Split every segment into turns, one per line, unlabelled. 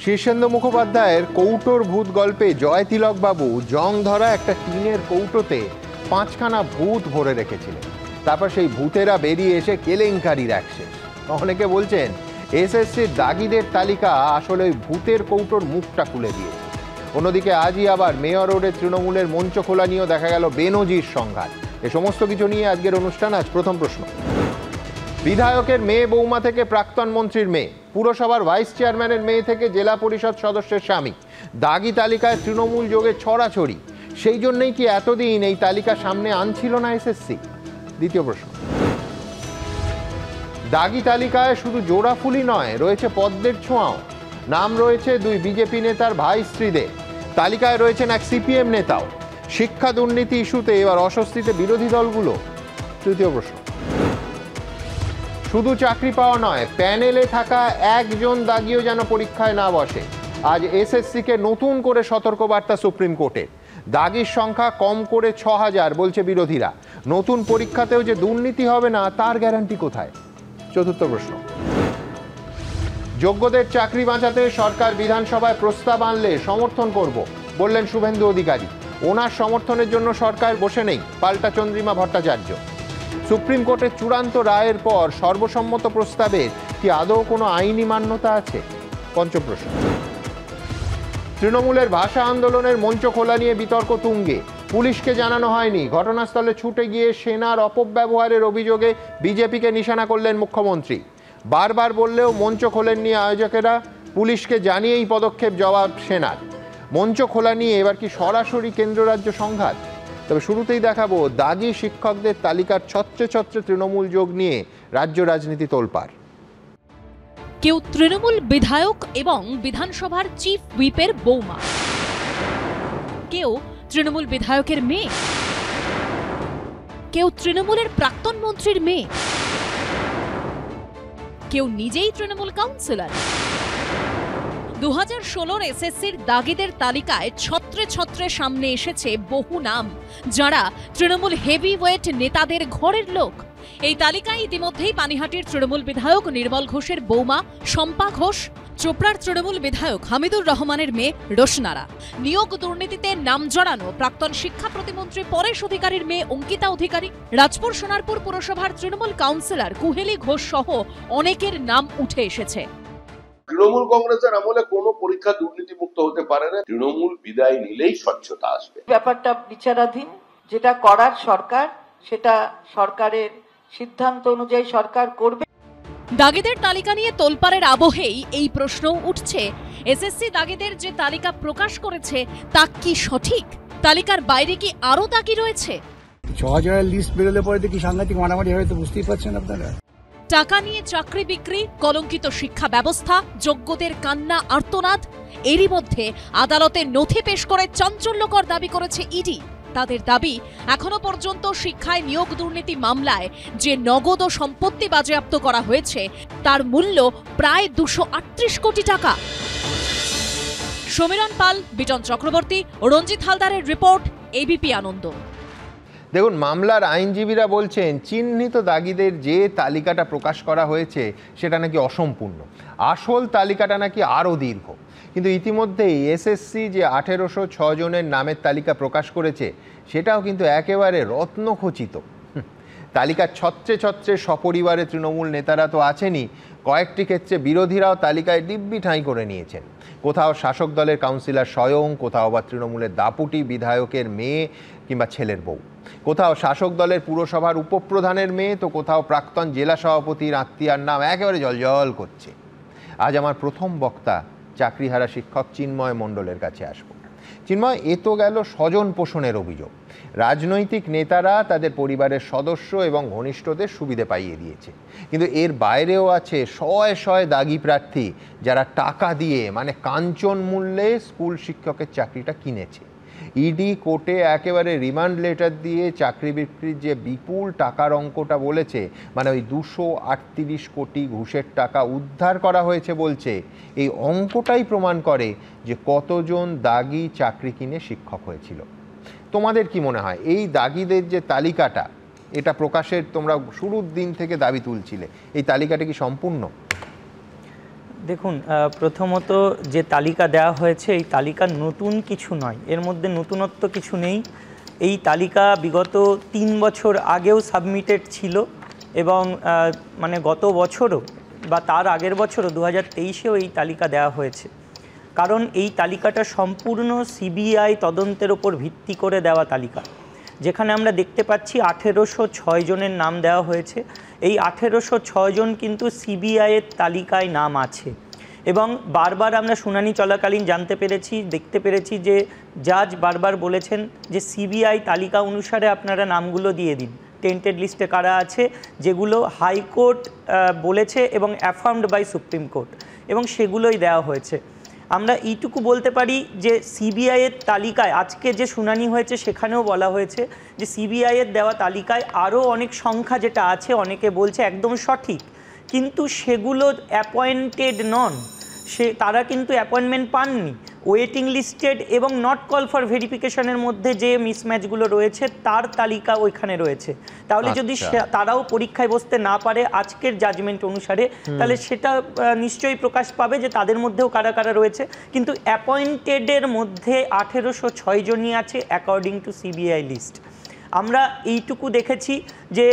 শীর্ষেন্দু মুখোপাধ্যায়ের কৌটোর ভূত গল্পে জয় তিলক বাবু জং ধরা একটা টিনের কৌটোতে 5খানা ভূত ভরে রেখেছিলেন। তারপর সেই ভূতেরা বেরিয়ে এসে কেলেঙ্কারির এক শেষ। অনেকে বলছেন এসএসসির দাগিদের তালিকা আসলে ওই ভূতের কৌটোর মুখটা খুলে দিয়েছে। অন্যদিকে আজই আবার মেয়র রোডের তৃণমূলের মঞ্চ খোলা নিয়েও দেখা গেল বেনজির সংঘাত। এ সমস্ত কিছু নিয়ে আজকের অনুষ্ঠান। আজ প্রথম প্রশ্ন, বিধায়কের মেয়ে বৌমা থেকে প্রাক্তন মন্ত্রীর মেয়ে, পুরসভার ভাইস চেয়ারম্যানের মেয়ে থেকে জেলা পরিষদ সদস্যের স্বামী, দাগি তালিকায় তৃণমূল যোগে ছড়াছড়ি। সেই জন্যই কি এতদিন এই তালিকা সামনে আনছিল না এসএসসি? দ্বিতীয় প্রশ্ন, দাগি তালিকায় শুধু জোড়াফুলি নয়, রয়েছে পদ্মের ছোঁয়াও। নাম রয়েছে 2 বিজেপি নেতার ভাই স্ত্রীদের। তালিকায় রয়েছেন এক সিপিএম নেতাও। শিক্ষা দুর্নীতি ইস্যুতে এবার অস্বস্তিতে বিরোধী দলগুলো। তৃতীয় প্রশ্ন, শুধু চাকরি পাওয়া নয়, প্যানেলে থাকা একজন দাগিও যেন পরীক্ষায় না বসে। আজ এসএসসিকে নতুন করে সতর্কবার্তা সুপ্রিম কোর্টের। দাগির সংখ্যা কম করে 6000 বলছে বিরোধীরা। নতুন পরীক্ষাতেও যে দুর্নীতি হবে না তার গ্যারান্টি কোথায়? চতুর্থ প্রশ্ন, যোগ্যদের চাকরি বাঁচাতে সরকার বিধানসভায় প্রস্তাব আনলে সমর্থন করব বললেন শুভেন্দু অধিকারী। ওনার সমর্থনের জন্য সরকার বসে নেই, পাল্টা চন্দ্রিমা ভট্টাচার্য। সুপ্রিম কোর্টের চূড়ান্ত রায়ের পর সর্বসম্মত প্রস্তাবের কি আদৌ কোনো আইনি মান্যতা আছে? পঞ্চম প্রশ্ন, তৃণমূলের ভাষা আন্দোলনের মঞ্চ খোলা নিয়ে বিতর্ক তুঙ্গে। পুলিশকে জানানো হয়নি, ঘটনাস্থলে ছুটে গিয়ে সেনার অপব্যবহারের অভিযোগে বিজেপিকে নিশানা করলেন মুখ্যমন্ত্রী। বারবার বললেও মঞ্চ খোলেননি আয়োজকেরা। পুলিশকে জানিয়েই পদক্ষেপ, জবাব সেনার। মঞ্চ খোলা নিয়ে এবার কি সরাসরি কেন্দ্র রাজ্য সংঘাত? তবে শুরুতেই দেখাবো দাগি শিক্ষকদের তালিকার ছত্রে ছত্রে তৃণমূল যোগ নিয়ে রাজ্য রাজনীতি তোলপাড়।
কেউ তৃণমূল বিধায়ক এবং বিধানসভার চিফ হুইপের বৌমা, কেউ তৃণমূল বিধায়কের মেয়ে, কেউ তৃণমূলের প্রাক্তন মন্ত্রীর মেয়ে, কেউ নিজেই তৃণমূল কাউন্সিলর। 2016 এসএসসির দাগিদের তালিকায় ছত্রে ছত্রে সামনে এসেছে বহু নাম, যারা তৃণমূল হেভিওয়েট নেতাদের ঘরের লোক। এই তালিকায় ইতিমধ্যেই পানিহাটির তৃণমূল বিধায়ক নির্মল ঘোষের বৌমা শম্পা ঘোষ, চোপড়ার তৃণমূল বিধায়ক হামিদুর রহমানের মেয়ে রোশনারা, নিয়োগ দুর্নীতিতে নাম জড়ানো প্রাক্তন শিক্ষা প্রতিমন্ত্রী পরেশ অধিকারীর মেয়ে অঙ্কিতা অধিকারী, রাজপুর সোনারপুর পুরসভার তৃণমূল কাউন্সিলর কুহেলি ঘোষ সহ অনেকের নাম উঠে এসেছে।
তৃণমূল কংগ্রেসের আমলে কোনো পরীক্ষা দুর্নীতি মুক্ত হতে পারে না। তৃণমূল বিদায় নিলেই স্বচ্ছতা আসবে।
ব্যাপারটা বিচারাধীন, যেটা করার সরকার, সেটা সরকারের সিদ্ধান্ত অনুযায়ী সরকার করবে।
দাগিদের তালিকা নিয়ে তোলপাড়ের আবহেই এই প্রশ্ন উঠছে, এসএসসি দাগিদের যে তালিকা প্রকাশ করেছে তা কি সঠিক? তালিকার বাইরে কি আরো দাগি রয়েছে?
6000 লিস্ট বেরোলে পরে কি সাংঘাতিক মারামারি হয়, তো বুঝতেই পারছেন আপনারা।
টাকা নিয়ে চাকরি বিক্রি, কলঙ্কিত শিক্ষা ব্যবস্থা, যোগ্যদের কান্না আর্তনাদ। এরই মধ্যে আদালতে নথি পেশ করে চাঞ্চল্যকর দাবি করেছে ইডি। তাদের দাবি, এখনো পর্যন্ত শিক্ষায় নিয়োগ দুর্নীতি মামলায় যে নগদ ও সম্পত্তি বাজেয়াপ্ত করা হয়েছে তার মূল্য প্রায় 238 কোটি টাকা। সমীরণ পাল, বিজন চক্রবর্তী ও রঞ্জিত হালদারের রিপোর্ট, এবিপি আনন্দ।
দেখুন, মামলার আইনজীবীরা বলছেন চিহ্নিত দাগিদের যে তালিকাটা প্রকাশ করা হয়েছে সেটা নাকি অসম্পূর্ণ, আসল তালিকাটা নাকি আরও দীর্ঘ। কিন্তু ইতিমধ্যেই এসএসসি যে 1806 জনের নামের তালিকা প্রকাশ করেছে সেটাও কিন্তু একেবারে রত্নখচিত। তালিকার ছত্রে ছত্রে সপরিবারে তৃণমূল নেতারা তো আছেনই, কয়েকটি ক্ষেত্রে বিরোধীরাও তালিকায় দিব্যি ঠাঁই করে নিয়েছেন। কোথাও শাসক দলের কাউন্সিলর স্বয়ং, কোথাও বা তৃণমূলের দাপুটি বিধায়কের মেয়ে কিংবা ছেলের বউ, কোথাও শাসক দলের পুরসভার উপপ্রধানের মেয়ে, তো কোথাও প্রাক্তন জেলা সভাপতির আত্মীয়ার নাম একেবারে জলজল করছে। আজ আমার প্রথম বক্তা চাকরিহারা শিক্ষক চিন্ময় মণ্ডলের কাছে আসব। চিন্ময়, এ তো গেল স্বজন পোষণের অভিযোগ। রাজনৈতিক নেতারা তাদের পরিবারের সদস্য এবং ঘনিষ্ঠদের সুবিধে পাইয়ে দিয়েছে, কিন্তু এর বাইরেও আছে শয়ে শয়ে দাগি প্রার্থী যারা টাকা দিয়ে, মানে কাঞ্চন মূল্যে স্কুল শিক্ষকের চাকরিটা কিনেছে। ইডি কোর্টে একেবারে রিমান্ড লেটার দিয়ে চাকরি বিক্রির যে বিপুল টাকার অঙ্কটা বলেছে, মানে ওই 238 কোটি ঘুষের টাকা উদ্ধার করা হয়েছে বলছে, এই অঙ্কটাই প্রমাণ করে যে কতজন দাগি চাকরি কিনে শিক্ষক হয়েছিল। তোমাদের কি মনে হয় এই দাগিদের যে তালিকাটা, এটা প্রকাশের তোমরা শুরুর দিন থেকে দাবি তুলছিলে, এই তালিকাটা কি সম্পূর্ণ?
দেখুন, প্রথমত যে তালিকা দেওয়া হয়েছে এই তালিকা নতুন কিছু নয়, এর মধ্যে নতুনত্ব কিছু নেই। এই তালিকা বিগত 3 বছর আগেও সাবমিটেড ছিল এবং মানে গত বছরও বা তার আগের বছরও 2023-এও এই তালিকা দেওয়া হয়েছে। কারণ এই তালিকাটা সম্পূর্ণ সিবিআই তদন্তের ওপর ভিত্তি করে দেওয়া তালিকা, যেখানে আমরা দেখতে পাচ্ছি 1806 জনের নাম দেওয়া হয়েছে। এই 1806 জন কিন্তু সিবিআইয়ের তালিকায় নাম আছে এবং বারবার আমরা শুনানি চলাকালীন জানতে পেরেছি, দেখতে পেরেছি যে জাজ বারবার বলেছেন যে সিবিআই তালিকা অনুসারে আপনারা নামগুলো দিয়ে দিন, টেন্টেড লিস্টে কারা আছে, যেগুলো হাইকোর্ট বলেছে এবং অ্যাফার্মড বাই সুপ্রিম কোর্ট, এবং সেগুলোই দেওয়া হয়েছে। আমরা এইটুকু বলতে পারি যে সিবিআইয়ের তালিকায় আজকে যে শুনানি হয়েছে সেখানেও বলা হয়েছে যে সিবিআইয়ের দেওয়া তালিকায় আরও অনেক সংখ্যা যেটা আছে, অনেকে বলছে একদম সঠিক, কিন্তু সেগুলো অ্যাপয়েন্টেড নন, তারা কিন্তু অ্যাপয়েন্টমেন্ট পাননি। ওয়েটিং লিস্টেড এবং নট কল ফর ভেরিফিকেশনের মধ্যে যে মিসম্যাচগুলো রয়েছে তার তালিকা ওইখানে রয়েছে। তাহলে যদি তারাও পরীক্ষায় বসতে না পারে আজকের জাজমেন্ট অনুসারে, তাহলে সেটা নিশ্চয়ই প্রকাশ পাবে যে তাদের মধ্যেও কারা কারা রয়েছে। কিন্তু অ্যাপয়েন্টেডের মধ্যে 1806 জনই আছে অ্যাকর্ডিং টু সিবিআই লিস্ট। আমরা এইটুকু দেখেছি যে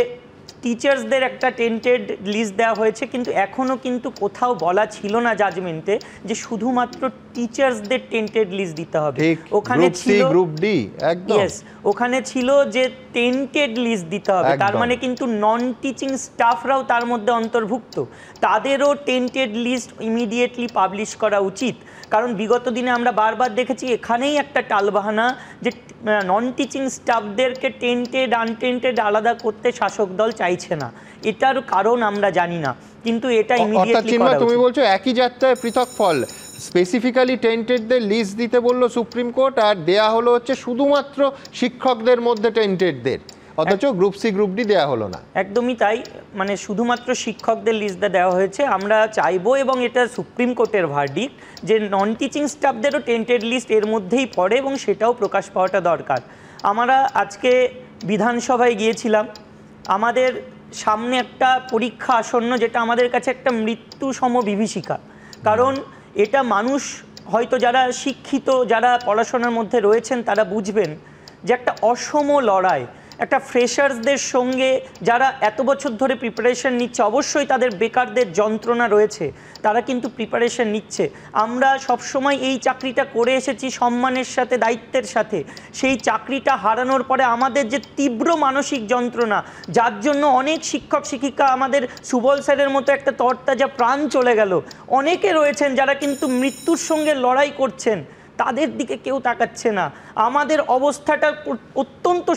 টিচার্সদের একটা টেন্টেড লিস্ট দেওয়া হয়েছে, কিন্তু এখনও কিন্তু কোথাও বলা ছিল না জাজমেন্টে যে শুধুমাত্র টিচার্সদের টেন্টেড লিস্ট দিতে হবে। ওখানে ছিল
গ্রুপ ডি, একদম
ওখানে ছিল যে টেন্টেড লিস্ট দিতে হবে, তার মানে কিন্তু নন টিচিং স্টাফরাও তার মধ্যে অন্তর্ভুক্ত, তাদেরও টেন্টেড লিস্ট ইমিডিয়েটলি পাবলিশ করা উচিত। কারণ বিগত দিনে আমরা বারবার দেখেছি এখানেই একটা টালবাহানা যে নন টিচিং স্টাফদেরকে টেন্টেড আনটেন্টেড আলাদা করতে শাসক দল চাইছে না, এটার কারণ আমরা জানি না, কিন্তু এটা ইমিডিয়েটলি করা উচিত।
তুমি বলছো একই যাত্রায় পৃথক ফল, স্পেসিফিক্যালি টেন্টেডদের লিস্ট দিতে বললো সুপ্রিম কোর্ট, আর দেয়া হলো হচ্ছে শুধুমাত্র শিক্ষকদের মধ্যে টেন্টেডদের, অথচ গ্রুপ সি গ্রুপ ডি দেওয়া হলো না।
একদমই তাই, মানে শুধুমাত্র শিক্ষকদের লিস্টটা দেওয়া হয়েছে। আমরা চাইবো, এবং এটা সুপ্রিম কোর্টের ভার্ডিক্ট, যে নন টিচিং স্টাফদেরও টেন্টেড লিস্ট এর মধ্যেই পড়ে এবং সেটাও প্রকাশ পাওয়াটা দরকার। আমরা আজকে বিধানসভায় গিয়েছিলাম, আমাদের সামনে একটা পরীক্ষা আসন্ন যেটা আমাদের কাছে একটা মৃত্যু সম বিভীষিকা। কারণ এটা মানুষ হয়তো যারা শিক্ষিত, যারা পড়াশোনার মধ্যে রয়েছেন তারা বুঝবেন যে একটা অসম লড়াই, একটা ফ্রেশার্সদের সঙ্গে যারা এত বছর ধরে প্রিপারেশন নিচ্ছে, অবশ্যই তাদের বেকারদের যন্ত্রণা রয়েছে, তারা কিন্তু প্রিপারেশন নিচ্ছে। আমরা সবসময় এই চাকরিটা করে এসেছি সম্মানের সাথে, দায়িত্বের সাথে। সেই চাকরিটা হারানোর পরে আমাদের যে তীব্র মানসিক যন্ত্রণা, যার জন্য অনেক শিক্ষক শিক্ষিকা, আমাদের সুবল স্যারের মতো একটা তরতাজা প্রাণ চলে গেল, অনেকে রয়েছেন যারা কিন্তু মৃত্যুর সঙ্গে লড়াই করছেন, তাদের দিকে কেউ তাকাচ্ছে না। আমাদের অবস্থাটা অত্যন্ত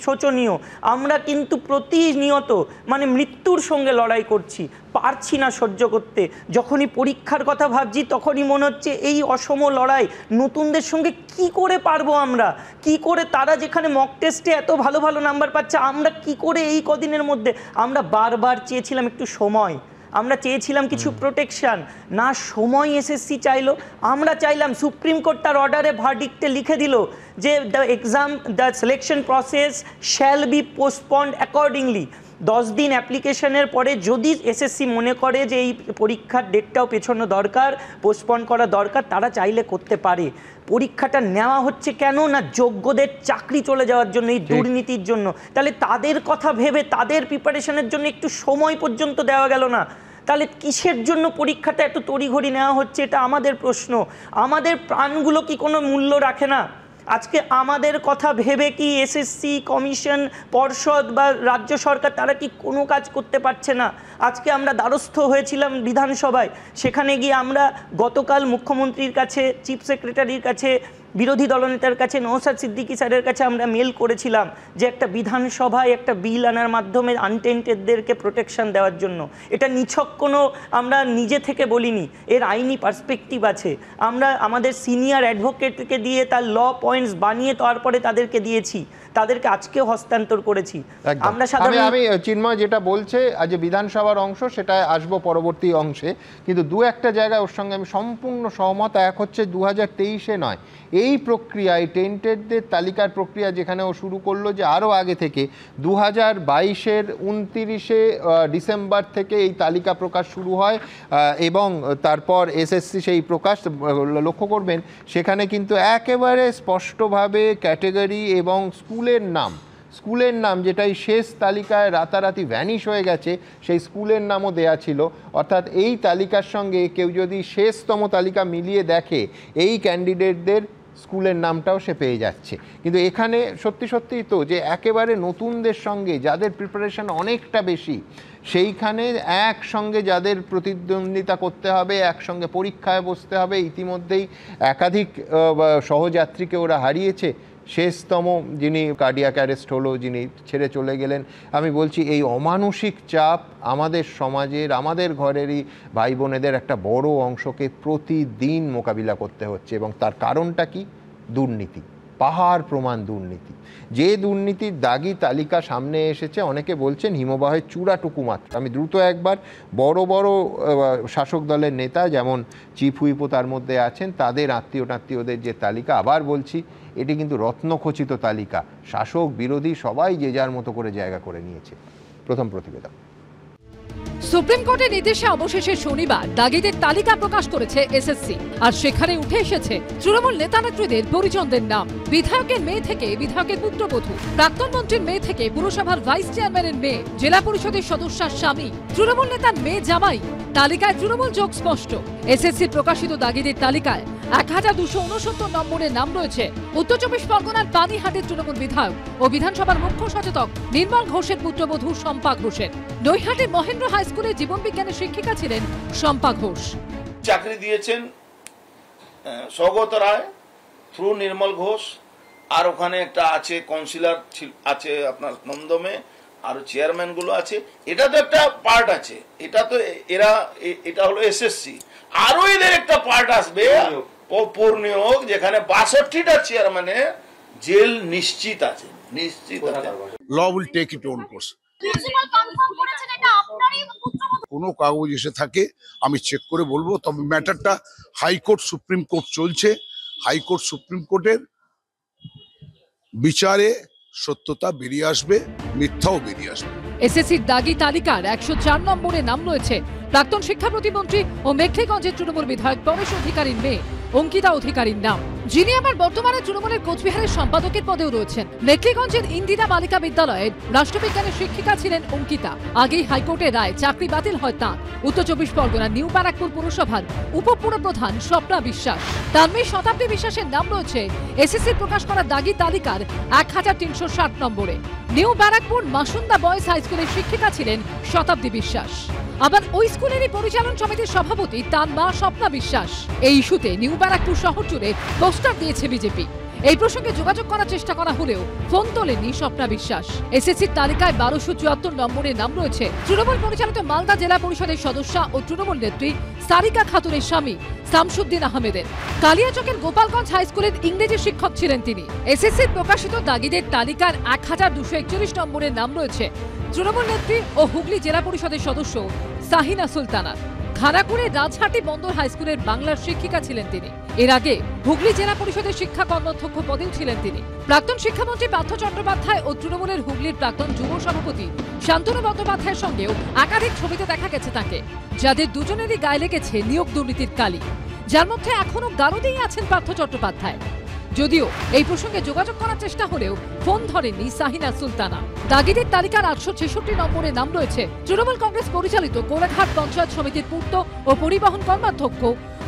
শোচনীয়। আমরা কিন্তু প্রতিনিয়ত মানে মৃত্যুর সঙ্গে লড়াই করছি, পারছি না সহ্য করতে। যখনই পরীক্ষার কথা ভাবছি তখনই মনে হচ্ছে এই অসম লড়াই নতুনদের সঙ্গে কি করে পারবো আমরা, কি করে তারা যেখানে মক টেস্টে এত ভালো ভালো নাম্বার পাচ্ছে, আমরা কি করে এই কদিনের মধ্যে। আমরা বারবার চেয়েছিলাম একটু সময়, আমরা চেয়েছিলাম কিছু প্রোটেকশন, না সময় এসএসসি চাইলো। আমরা চাইলাম, সুপ্রিম কোর্ট তার অর্ডারে ভার্ডিক্টে লিখে দিল যে the selection process shall be postponed accordingly. 10 দিন অ্যাপ্লিকেশনের পরে যদি এসএসসি মনে করে যে এই পরীক্ষার ডেটটাও পেছানো দরকার, পোস্টপন্ড করা দরকার, তারা চাইলে করতে পারে। পরীক্ষাটা নেওয়া হচ্ছে কেন না, যোগ্যদের চাকরি চলে যাওয়ার জন্য, এই দুর্নীতির জন্য। তাহলে তাদের কথা ভেবে তাদের প্রিপারেশনের জন্য একটু সময় পর্যন্ত দেওয়া গেল না। তাহলে কিসের জন্য পরীক্ষাটা এত তড়িঘড়ি নেওয়া হচ্ছে, এটা আমাদের প্রশ্ন। আমাদের প্রাণগুলো কি কোনো মূল্য রাখে না? আজকে আমাদের কথা ভেবে কি এসএসসি কমিশন, পর্ষদ বা রাজ্য সরকার তারা কি কোনো কাজ করতে পারছে না? আজকে আমরা দ্বারস্থ হয়েছিলাম বিধানসভায়, সেখানে গিয়ে আমরা গতকাল মুখ্যমন্ত্রীর কাছে, চিফ সেক্রেটারির কাছে, বিরোধী দলনেতার কাছে, নওশাদ সিদ্দিকী স্যারের কাছে আমরা মেল করেছিলাম যে একটা বিধানসভায় একটা বিল আনার মাধ্যমে আনটেন্টেডদেরকে প্রোটেকশন দেওয়ার জন্য। এটা নিছক কোনো আমরা নিজে থেকে বলিনি, এর আইনি পার্সপেক্টিভ আছে। আমরা আমাদের সিনিয়র অ্যাডভোকেটকে দিয়ে তার ল পয়েন্টস বানিয়ে তারপরে তাদেরকে দিয়েছি, তাদেরকে আজকেও হস্তান্তর করেছি। আমরা
আমি চিন্ময় যেটা বলছে আজ বিধানসভার অংশ, সেটা আসবো পরবর্তী অংশে, কিন্তু দু একটা জায়গায় ওর সঙ্গে আমি সম্পূর্ণ সহমত। এক হচ্ছে 2023-এ নয়, এই প্রক্রিয়ায় টেন্টেডদের তালিকার প্রক্রিয়া যেখানে ও শুরু করলো যে আরও আগে থেকে 2022-এর 29শে ডিসেম্বর থেকে এই তালিকা প্রকাশ শুরু হয় এবং তারপর এসএসসি সেই প্রকাশ লক্ষ্য করবেন সেখানে কিন্তু একেবারে স্পষ্টভাবে ক্যাটেগরি এবং স্কুলের নাম যেটাই শেষ তালিকায় রাতারাতি ভ্যানিশ হয়ে গেছে সেই স্কুলের নামও দেয়া ছিল। অর্থাৎ এই তালিকার সঙ্গে কেউ যদি শেষতম তালিকা মিলিয়ে দেখে এই ক্যান্ডিডেটদের স্কুলের নামটাও সে পেয়ে যাচ্ছে। কিন্তু এখানে সত্যিই তো যে একেবারে নতুনদের সঙ্গে যাদের প্রিপারেশন অনেকটা বেশি সেইখানে একসঙ্গে যাদের প্রতিদ্বন্দ্বিতা করতে হবে, একসঙ্গে পরীক্ষায় বসতে হবে, ইতিমধ্যেই একাধিক সহযাত্রীকে ওরা হারিয়েছে। শেষতম যিনি কার্ডিয়াক অ্যারেস্ট হলো, যিনি ছেড়ে চলে গেলেন, আমি বলছি এই অমানসিক চাপ আমাদের সমাজের, আমাদের ঘরেরই ভাই বোনেদের একটা বড় অংশকে প্রতিদিন মোকাবিলা করতে হচ্ছে। এবং তার কারণটা কি? দুর্নীতি, পাহাড় প্রমাণ দুর্নীতি। যে দুর্নীতির দাগি তালিকা সামনে এসেছে, অনেকে বলছেন হিমবাহের চূড়াটুকু মাত্র। আমি দ্রুত একবার বড় বড় শাসক দলের নেতা যেমন চিফ হুইপও তার মধ্যে আছেন, তাদের আত্মীয়দের যে তালিকা, আবার বলছি এটি কিন্তু রত্নখচিত তালিকা। শাসক বিরোধী সবাই যে যার মতো করে জায়গা করে নিয়েছে। প্রথম প্রতিবেদন।
সুপ্রিম কোর্টের নির্দেশে অবশেষে শনিবার দাগিদের তালিকা প্রকাশ করেছে এসএসসি। আর সেখানে উঠে এসেছে তৃণমূল নেতানেত্রীদের পরিজনদের নাম। বিধায়কের মেয়ে থেকে বিধায়কের পুত্রবধূ, প্রাক্তন মন্ত্রীর মেয়ে থেকে পুরসভার ভাইস চেয়ারম্যানের মেয়ে, জেলা পরিষদের সদস্যার স্বামী, তৃণমূল নেতার মেয়ে জামাই, তালিকায় তৃণমূল যোগ স্পষ্ট। এসএসসি প্রকাশিত দাগিদের তালিকায় 1269 নম্বরের নাম রয়েছে উত্তর 24 পরগনার পানিহাটির তৃণমূল বিধায়ক ও বিধানসভার মুখ্য সচেতক নির্মল ঘোষের পুত্রবধূ শম্পা ঘোষের। নৈহাটির মহেন্দ্র হাই স্কুলে জীবন বিজ্ঞানের শিক্ষিকা ছিলেন শম্পা ঘোষ।
চাকরি দিয়েছেন সৌগত রায় থ্রু নির্মল ঘোষ, আর ওখানে একটা আছে কাউন্সিলর আছে আপনার নন্দমে, আর চেয়ারম্যান গুলো আছে। এটা তো একটা পার্ট আছে, এটা হলো এসএসসি। আরো এদের একটা পার্ট আসবে পূর্ণিয়োগ, যেখানে 62টা চেয়ারম্যানের জেল নিশ্চিত আছে।
Law will take it own course. কোনো কাগজ এসে থাকে আমি চেক করে বলবো, তবে ম্যাটারটা হাইকোর্ট সুপ্রিম কোর্ট চলছে। হাইকোর্ট সুপ্রিম কোর্টের বিচারে সত্যতা বেরিয়ে আসবে, মিথ্যাও বেরিয়ে আসবে।
এসএসসির দাগি তালিকার 104 নম্বরে নাম রয়েছে প্রাক্তন শিক্ষা প্রতিমন্ত্রী ও মেখলিগঞ্জের তৃণমূল বিধায়ক পরেশ অধিকারীর মেয়ে অঙ্কিতা অধিকারীর নাম, যিনি আবার বর্তমানে তৃণমূলের কোচবিহারের সম্পাদকের পদেও রয়েছেন। মেখলিগঞ্জের ইন্দিরা বালিকা বিদ্যালয়ের রাষ্ট্রবিজ্ঞানের শিক্ষিকা ছিলেন অঙ্কিতা। আগেই হাইকোর্টের রায় চাকরি বাতিল হয় তাঁর। উত্তর 24 পরগনা নিউ ব্যারাকপুর পুরসভার উপপুরপ্রধান স্বপ্না বিশ্বাস, তার মেয়ে শতাব্দী বিশ্বাসের নাম রয়েছে এসএসসির প্রকাশ করা দাগি তালিকার 1360 নম্বরে। New Barrackpore Masunda boys high স্কুলের শিক্ষিকা ছিলেন শতাব্দী বিশ্বাস। আবার ওই স্কুলেরই পরিচালন সমিতির সভাপতি তার মা স্বপ্না বিশ্বাস। এই ইস্যুতে নিউ ব্যারাকপুর শহর জুড়ে পোস্টার দিয়েছে বিজেপি। এই প্রসঙ্গে যোগাযোগ করার চেষ্টা করা হলেও ফোন তোলেনি স্বপ্না বিশ্বাস। এসএসসির তালিকায় 1274 নম্বরের নাম রয়েছে তৃণমূল পরিচালিত মালদা জেলা পরিষদের সদস্য ও তৃণমূল নেত্রী সারিকা খাতুনের স্বামী শামসুদ্দিন আহমেদের। কালিয়াচকের গোপালগঞ্জ হাই স্কুলের ইংরেজি শিক্ষক ছিলেন তিনি। এসএসসির প্রকাশিত দাগিদের তালিকার 1241 নম্বরের নাম রয়েছে তৃণমূল নেত্রী ও হুগলি জেলা পরিষদের সদস্য সাহিনা সুলতানা। খানাকুড়ের রাজহাটি বন্দর হাই স্কুলের বাংলার শিক্ষিকা ছিলেন তিনি। এর আগে হুগলি জেলা পরিষদের শিক্ষা কর্মাধ্যক্ষ পদেও ছিলেন তিনি। প্রাক্তন শিক্ষামন্ত্রী পার্থ চট্টোপাধ্যায় ও তৃণমূলের হুগলির প্রাক্তন যুব সভাপতি শান্তনু বন্দ্যোপাধ্যায়ের সঙ্গেও একাধিক ছবিতে দেখা গেছে তাকে, যাদের দুজনেরই গায়ে লেগেছে নিয়োগ দুর্নীতির কালি, যার মধ্যে এখনো গারদেই আছেন পার্থ চট্টোপাধ্যায়। যদিও এই প্রসঙ্গে যোগাযোগ করার চেষ্টা হলেও ফোন ধরেননি সাহিনা সুলতানা। দাগিদের তালিকার 866 নম্বরে নাম রয়েছে তৃণমূল কংগ্রেস পরিচালিত কোলাঘাট পঞ্চায়েত সমিতির পূর্ত ও পরিবহন কর্মাধ্যক্ষ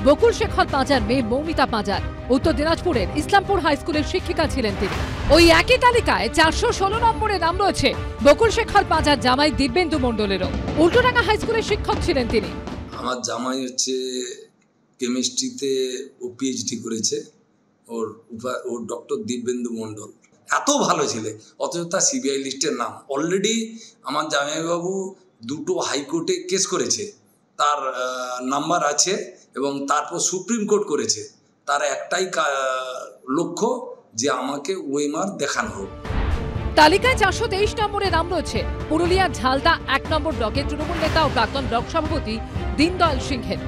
বকুল শেখর পাঁজার মেয়ে মৌমিতা পাঁজার। উত্তর দিনাজপুরের ইসলামপুর হাই স্কুলের শিক্ষিকা ছিলেন তিনি। ওই একই তালিকায় 416 নম্বরে নাম রয়েছে বকুল শেখর পাঁজার জামাই দিব্যেন্দু মণ্ডলেরও। উল্টোডাঙ্গা হাই স্কুলের শিক্ষক ছিলেন তিনি।
আমার জামাই হচ্ছে কেমিস্ট্রিতে ও পিএইচডি করেছে, ওর ডক্টর দিব্যেন্দু মণ্ডল। এত ভালো ছেলে, অথচ তার সিবিআই লিস্টের নাম। অলরেডি আমার জামাইবাবু 2টো হাইকোর্টে কেস করেছে, তার নাম্বার আছে, এবং তারপর সুপ্রিম কোর্ট করেছে। তার একটাই লক্ষ্য যে আমাকে ওয়েমার দেখানো হোক।
তালিকায় 423 নম্বরে নাম রয়েছে পুরুলিয়ার ঝালদা 1 নম্বর ব্লকের তৃণমূল নেতা ও প্রাক্তন ব্লক সভাপতি দীনদয়াল সিংহের।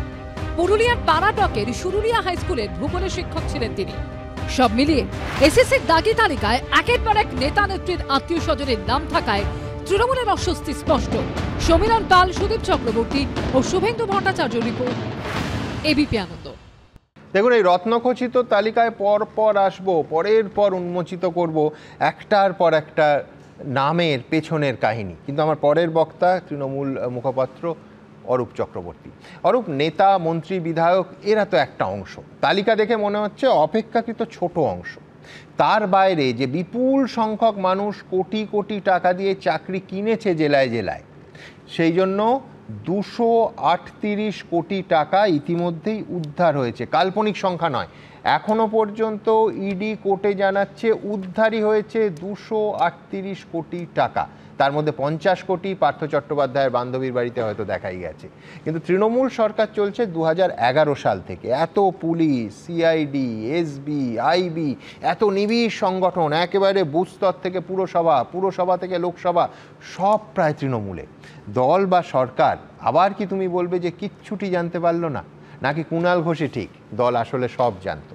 পুরুলিয়ার পাড়া ব্লকের সুরুলিয়া হাই স্কুলের ভূগোলের শিক্ষক ছিলেন তিনি।
সব মিলিয়ে এসএসসির দাগি তালিকায় একের পর এক নেতা নেত্রীর আত্মীয় স্বজনের নাম থাকায় তৃণমূলের অস্বস্তি স্পষ্ট। সমীরণ পাল, সুদীপ চক্রবর্তী ও শুভেন্দু ভট্টাচার্য রিপোর্ট, এবিপি আনন্দ।
দেখুন, এই রত্নখচিত তালিকায় পর পর আসবো, পরের পর উন্মোচিত করব একটার পর একটা নামের পেছনের কাহিনী। কিন্তু আমার পরের বক্তা তৃণমূল মুখপাত্র অরূপ চক্রবর্তী। অরূপ, নেতা, মন্ত্রী, বিধায়ক এরা তো একটা অংশ, তালিকা দেখে মনে হচ্ছে অপেক্ষাকৃত ছোট অংশ। তার বাইরে যে বিপুল সংখ্যক মানুষ কোটি কোটি টাকা দিয়ে চাকরি কিনেছে জেলায় জেলায়, সেই জন্য 238 কোটি টাকা ইতিমধ্যেই উদ্ধার হয়েছে। কাল্পনিক সংখ্যা নয়, এখনো পর্যন্ত ইডি কোর্টে জানাচ্ছে উদ্ধারই হয়েছে 238 কোটি টাকা। তার মধ্যে 50 কোটি পার্থ চট্টোপাধ্যায়ের বান্ধবীর বাড়িতে হয়তো দেখাই গেছে। কিন্তু তৃণমূল সরকার চলছে 2011 সাল থেকে। এত পুলিশ, সিআইডি, এসবি, আইবি, এত নিবিড় সংগঠন, একেবারে বুথ স্তর থেকে পুরসভা, পুরসভা থেকে লোকসভা, সব প্রায় তৃণমূলে। দল বা সরকার আবার কি তুমি বলবে যে কিচ্ছুটি জানতে পারলো না, নাকি কুণাল ঘোষই ঠিক, দল আসলে সব জানতো?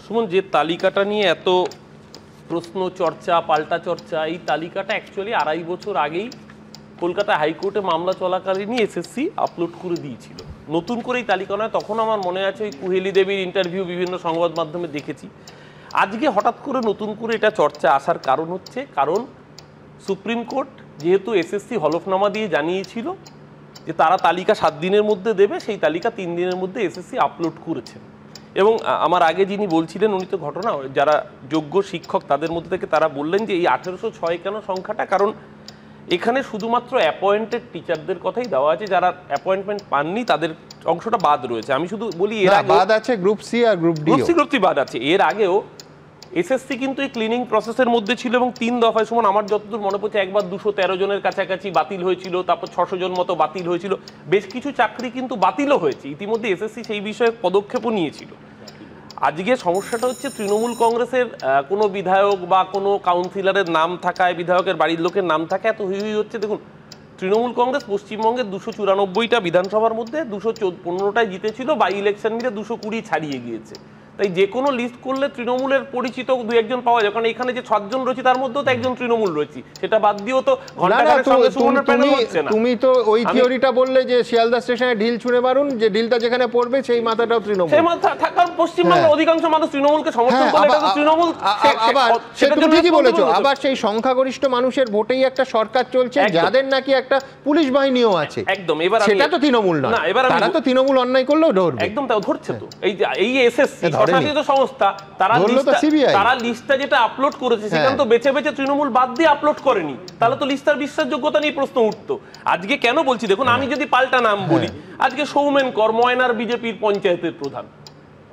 সুমন, যে তালিকাটা নিয়ে এত প্রশ্ন, চর্চা, পাল্টা চর্চা, এই তালিকাটা অ্যাকচুয়ালি 2.5 বছর আগেই কলকাতা হাইকোর্টে মামলা চলাকালীনই এসএসসি আপলোড করে দিয়েছিল। নতুন করে এই তালিকা নয়, তখন আমার মনে আছে ওই কুহেলি দেবীর ইন্টারভিউ বিভিন্ন সংবাদ মাধ্যমে দেখেছি। আজকে হঠাৎ করে নতুন করে এটা চর্চা আসার কারণ হচ্ছে, কারণ সুপ্রিম কোর্ট যেহেতু এসএসসি হলফনামা দিয়ে জানিয়েছিল যে তারা তালিকা 7 দিনের মধ্যে দেবে, সেই তালিকা 3 দিনের মধ্যে এসএসসি আপলোড করেছেন। এবং আমার আগে যিনি বলছিলেন উনি তো ঘটনা যারা যোগ্য শিক্ষক তাদের মধ্যে থেকে তারা বললেন যে এই 1806 কেন সংখ্যাটা, কারণ এখানে শুধুমাত্র অ্যাপয়েন্টেড টিচারদের কথাই দেওয়া আছে, যারা অ্যাপয়েন্টমেন্ট পাননি তাদের অংশটা বাদ রয়েছে। আমি শুধু বলি এর আগে
বাদ আছে গ্রুপ সি আর গ্রুপ ডি,
গ্রুপ সি বাদ আছে। এর আগেও এসএসসি কিন্তু এই ক্লিনিং প্রসেসের মধ্যে ছিল এবং 3 দফায়, সমান আমার যতদূর মনে পড়ছে একবার 213 জনের কাছাকাছি বাতিল হয়েছিল, তারপর 600 জন মতো বাতিল হয়েছিল, বেশ কিছু চাকরি কিন্তু বাতিলও হয়েছে। ইতিমধ্যে এসএসসি সেই বিষয়ে পদক্ষেপও নিয়েছিল। আজকে সমস্যাটা হচ্ছে তৃণমূল কংগ্রেসের কোনো বিধায়ক বা কোনো কাউন্সিলরের নাম থাকায়, বিধায়কের বাড়ির লোকের নাম থাকায় এত হুই হচ্ছে। দেখুন, তৃণমূল কংগ্রেস পশ্চিমবঙ্গের 294টা বিধানসভার মধ্যে 215টায় জিতেছিল, বাই ইলেকশন মিলে 220 ছাড়িয়ে গিয়েছে। তাই যে কোনো লিস্ট করলে তৃণমূলের পরিচিত 2-1 পাওয়া যায়, কারণ এখানে যে 6 জন রয়েছে তার মধ্যেও তো একজন তৃণমূল রয়েছে, সেটা বাদ দিয়েও তো
তুমি তো ওই থিওরিটা বললে যে শিয়ালদা স্টেশনে ঢিল ছুঁড়ে মারুন, যে ঢিলটা যেখানে পড়বে সেই মাথাটাও তৃণমূল,
সেই মাথা থাকার পশ্চিমবঙ্গের অধিকাংশ মানুষ তৃণমূলকে সমর্থন করে, এটা তো তৃণমূল।
আবার সেটা তুমি ঠিকই বলেছো, আবার সেই সংখ্যাগরিষ্ঠ মানুষের ভোটেই একটা সরকার চলছে যাদের নাকি একটা পুলিশ বাহিনীও আছে,
একদম। এবার
সেটা তো তৃণমূল নয়, তারা তো তৃণমূল অন্যায় করলেও ধরবে,
একদম তাও ধরছে তো। এই এসএসসি স্বশাসিত সংস্থা, তারা লিস্টটা যেটা আপলোড করেছে সেখানে তো বেছে বেছে তৃণমূল বাদ দিয়ে আপলোড করেনি, তাহলে তো লিস্টার বিশ্বাসযোগ্যতা নিয়ে প্রশ্ন উঠতো। আজকে কেন বলছি দেখুন, আমি যদি পাল্টা নাম বলি, আজকে সৌমেন কর ময়নার বিজেপির পঞ্চায়েতের প্রধান,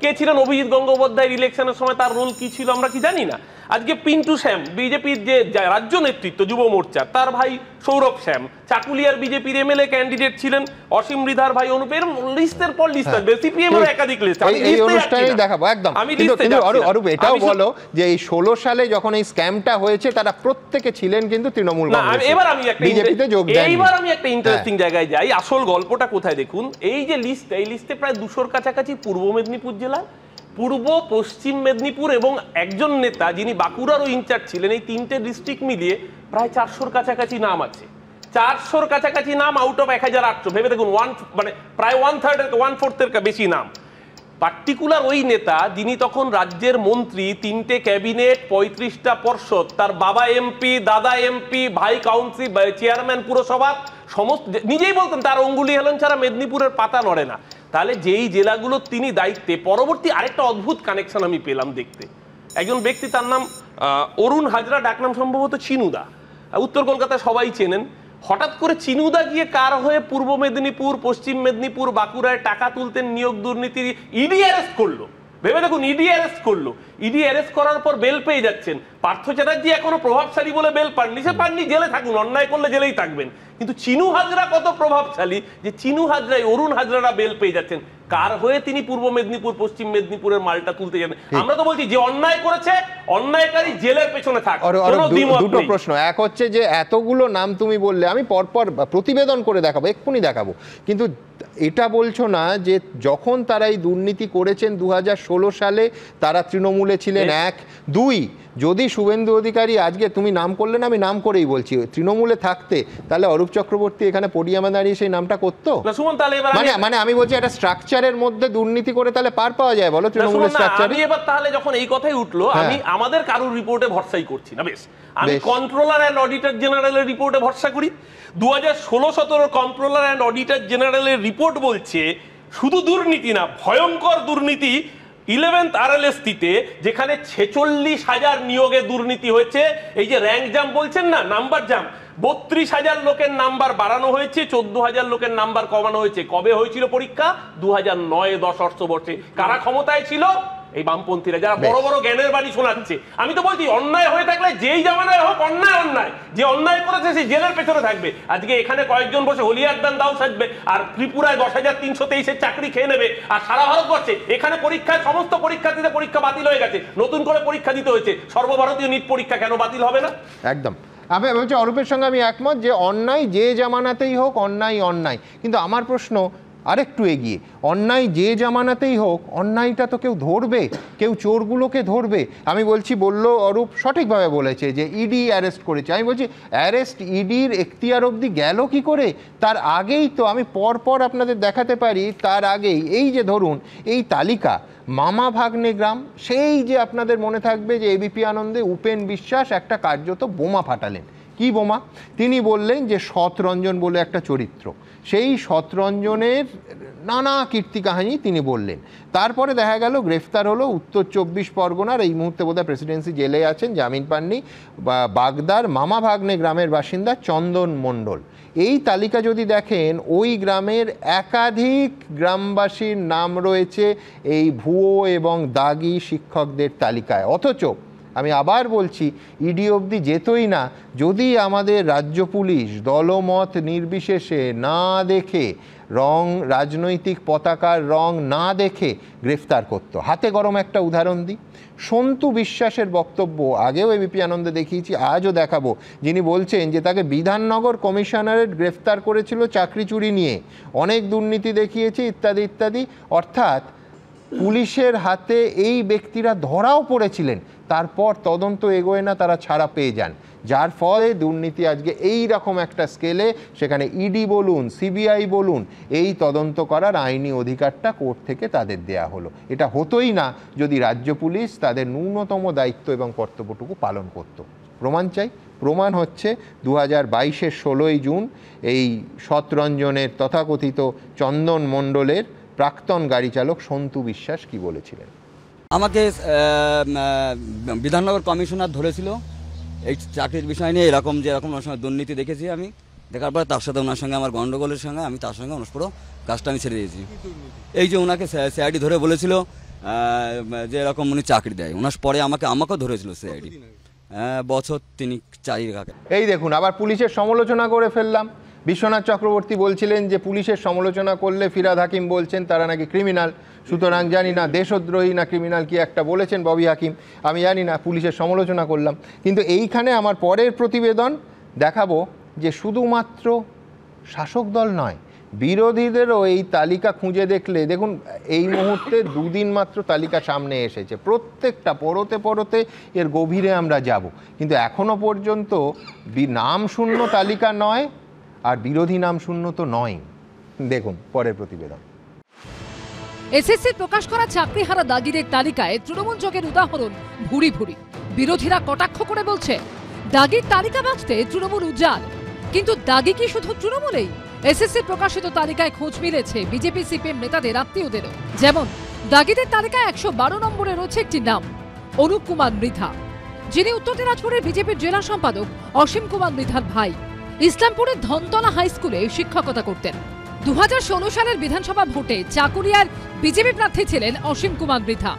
কে ছিলেন? অভিজিৎ গঙ্গোপাধ্যায়ের ইলেকশনের সময় তার রোল কি ছিল আমরা কি জানি না। আজকে পিন্টু শ্যাম, বিজেপির যে রাজ্য নেতৃত্ব যুব মোর্চার, তার ভাই সৌরভ শ্যাম চাকুলিয়ার বিজেপির এমএলএ ক্যান্ডিডেট ছিলেন, অসীম মৃধার ভাই অনুপের, লিস্টের পর লিস্ট আসবে, সিপিএম এর একাধিক লিস্ট
এই অনুষ্ঠানেই দেখাবো একদম। কিন্তু অরূপ এটাও বলো যে এই 16 সালে যখন এই স্ক্যামটা হয়েছে তারা প্রত্যেকে ছিলেন কিন্তু তৃণমূল কংগ্রেস।
এবার আমি একটা ইন্টারেস্টিং জায়গায় যাই, আসল গল্পটা কোথায় দেখুন। এই যে লিস্ট, এই লিস্টে প্রায় 200-র কাছাকাছি পূর্ব মেদিনীপুর জেলা, পূর্ব পশ্চিম মেদিনীপুর এবং একজন নেতা যিনি বাঁকুড়ারও ইনচার্জ ছিলেন, এই 3টে ডিস্ট্রিক্ট মিলিয়ে প্রায় 400-র কাছাকাছি নাম আছে। 400-র কাছাকাছি নাম আউট অফ 1800, ভেবে দেখুন, মানে প্রায় 1/4-এর বেশি নাম। পার্টিকুলার ওই নেতা যিনি তখন রাজ্যের মন্ত্রী, 3টে ক্যাবিনেট, 35টা পর্ষদ, তার বাবা এমপি, দাদা এমপি, ভাই কাউন্সিল, চেয়ারম্যান পুরসভা, সমস্ত নিজেই বলতেন তার অঙ্গুলি হেলন ছাড়া মেদিনীপুরের পাতা নড়ে না। তাহলে যেই জেলাগুলো তিনি দায়িত্বে, পরবর্তী আরেকটা অদ্ভুত কানেকশন আমি পেলাম দেখতে। একজন ব্যক্তি, তার নাম অরুণ হাজরা, ডাকনাম সম্ভবত চিনুদা, উত্তর কলকাতায় সবাই চেনেন। হঠাৎ করে চিনুদা গিয়ে কার হয়ে পূর্ব মেদিনীপুর, পশ্চিম মেদিনীপুর, বাঁকুড়ায় টাকা তুলতেন, নিয়োগ দুর্নীতির ইডি অ্যারেস্ট করলো। ভেবে দেখুন, ইডি অ্যারেস্ট করলো। ইডি অ্যারেস্ট করার পর বেল পেয়ে যাচ্ছেন। পার্থ চ্যাটার্জি এখনো প্রভাবশালী বলে বেল পাননি, সে পাননি, জেলে থাকুন, অন্যায় করলে জেলেই থাকবেন। কিন্তু চিনু হাজরা কত প্রভাবশালী যে চিনু হাজরাই, অরুণ হাজরারা বেল পেয়ে যাচ্ছেন। কার হয়ে তিনি পূর্ব মেদিনীপুর, পশ্চিম মেদিনীপুরের মালটা তুলতে যান? আমরা তো বলছি যে অন্যায় করেছে, অন্যায়কারী জেলের পেছনে থাক।
দুটো প্রশ্ন, এক হচ্ছে যে এতগুলো নাম তুমি বললে, আমি পরপর প্রতিবেদন করে দেখাবো, এক্ষুনি দেখাবো, কিন্তু এটা বলছো না যে যখন তারা এই দুর্নীতি করেছেন 2016 সালে তারা তৃণমূলে ছিলেন, 1, 2 যদি শুভেন্দু অধিকারী আজকে তুমি নাম করলে না, আমি নাম করেই বলছি, তৃণমূলে থাকতে তাহলে অরূপ চক্রবর্তী এখানে পোডিয়ামে দাঁড়িয়ে সেই নামটা করতো? মানে আমি বলছি একটা স্ট্রাকচারের মধ্যে দুর্নীতি করে তাহলে পার পাওয়া যায় বলো তৃণমূলের স্ট্রাকচারে?
আমি এবার তাহলে যখন এই কথাই উঠলো, আমি আমাদের কারোর রিপোর্টে ভরসাই করছি না, বেশ আমি কন্ট্রোলার অ্যান্ড অডিটর জেনারেলের রিপোর্টে ভরসা করি। 2016-17 কন্ট্রোলার অ্যান্ড অডিটর জেনারেলের রিপোর্ট বলছে শুধু দুর্নীতি না, ভয়ঙ্কর দুর্নীতি 11th RLST-তে, যেখানে 46,000 নিয়োগে দুর্নীতি হয়েছে। এই যে র্যাঙ্ক জাম্প বলছেন না, নাম্বার জাম্প, 32,000 লোকের নাম্বার বাড়ানো হয়েছে, 14,000 লোকের নাম্বার কমানো হয়েছে। কবে হয়েছিল পরীক্ষা? 2009-10 অর্থবর্ষে। কারা ক্ষমতায় ছিল? এই বামপন্থীরা, যারা বড় বড় জ্ঞানের বাণী শোনাচ্ছে। আমি তো বলছি অন্যায় হয়ে থাকলে যেই জামানায় হোক অন্যায় অন্যায়, যে অন্যায় করেছে সে জেলের পেছনে থাকবে। আজকে এখানে কয়েকজন বসে হলিয়ারদান দাও সাজবে, আর ত্রিপুরায় 10,323-এর চাকরি খেয়ে নেবে, আর সারা ভারতবর্ষে এখানে পরীক্ষায় সমস্ত পরীক্ষার্থীদের পরীক্ষা বাতিল হয়ে গেছে, নতুন করে পরীক্ষা দিতে হয়েছে। সর্বভারতীয় নিট পরীক্ষা কেন বাতিল হবে না?
একদম। আমি বলছি অরূপের সঙ্গে আমি একমত যে অন্যায় যে জামানাতেই হোক অন্যায় অন্যায়, কিন্তু আমার প্রশ্ন আরেকটু এগিয়ে, অন্যায় যে জামানাতেই হোক অন্যায়টা তো কেউ ধরবে, কেউ চোরগুলোকে ধরবে। আমি বলছি, বললো অরূপ সঠিকভাবে বলেছে যে ইডি অ্যারেস্ট করেছে। আমি বলছি অ্যারেস্ট ইডির এখতিয়ার অবধি গেল কি করে? তার আগেই তো আমি পরপর আপনাদের দেখাতে পারি, তার আগেই এই যে ধরুন এই তালিকা, মামা ভাগ্নে গ্রাম, সেই যে আপনাদের মনে থাকবে যে এবিপি আনন্দে উপেন বিশ্বাস একটা কার্যত বোমা ফাটালেন। কি বোমা? তিনি বললেন যে সৎরঞ্জন বলে একটা চরিত্র, সেই সৎরঞ্জনের নানা কীর্তি কাহিনী তিনি বললেন। তারপরে দেখা গেল গ্রেফতার হলো উত্তর 24 পরগনার, এই মুহূর্তে বোধহয় প্রেসিডেন্সি জেলে আছেন, জামিন পাননি, বাগদার মামা ভাগ্নে গ্রামের বাসিন্দা চন্দন মণ্ডল। এই তালিকা যদি দেখেন, ওই গ্রামের একাধিক গ্রামবাসীর নাম রয়েছে এই ভুয়ো এবং দাগি শিক্ষকদের তালিকায়। অথচ আমি আবার বলছি, ইডি অবধি যেতই না যদি আমাদের রাজ্য পুলিশ দলমত নির্বিশেষে না দেখে, রং রাজনৈতিক পতাকার রং না দেখে গ্রেফতার করত। হাতে গরম একটা উদাহরণ দিই, সন্তু বিশ্বাসের বক্তব্য আগেও এবিপি আনন্দে দেখিয়েছি, আজও দেখাবো, যিনি বলছেন যে তাকে বিধাননগর কমিশনারেট গ্রেফতার করেছিল চাকরি চুরি নিয়ে, অনেক দুর্নীতি দেখিয়েছে ইত্যাদি ইত্যাদি। অর্থাৎ পুলিশের হাতে এই ব্যক্তিরা ধরাও পড়েছিলেন, তারপর তদন্ত এগোয় না, তারা ছাড়া পেয়ে যান, যার ফলে দুর্নীতি আজকে এই রকম একটা স্কেলে, সেখানে ইডি বলুন সিবিআই বলুন, এই তদন্ত করার আইনি অধিকারটা কোর্ট থেকে তাদের দেয়া হলো। এটা হতোই না যদি রাজ্য পুলিশ তাদের ন্যূনতম দায়িত্ব এবং কর্তব্যটুকু পালন করত। প্রমাণ চাই, প্রমাণ হচ্ছে 2022-এর 16ই জুন এই সৎরঞ্জনের তথাকথিত চন্দন মণ্ডলের প্রাক্তন গাড়ি চালক সন্তু বিশ্বাস কি বলেছিলেন।
আমাকে বিধাননগর কমিশনার ধরেছিল এই চাকরির বিষয় নিয়ে, এরকম যে এরকম ওনার সঙ্গে দুর্নীতি দেখেছি আমি, দেখার পরে তার সাথে ওনার সঙ্গে আমার গণ্ডগোলের সঙ্গে আমি তার সঙ্গে ওনার পুরো কাজটা আমি ছেড়ে দিয়েছি। এই যে ওনাকে সিআইডি ধরে বলেছিল যে এরকম উনি চাকরি দেয়, ওনার পরে আমাকেও ধরেছিল সিআইডি, বছর 3-4
এই দেখুন আবার পুলিশের সমালোচনা করে ফেললাম। বিশ্বনাথ চক্রবর্তী বলছিলেন যে পুলিশের সমালোচনা করলে, ফিরাদ হাকিম বলছেন তারা নাকি ক্রিমিনাল, সুতরাং জানি না দেশদ্রোহী না ক্রিমিনাল কি একটা বলেছেন ববি হাকিম, আমি জানি না, পুলিশের সমালোচনা করলাম। কিন্তু এইখানে আমার পরের প্রতিবেদন দেখাবো যে শুধুমাত্র শাসক দল নয়, বিরোধীদেরও এই তালিকা খুঁজে দেখলে, দেখুন এই মুহূর্তে 2 দিন মাত্র তালিকা সামনে এসেছে, প্রত্যেকটা পরতে পরতে এর গভীরে আমরা যাব, কিন্তু এখনো পর্যন্ত নাম শূন্য তালিকা নয়, আর বিরোধী নাম শূন্য তো নয়। দেখুন পরের প্রতিবেদন।
এসএসসি প্রকাশ করা চাকরিহারা দাগিদের তালিকায় তৃণমূল যোগের উদাহরণ ভুরি ভুরি। বিরোধীরা কটাক্ষ করে বলছে দাগির তালিকা বাঁচতে তৃণমূল উজ্জ্বল, কিন্তু দাগি কি শুধু তৃণমূলেই? এসএসসি প্রকাশিত তালিকায় খোঁজ মিলেছে বিজেপি সিপিএম নেতাদের আত্মীয়দেরও। যেমন দাগিদের তালিকায় 112 নম্বরে রয়েছে একটি নাম, অনুপ কুমার মৃধা, যিনি উত্তর দিনাজপুরের বিজেপির জেলা সম্পাদক অসীম কুমার মৃধার ভাই। ইসলামপুরের ধনতলা হাই স্কুলে শিক্ষকতা করতেন। 2016 সালের বিধানসভা ভোটে চাকুরিয়ার বিজেপি প্রার্থী ছিলেন অসীম কুমার মৃধা।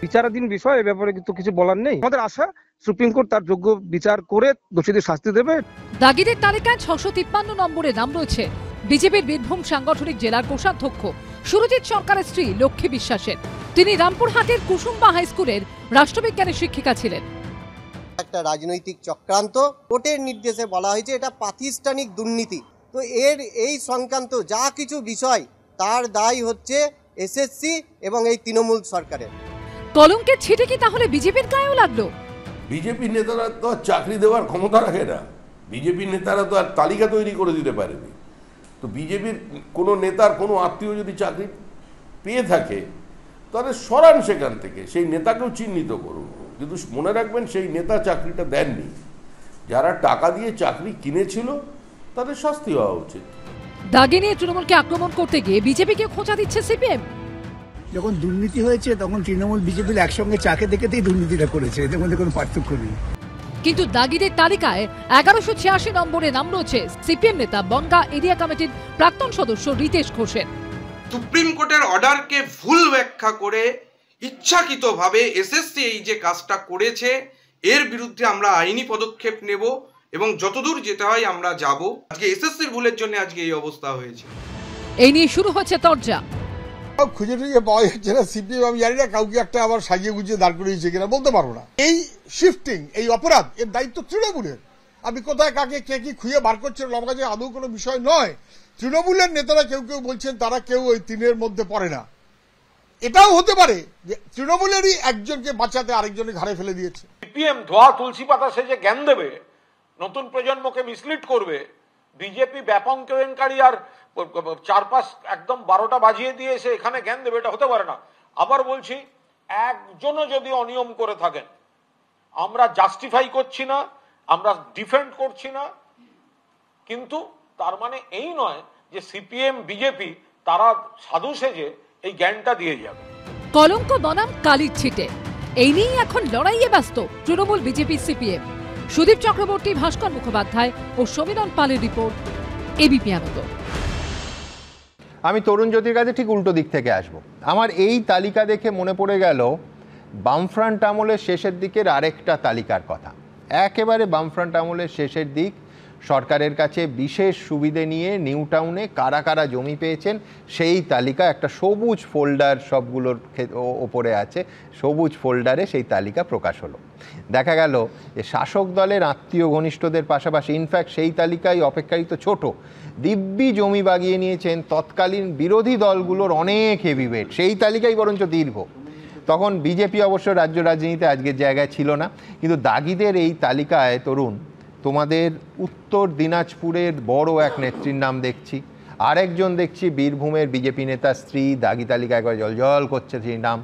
বিচারাধীন বিষয়, এ ব্যাপারে কিন্তু কিছু বলার নেই। আমাদের আশা সুপ্রিম কোর্ট তার যোগ্য বিচার করে দোষীদের শাস্তি দেবে।
দাগিদের তালিকায় 653 নম্বরে নাম রয়েছে বিজেপির বীরভূম সাংগঠনিক জেলার কোষাধ্যক্ষ সুরজিৎ সরকারের স্ত্রী লক্ষ্মী বিশ্বাসের। তিনি রামপুরহাটের কুসুম্বা হাই স্কুলের রাষ্ট্রবিজ্ঞানের শিক্ষিকা ছিলেন।
একটা রাজনৈতিক চক্রান্ত, কোর্টের নির্দেশে বলা হয়েছে এটা প্রাতিষ্ঠানিক দুর্নীতি। তো এই সংক্রান্ত যা কিছু বিষয় তার দায় হচ্ছে এসএসসি এবং এই তৃণমূল সরকারের।
কলঙ্কের ছিটে কি তাহলে বিজেপির গায়েও লাগলো?
বিজেপি নেতারা তো আর চাকরি দেওয়ার ক্ষমতা রাখে না, বিজেপি নেতারা তো আর তালিকা তৈরি করে দিতে পারেনি। তো বিজেপির কোনো নেতার কোনো আত্মীয় যদি চাকরি পেয়ে থাকে তাহলে সরান সেখান থেকে, সেই নেতাকেও চিহ্নিত করুন, কিন্তু মনে রাখবেন সেই নেতা চাকরিটা দেননি। যারা টাকা দিয়ে চাকরি কিনেছিল তাদের শাস্তি হওয়া উচিত।
দাগে নিয়ে তৃণমূলকে আক্রমণ করতে গিয়ে বিজেপিকে খোঁচা দিচ্ছে সিপিএম।
যখন দুর্নীতি হয়েছে তখন তৃণমূল বিজেপি একসঙ্গে চাকে দেখেতেই দুর্নীতিটা করেছে, এদের মধ্যে কোনো পার্থক্য নেই।
কিন্তু দাগিদের তালিকায় 1186 নম্বরে নাম রয়েছে সিপিএম নেতা বনগাঁ এরিয়া কমিটির প্রাক্তন সদস্য রিতেশ ঘোষের।
সুপ্রিম কোর্টের অর্ডারকে ভুল ব্যাখ্যা করে ইচ্ছাকৃতভাবে এসএসসি এই যে কাজটা করেছে এর বিরুদ্ধে আমরা আইনি পদক্ষেপ নেব এবং যতদূর যেতে হয় আমরা যাব। আজকে এসএসসির ভুলের জন্য আজকে এই অবস্থা হয়েছে।
এই নিয়ে শুরু হচ্ছে তরজা।
খুঁজে টুজে পাওয়া যাচ্ছে না, সিপিএম আমি জানি না কাউকে একটা আবার সাজিয়ে গুজিয়ে দাঁড় করিয়েছে কিনা বলতে পারবো না। এই শিফটিং, এই অপরাধ, এর দায়িত্ব তৃণমূলের। আপনি কোথায় কাকে কে কি খুঁজে বার করছেন আমার কাছে আদৌ কোনো বিষয় নয়। তৃণমূলের নেতারা কেউ কেউ বলছেন তারা কেউ ওই তিনের মধ্যে পড়ে না। এটাও হতে পারে যে তৃণমূলেরই একজনকে বাঁচাতে আরেকজনের ঘাড়ে ফেলে দিয়েছে।
সিপিএম ধোয়া তুলসী পাতা সেজে জ্ঞান দেবে, নতুন প্রজন্মকে মিসলিড করবে। বিজেপি ব্যাপক কেলেঙ্কারি আর চারপাশ একদম 12টা বাজিয়ে দিয়ে এসে এখানে জ্ঞান দেবে, এটা হতে পারে না। আবার বলছি, একজনও যদি অনিয়ম করে থাকেন, আমরা জাস্টিফাই করছি না, আমরা ডিফেন্ড করছি না, কিন্তু তার মানে এই নয় যে সিপিএম বিজেপি তারা সাধু সেজে এই জ্ঞানটা দিয়ে যাবে।
কলঙ্ক বনাম কালির ছিটে, এই নিয়েই এখন লড়াইয়ে ব্যস্ত তৃণমূল, বিজেপি, সিপিএম। সুদীপ চক্রবর্তী, ভাস্কর মুখোপাধ্যায় ও সমীরণ পালের রিপোর্ট, এবিপি আনন্দ।
আমি তরুণ জ্যোতির কাছে ঠিক উল্টো দিক থেকে আসব। আমার এই তালিকা দেখে মনে পড়ে গেল বামফ্রন্ট আমলের শেষের দিকের আরেকটা তালিকার কথা। একেবারে বামফ্রন্ট আমলের শেষের দিক, সরকারের কাছে বিশেষ সুবিধে নিয়ে নিউ টাউনে কারা কারা জমি পেয়েছেন সেই তালিকা একটা সবুজ ফোল্ডার সবগুলোর ওপরে আছে, সবুজ ফোল্ডারে সেই তালিকা প্রকাশ হলো। দেখা গেল যে শাসক দলের আত্মীয় ঘনিষ্ঠদের পাশাপাশি ইনফ্যাক্ট সেই তালিকায় অপেক্ষাকৃত ছোট দিব্যি জমি বাগিয়ে নিয়েছেন তৎকালীন বিরোধী দলগুলোর অনেক হেভিওয়েট, সেই তালিকাই বরঞ্চ দীর্ঘ। তখন বিজেপি অবশ্য রাজ্য রাজনীতিতে আজকের জায়গায় ছিল না, কিন্তু দাগিদের এই তালিকায় তরুণ তোমাদের উত্তর দিনাজপুরের বড় এক নেত্রীর নাম দেখছি, আরেকজন দেখছি বীরভূমের বিজেপি নেতা স্ত্রী, দাগি তালিকা একবার জলজল করছে সেই নাম।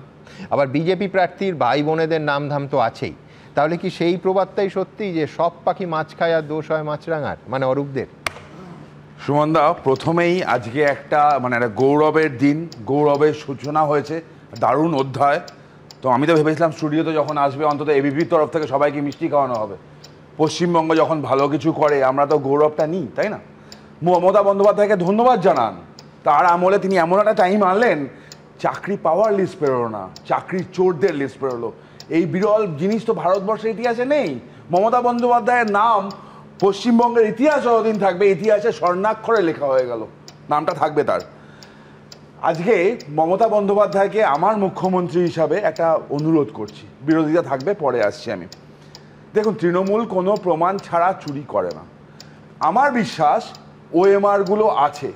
আবার বিজেপি প্রার্থীর ভাই বোনেদের নাম ধাম তো আছেই। তাহলে কি সেই প্রবাদটাই সত্যি যে সব পাখি মাছ খায় আর দোষ হয় মাছরাঙার, মানে অরূপদের?
সুমনদা, প্রথমেই আজকে একটা একটা গৌরবের দিন, গৌরবের সূচনা হয়েছে, দারুণ অধ্যায়। তো আমি তো ভেবেছিলাম স্টুডিওতে যখন আসবে অন্তত এবিপির তরফ থেকে সবাইকে মিষ্টি খাওয়ানো হবে। পশ্চিমবঙ্গ যখন ভালো কিছু করে আমরা তো গৌরবটা নিই, তাই না? মমতা বন্দ্যোপাধ্যায়কে ধন্যবাদ জানান, তার আমলে তিনি এমন একটা টাইম আনলেন চাকরি পাওয়ার লিস্ট বেরোলো না, চাকরির চোরদের লিস্ট বেরোলো। এই বিরল জিনিস তো ভারতবর্ষের ইতিহাসে নেই। মমতা বন্দ্যোপাধ্যায়ের নাম পশ্চিমবঙ্গের ইতিহাস যতদিন থাকবে ইতিহাসে স্বর্ণাক্ষরে লেখা হয়ে গেল, নামটা থাকবে তার। আজকে মমতা বন্দ্যোপাধ্যায়কে আমার মুখ্যমন্ত্রী হিসাবে একটা অনুরোধ করছি, বিরোধিতা থাকবে পরে আসছি আমি। দেখুন, তৃণমূল কোনো প্রমাণ ছাড়া চুরি করে না। আমার বিশ্বাস ওএমআরগুলো আছে,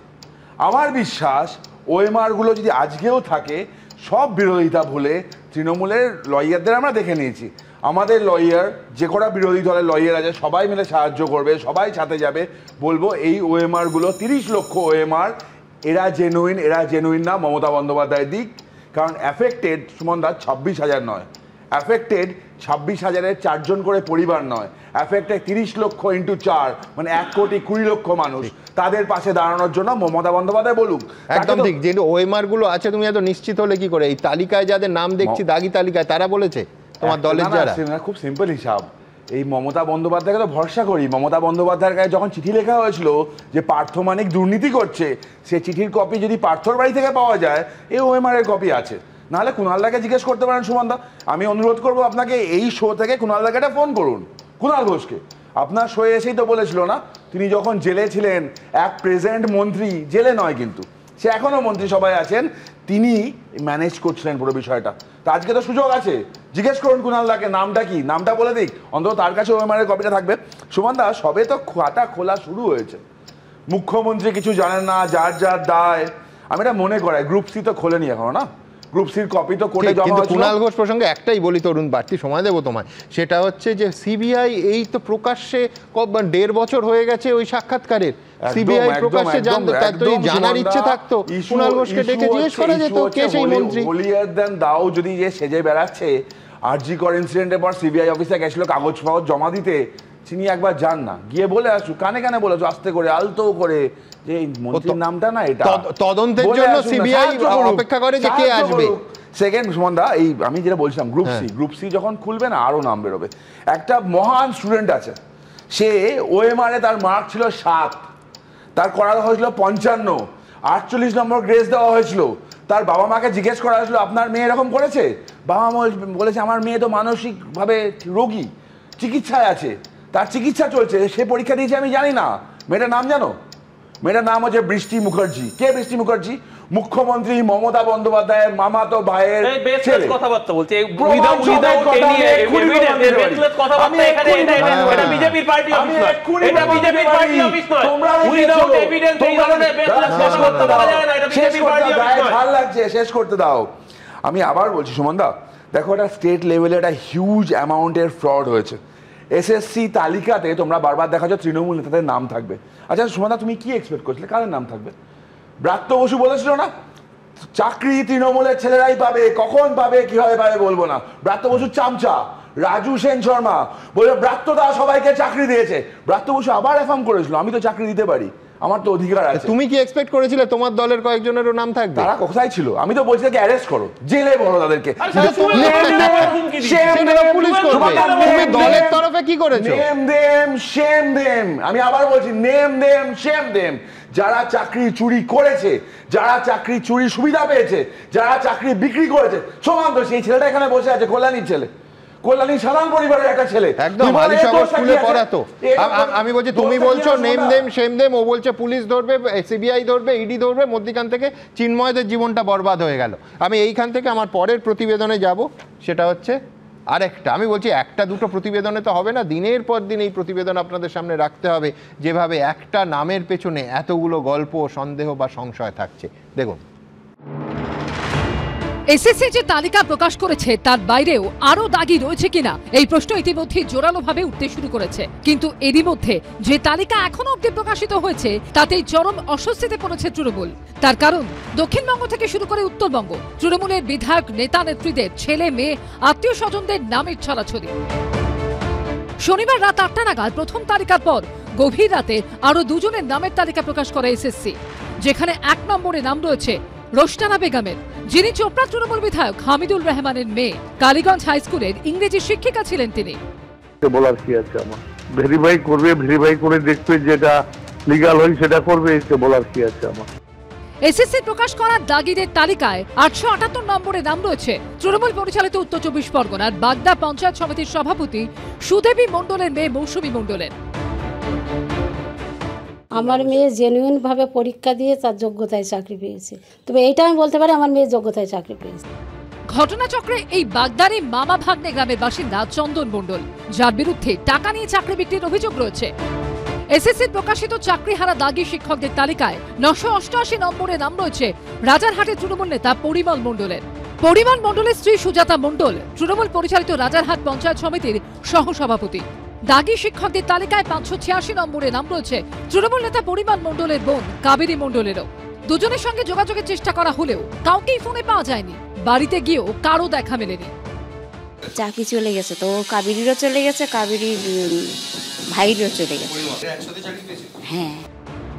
আমার বিশ্বাস ওএমআরগুলো যদি আজকেও থাকে সব বিরোধিতা ভুলে তৃণমূলের লয়ারদের আমরা দেখে নিয়েছি, আমাদের লয়ার যে কটা বিরোধী দলের লয়ার আছে সবাই মিলে সাহায্য করবে, সবাই সাথে যাবে। বলবো এই ওএমআরগুলো 30 লক্ষ ওএমআর, এরা জেনুইন না মমতা বন্দ্যোপাধ্যায়ের দিক। কারণ অ্যাফেক্টেড সুমনদা 26,000 নয়, অ্যাফেক্টেড 26,000-এর 4 জন করে পরিবার নয়, অ্যাফেক্টেড 30 লক্ষ ইন্টু 4 মানে 1,20,00,000 মানুষ। তাদের পাশে দাঁড়ানোর জন্য মমতা বন্দ্যোপাধ্যায় বলুক।
একদম ঠিক, যে ওএমআর গুলো আছে তুমি এত নিশ্চিত হলে কি করে? এই তালিকায় যাদের নাম দেখছি দাগি তালিকায়, তারা বলেছে তোমার দলের যারা?
খুব সিম্পল হিসাব, এই মমতা বন্দ্যোপাধ্যায়কে তো ভরসা করি। মমতা বন্দ্যোপাধ্যায়ের কাছে যখন চিঠি লেখা হয়েছিল যে পার্থমানিক দুর্নীতি করছে, সে চিঠির কপি যদি পার্থর বাড়ি থেকে পাওয়া যায়, এই ওএমআর-এর কপি আছে। নাহলে কুণালদাকে জিজ্ঞেস করতে পারেন সুমনদা। আমি অনুরোধ করবো আপনাকে এই শো থেকে কুণালদাকে একটা ফোন করুন, কুণাল ঘোষকে। আপনার শোয়ে এসেই তো বলেছিল না, তিনি যখন জেলে ছিলেন, এক প্রেজেন্ট মন্ত্রী, জেলে নয় কিন্তু সে এখনও মন্ত্রিসভায় আছেন, তিনি ম্যানেজ করছিলেন পুরো বিষয়টা। তা আজকে তো সুযোগ আছে, জিজ্ঞেস করুন কুণালদাকে নামটা কি, নামটা বলে দিক, অন্তত তার কাছে ওএমআর-এর কপিটা থাকবে। সুমনদা, সবে তো খাতা খোলা শুরু হয়েছে, মুখ্যমন্ত্রী কিছু জানেন না, যার যার দায়। আমি এটা মনে করাই, গ্রুপ সি তো খোলেনি এখনো না, গ্রুপ সির কপি তো কোর্টে জমা হয়েছিল।
কুণাল ঘোষ প্রসঙ্গে একটাই বলি তরুণ, বাড়তি সময় দেবো তোমায়, সেটা হচ্ছে যে সিবিআই এই তো প্রকাশ্যে 1.5 বছর হয়ে গেছে ওই সাক্ষাৎকারের, সিবিআই প্রকাশ্যে জানার ইচ্ছে থাকতো কুণাল ঘোষকে ডেকে জিজ্ঞেস করা যেত কে সেই মন্ত্রী।
হলিয়ার দেন দাও যদি যে সেজে বেড়াচ্ছে আরজি কর ইনসিডেন্টের পর সিবিআই অফিসে গেছিল কাগজ ফাগজ জমা দিতে, তিনি একবার যান না, গিয়ে বলে আসুন, কানে কানে বলে আসুন, আস্তে করে আলতো করে যে এই মন্ত্রীর নামটা না এটা
তদন্তের জন্য সিবিআই অপেক্ষা করে যে কে আসবে।
সেকেন্ড সুমনদা, এই আমি যেটা বলছিলাম গ্রুপ সি যখন খুলবে না আরো নাম বেরোবে। একটা মহান স্টুডেন্ট আছে, সে ওএমআর এ তার মার্ক ছিল 7, তার করা হয়েছিল 55, 48 নম্বর গ্রেস দেওয়া হয়েছিল। তার বাবা মাকে জিজ্ঞেস করা হয়েছিল আপনার মেয়ে এরকম করেছে, বাবা মা বলেছে আমার মেয়ে তো মানসিকভাবে রোগী, চিকিৎসায় আছে, তার চিকিৎসা চলছে, সে পরীক্ষা দিয়েছে আমি জানি না। মেয়েটার নাম জানো? মেয়েটার নাম হচ্ছে বৃষ্টি মুখার্জি। কে বৃষ্টি মুখার্জি? মুখ্যমন্ত্রী মমতা বন্দ্যোপাধ্যায়ের মামাতো ভাইয়ের ছেলে।
কথাবার্তা বলছে
শেষ করতে দাও। আমি আবার বলছি সুমনদা, দেখো এটা স্টেট লেভেলে একটা হিউজ অ্যামাউন্টের ফ্রড হয়েছে। এসএসসি তালিকাতে তোমরা বারবার দেখাচ্ছ তৃণমূল নেতাদের নাম থাকবে। আচ্ছা সুমনদা, তুমি কি এক্সপেক্ট করছিলে কাদের নাম থাকবে? ব্রাত্য বসু বলেছিল না চাকরি তৃণমূলের ছেলেরাই পাবে, কখন পাবে কিভাবে পাবে বলবো না। ব্রাত্য বসুর চামচা রাজু সেন শর্মা বলে ব্রাত্যদা সবাইকে চাকরি দিয়েছে। ব্রাত্য বসু আবার অ্যাফার্ম করেছিল আমি তো চাকরি দিতে পারি, আমার তো অধিকার আছে।
তুমি কি এক্সপেক্ট করেছিলে তোমার দলের কয়েকজনেরও নাম থাকবে?
তারা কোথায় ছিল? আমি তো বলছি তাকে অ্যারেস্ট করো, জেলে বলো তাদেরকে।
তুমি দলের তরফে কি করেছো?
Name them shame them. আমি আবার বলছি নেম দেম শেম দেম। যারা চাকরি চুরি করেছে, যারা চাকরি চুরি সুবিধা পেয়েছে, যারা চাকরি বিক্রি করেছে, সমান তো সেই ছেলেটা এখানে বসে আছে, কল্যাণীর ছেলে, কল্যাণী সাধারণ পরিবারের একটা ছেলে,
একদম স্কুলে পড়াতো। আমি বলছি তুমি বলছো নেম দেম শেম দেম, ও বলছে পুলিশ ধরবে, সিবিআই ধরবে, ইডি ধরবে, মধ্যখান থেকে চিন্ময়দের জীবনটা বরবাদ হয়ে গেল। আমি এইখান থেকে আমার পরের প্রতিবেদনে যাব, সেটা হচ্ছে আরেকটা। আমি বলছি একটা দুটো প্রতিবেদনে তো হবে না, দিনের পর দিন এই প্রতিবেদন আপনাদের সামনে রাখতে হবে, যেভাবে একটা নামের পেছনে এতগুলো গল্প, সন্দেহ বা সংশয় থাকছে। দেখুন,
এসএসসি যে তালিকা প্রকাশ করেছে তার বাইরেও আরো দাগি রয়েছে কিনা এই প্রশ্ন ইতিমধ্যে জোরালোভাবে উঠতে শুরু করেছে। কিন্তু এরই মধ্যে যে তালিকা এখনো অবধি প্রকাশিত হয়েছে তাতেই চরম অস্বস্তিতে পড়েছে তৃণমূল। তার কারণ দক্ষিণবঙ্গ থেকে শুরু করে উত্তরবঙ্গ তৃণমূলের বিধায়ক নেতা নেত্রীদের ছেলে মেয়ে আত্মীয় স্বজনদের নামের ছড়াছড়ি। শনিবার রাত 8টা নাগাদ প্রথম তালিকার পর গভীর রাতে আরো দুজনের নামের তালিকা প্রকাশ করে এসএসসি, যেখানে 1 নম্বরে নাম রয়েছে রোশনানা বেগমের, যিনি চোপড়া তৃণমূল বিধায়ক হামিদুল রহমানের মেয়ে। কালীগঞ্জ হাই স্কুলের ইংরেজি শিক্ষিকা ছিলেন তিনি।
বলার কি আছে, আমার ভেরিফাই করবে, ভেরিফাই করে দেখবে যেটা লিগ্যাল হয় সেটা করবে, এতে বলার কি আছে আমার।
এসএসসি প্রকাশ করা দাগিদের তালিকায় 878 নম্বরে নাম রয়েছে তৃণমূল পরিচালিত উত্তর 24 পরগনার বাগদা পঞ্চায়েত সমিতির সভাপতি সুদেবী মণ্ডলের মেয়ে মৌসুমী মণ্ডলের।
আমার মেয়ে জেনুইন ভাবে পরীক্ষা দিয়ে তার যোগ্যতায় চাকরি পেয়েছে, তবে এইটা আমি বলতে পারি আমার মেয়ে যোগ্যতায় চাকরি পেয়েছে।
ঘটনাচক্রে এই বাগদারি মামা ভাগ্নে গ্রামের বাসিন্দা চন্দন মণ্ডল, যার বিরুদ্ধে টাকা নিয়ে চাকরি বিক্রির অভিযোগ রয়েছে। এসএসসির প্রকাশিত চাকরিহারা দাগি শিক্ষকদের তালিকায় 988 নম্বরে নাম রয়েছে রাজারহাটের তৃণমূল নেতা পরিমল মণ্ডলের। পরিমল মণ্ডলের স্ত্রী সুজাতা মণ্ডল তৃণমূল পরিচালিত রাজারহাট পঞ্চায়েত সমিতির সহসভাপতি। দাগি শিক্ষকদের তালিকায় 586 নম্বরে নাম রয়েছে তৃণমূল নেতা পরিমল মণ্ডলের বোন কাবেরী মণ্ডলেরও। দুজনের সঙ্গে যোগাযোগের চেষ্টা করা হলেও কাউকেই ফোনে পাওয়া যায়নি, বাড়িতে গিয়েও কারো দেখা মেলেনি।
চাকরি চলে গেছে, তো কাবেরীরও চলে গেছে, কাবেরীর ভাইরও চলে গেছে। হ্যাঁ।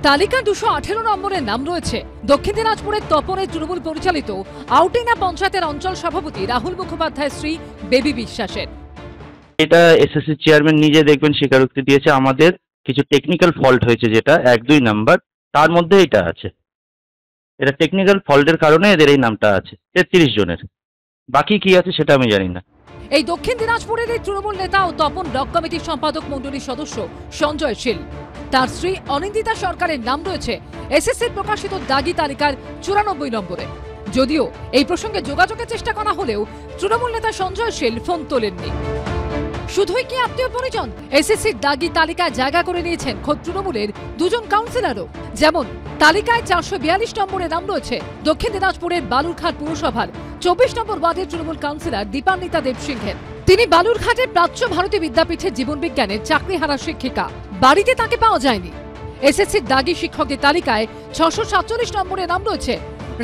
তালিকা 218 নম্বরের নাম রয়েছে দক্ষিণ দিনাজপুরের তপনের তৃণমূল পরিচালিত আউটিনা পঞ্চায়েতের অঞ্চল সভাপতি রাহুল মুখোপাধ্যায় শ্রী বেবি বিশ্বাসের।
এটা এসএসসি চেয়ারম্যান নিজে দেখবেন স্বীকারোক্তি দিয়েছে, আমাদের কিছু টেকনিক্যাল ফল্ট হয়েছে, যেটা 1-2 নাম্বার তার মধ্যে এটা আছে। এটা টেকনিক্যাল ফল্টের কারণে এদের এই নামটা আছে 33 জনের, বাকি কি আছে সেটা আমি জানি না।
এই দক্ষিণ দিনাজপুরের এই তৃণমূল নেতা ও তপন ব্লক কমিটির সম্পাদক মণ্ডলীর সদস্য সঞ্জয় শীল, তার স্ত্রী অনিন্দিতা সরকারের নাম রয়েছে এসএসসির প্রকাশিত দাগি তালিকার 94 নম্বরে। যদিও এই প্রসঙ্গে যোগাযোগের চেষ্টা করা হলেও তৃণমূল নেতা সঞ্জয় শীল ফোন তোলেননি। শুধুই কি আত্মীয় পরিজন? এসএসসির দাগি তালিকায় জায়গা করে নিয়েছেন খোদ তৃণমূলের দুজন কাউন্সিলরও। যেমন তালিকায় 442 নম্বরে নাম রয়েছে দক্ষিণ দিনাজপুরের বালুরঘাট পুরসভার 24 নম্বর ওয়ার্ডের তৃণমূল কাউন্সিলর দীপান্বিতা দেব সিংহের। তিনি বালুরঘাটের প্রাচ্য ভারতী বিদ্যাপীঠের জীবনবিজ্ঞানের চাকরিহারা শিক্ষিকা। বাড়িতে তাকে পাওয়া যায়নি। এসএসসির দাগি শিক্ষকদের তালিকায় 647 নম্বরে নাম রয়েছে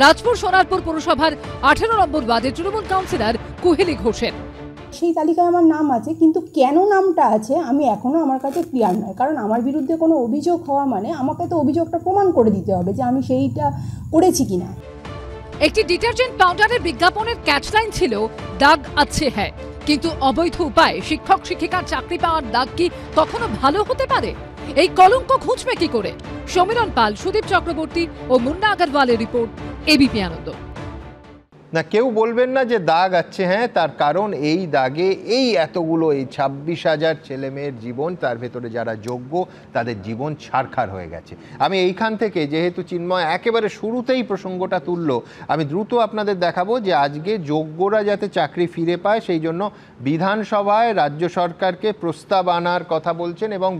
রাজপুর সোনারপুর পুরসভার 18 নম্বর ওয়ার্ডের তৃণমূল কাউন্সিলর কুহেলি ঘোষের।
সেই তালিকায় আমার নাম আছে, কিন্তু কেন নামটা আছে আমি এখনো আমার কাছে ক্লিয়ার নয়। কারণ আমার বিরুদ্ধে কোনো অভিযোগ হওয়া মানে আমাকে তো অভিযোগটা প্রমাণ করে দিতে হবে যে আমি সেইটা করেছি কিনা।
একটি ডিটারজেন্ট পাউডারের বিজ্ঞাপনের ক্যাচলাইন ছিল দাগ আছে হ্যাঁ, কিন্তু অবৈধ উপায়ে শিক্ষক শিক্ষিকার চাকরি পাওয়ার দাগ কি কখনো ভালো হতে পারে? এই কলঙ্ক খুঁজবে কি করে? সমীরণ পাল, সুদীপ চক্রবর্তী ও মুন্না আগরওয়ালের রিপোর্ট, এবিপি আনন্দ।
না, কেউ বলবেন না যে দাগ আছে হ্যাঁ, তার কারণ এই দাগে এই এতগুলো এই 26,000 ছেলে মেয়ের জীবন, তার ভেতরে যারা যোগ্য তাদের জীবন ছারখার হয়ে গেছে। আমি এইখান থেকে, যেহেতু চিন্ময় একেবারে শুরুতেই প্রসঙ্গটা তুললো, আমি দ্রুত আপনাদের দেখাবো যে আজকে যোগ্যরা যাতে চাকরি ফিরে পায় সেই জন্য বিধানসভায় রাজ্য সরকারকে প্রস্তাব আনার কথা বলছেন এবং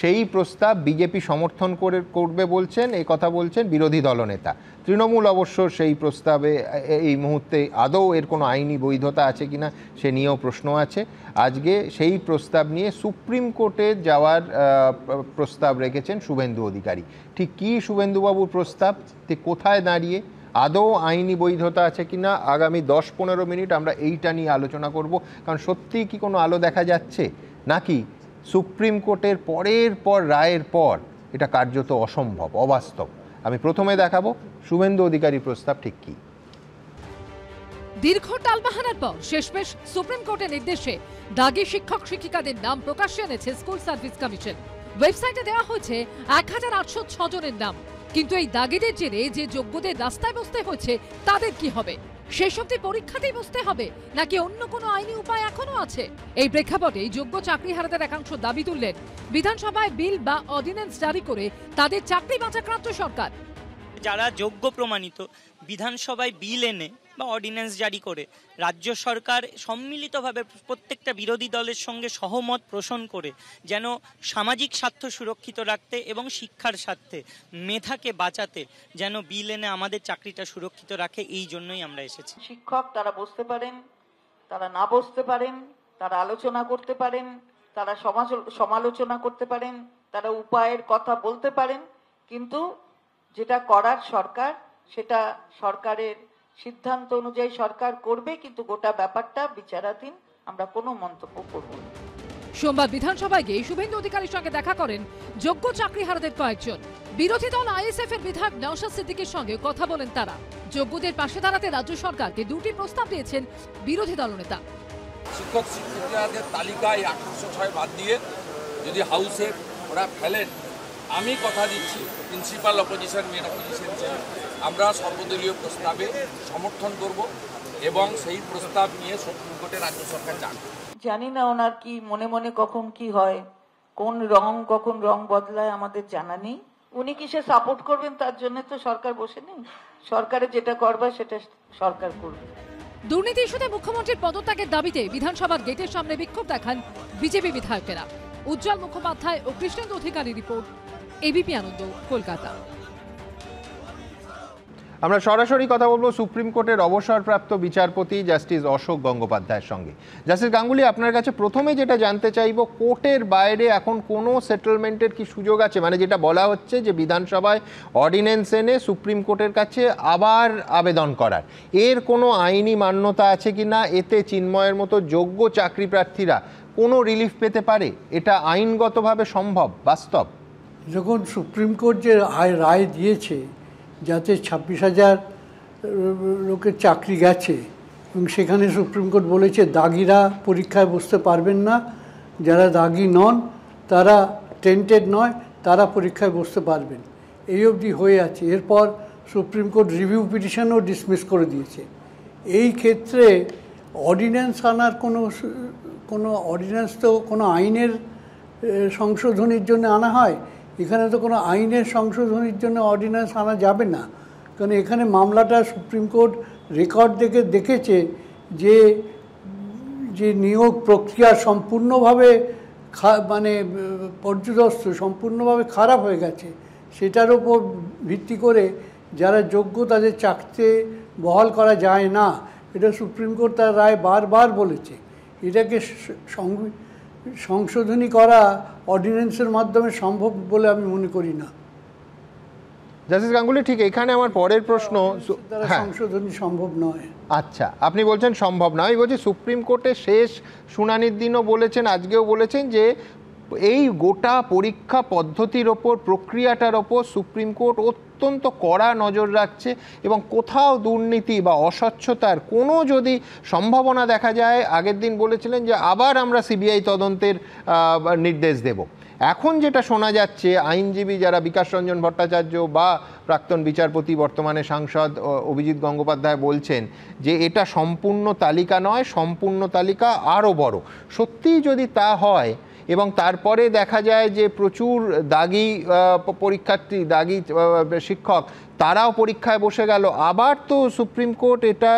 সেই প্রস্তাব বিজেপি সমর্থন করবে বলছেন। এই কথা বলছেন বিরোধী দলনেতা। তৃণমূল অবশ্য সেই প্রস্তাবে এই মুহূর্তে আদৌ এর কোনো আইনি বৈধতা আছে কিনা সে নিয়েও প্রশ্ন আছে। আজকে সেই প্রস্তাব নিয়ে সুপ্রিম কোর্টে যাওয়ার প্রস্তাব রেখেছেন শুভেন্দু অধিকারী। ঠিক কী শুভেন্দুবাবুর প্রস্তাব, ঠিক কোথায় দাঁড়িয়ে, আদৌ আইনি বৈধতা আছে কিনা, আগামী 10-15 মিনিট আমরা এইটা নিয়ে আলোচনা করব। কারণ সত্যিই কি কোনো আলো দেখা যাচ্ছে, নাকি সুপ্রিম কোর্টের পরের পর রায়ের পর এটা কার্যত অসম্ভব, অবাস্তব? আমি প্রথমে দেখাবো শুভেন্দু অধিকারীর প্রস্তাব ঠিক কি।
দীর্ঘ টালবাহানার পর শেষমেশ সুপ্রিম কোর্টের নির্দেশে দাগি শিক্ষক শিক্ষিকাদের নাম প্রকাশ্যে এনেছে স্কুল সার্ভিস কমিশন। ওয়েবসাইটে দেওয়া হয়েছে 1806 জনের নাম। কিন্তু এই দাগিদের জেরে যে যোগ্যদের রাস্তায় বসতে হয়েছে তাদের কি হবে? শেষ অবধি পরীক্ষাতেই বসতে হবে নাকি অন্য কোনো আইনি উপায় এখনো আছে? এই প্রেক্ষাপটে যোগ্য চাকরিহারাদের একাংশ দাবি তুললেন বিধানসভায় বিল বা অর্ডিন্যান্স জারি করে তাদের চাকরি বাঁচাক রাজ্য সরকার।
যারা যোগ্য প্রমাণিত, বিধানসভায় বিল এনে বা অর্ডিন্যান্স জারি করে রাজ্য সরকার সম্মিলিতভাবে প্রত্যেকটা বিরোধী দলের সঙ্গে সহমত পোষণ করে যেন সামাজিক স্বার্থ সুরক্ষিত রাখতে এবং শিক্ষার স্বার্থে মেধাকে বাঁচাতে যেন বিল এনে আমাদের চাকরিটা সুরক্ষিত রাখে, এই জন্যই আমরা এসেছি।
শিক্ষক তারা বসতে পারেন, তারা না বসতে পারেন, তারা আলোচনা করতে পারেন, তারা সমালোচনা করতে পারেন, তারা উপায়ের কথা বলতে পারেন, কিন্তু যেটা করার সরকার সেটা সরকারের সিদ্ধান্ত অনুযায়ী সরকার করবে, কিন্তু গোটা ব্যাপারটা বিচারাধীন, আমরা কোনো মন্তব্য করব না।
সোমবার বিধানসভায় গিয়ে শুভেন্দু অধিকারীর সঙ্গে দেখা করেন যোগ্য চাকরিহারাদের কয়েকজন। বিরোধী দল আইএসএফ এর বিধায়ক নওশাদ সিদ্দিকীর সঙ্গে কথা বলেন তারা। যোগ্যদের পাশে দাঁড়াতে রাজ্য সরকারকে 2টি প্রস্তাব দিয়েছেন বিরোধী দলনেতা।
শিক্ষক শিক্ষিকাদের তালিকায় 1806 বাদ দিয়ে যদি হাউসে ওরা ফেলেন, আমি কথা দিচ্ছি প্রিন্সিপাল অপোজিশন মেন অপোজিশন হিসেবে আমরা সর্বদলীয় প্রস্তাবে সমর্থন করব এবং সেই প্রস্তাব নিয়ে সুপ্রিম কোর্টে রাজ্য সরকার যান।
জানি না ওনার কি মনে মনে কখন কি হয়, কোন কখন রং বদলায় আমাদের জানা নেই। উনি কিসে সাপোর্ট করবেন তার জন্য তো সরকার বসে নেই। সরকারে যেটা করবে সেটা সরকার করবে।
দুর্নীতি ইস্যুতে মুখ্যমন্ত্রীর পদত্যাগের দাবিতে বিধানসভার গেটের সামনে বিক্ষোভ দেখান বিজেপি বিধায়কেরা। উজ্জ্বল মুখোপাধ্যায় ও কৃষ্ণেন্দু অধিকারী রিপোর্ট, এবিপি আনন্দ, কলকাতা।
আমরা সরাসরি কথা বলবো সুপ্রিম কোর্টের অবসরপ্রাপ্ত বিচারপতি জাস্টিস অশোক গঙ্গোপাধ্যায়ের সঙ্গে। জাস্টিস গাঙ্গুলি, আপনার কাছে প্রথমে যেটা জানতে চাইব, কোর্টের বাইরে এখন কোনো সেটেলমেন্টের কি সুযোগ আছে? মানে যেটা বলা হচ্ছে যে বিধানসভায় অর্ডিন্যান্স এনে সুপ্রিম কোর্টের কাছে আবার আবেদন করার, এর কোনো আইনি মান্যতা আছে কিনা? এতে চিন্ময়ের মতো যোগ্য চাকরি প্রার্থীরা কোনো রিলিফ পেতে পারে? এটা আইনগতভাবে সম্ভব, বাস্তব?
যখন সুপ্রিম কোর্ট যে রায় দিয়েছে যাতে 26,000 লোকের চাকরি গেছে এবং সেখানে সুপ্রিম কোর্ট বলেছে দাগিরা পরীক্ষায় বসতে পারবেন না, যারা দাগি নন তারা টেন্টেড নয় তারা পরীক্ষায় বসতে পারবেন, এই অবধি হয়ে আছে। এরপর সুপ্রিম কোর্ট রিভিউ পিটিশনও ডিসমিস করে দিয়েছে। এই ক্ষেত্রে অর্ডিন্যান্স আনার কোনো অর্ডিন্যান্স তো কোনো আইনের সংশোধনীর জন্য আনা হয়, এখানে তো কোনো আইনের সংশোধনীর জন্য অর্ডিন্যান্স আনা যাবে না। কারণ এখানে মামলাটা সুপ্রিম কোর্ট রেকর্ড দেখেছে যে যে নিয়োগ প্রক্রিয়া সম্পূর্ণভাবে মানে পর্যদস্ত, সম্পূর্ণভাবে খারাপ হয়ে গেছে, সেটার উপর ভিত্তি করে যারা যোগ্য তাদের চাকরিতে বহাল করা যায় না, এটা সুপ্রিম কোর্ট তার রায় বারবার বলেছে। এটাকে সংশোধনী করা অর্ডিন্যান্সের মাধ্যমে সম্ভব বলে আমি মনে করি না।
জাস্টিস গাঙ্গুলি, ঠিক এখানে আমার পরের প্রশ্ন,
সংশোধনী সম্ভব নয়।
আচ্ছা, আপনি বলছেন সম্ভব নয়। আমি বলছি সুপ্রিম কোর্টে শেষ শুনানির দিনও বলেছেন, আজকেও বলেছেন যে এই গোটা পরীক্ষা পদ্ধতির ওপর, প্রক্রিয়াটার ওপর সুপ্রিম কোর্ট অত্যন্ত কড়া নজর রাখছে এবং কোথাও দুর্নীতি বা অস্বচ্ছতার কোনো যদি সম্ভাবনা দেখা যায়, আগের দিন বলেছিলেন যে আবার আমরা সিবিআই তদন্তের নির্দেশ দেব। এখন যেটা শোনা যাচ্ছে, আইনজীবী যারা বিকাশ রঞ্জন ভট্টাচার্য বা প্রাক্তন বিচারপতি বর্তমানে সাংসদ অভিজিৎ গঙ্গোপাধ্যায় বলছেন যে এটা সম্পূর্ণ তালিকা নয়, সম্পূর্ণ তালিকা আরও বড়। সত্যিই যদি তা হয় এবং তারপরে দেখা যায় যে প্রচুর দাগি পরীক্ষার্থী, দাগি শিক্ষক তারাও পরীক্ষায় বসে গেল, আবার তো সুপ্রিম কোর্ট এটা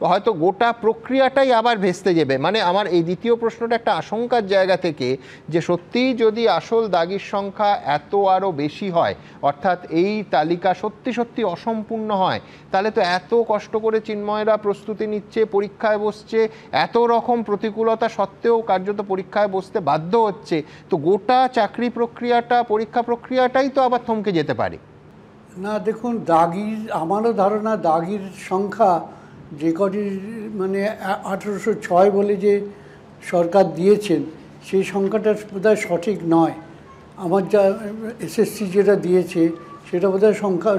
হয়তো গোটা প্রক্রিয়াটাই আবার ভেস্তে যাবে। মানে আমার এই দ্বিতীয় প্রশ্নটা একটা আশঙ্কার জায়গা থেকে, যে সত্যিই যদি আসল দাগির সংখ্যা এত আরও বেশি হয়, অর্থাৎ এই তালিকা সত্যি সত্যি অসম্পূর্ণ হয়, তাহলে তো এত কষ্ট করে চিন্ময়রা প্রস্তুতি নিচ্ছে, পরীক্ষায় বসছে, এত রকম প্রতিকূলতা সত্ত্বেও কার্যত পরীক্ষায় বসতে বাধ্য হচ্ছে, তো গোটা চাকরি প্রক্রিয়াটা, পরীক্ষা প্রক্রিয়াটাই তো আবার থমকে যেতে পারে।
না দেখুন, দাগির আমারও ধারণা দাগির সংখ্যা যে কটি মানে 1806 বলে যে সরকার দিয়েছেন, সেই সংখ্যাটা বোধহয় সঠিক নয়। আমার যা এসএসসি যেটা দিয়েছে সেটা বোধহয় সংখ্যা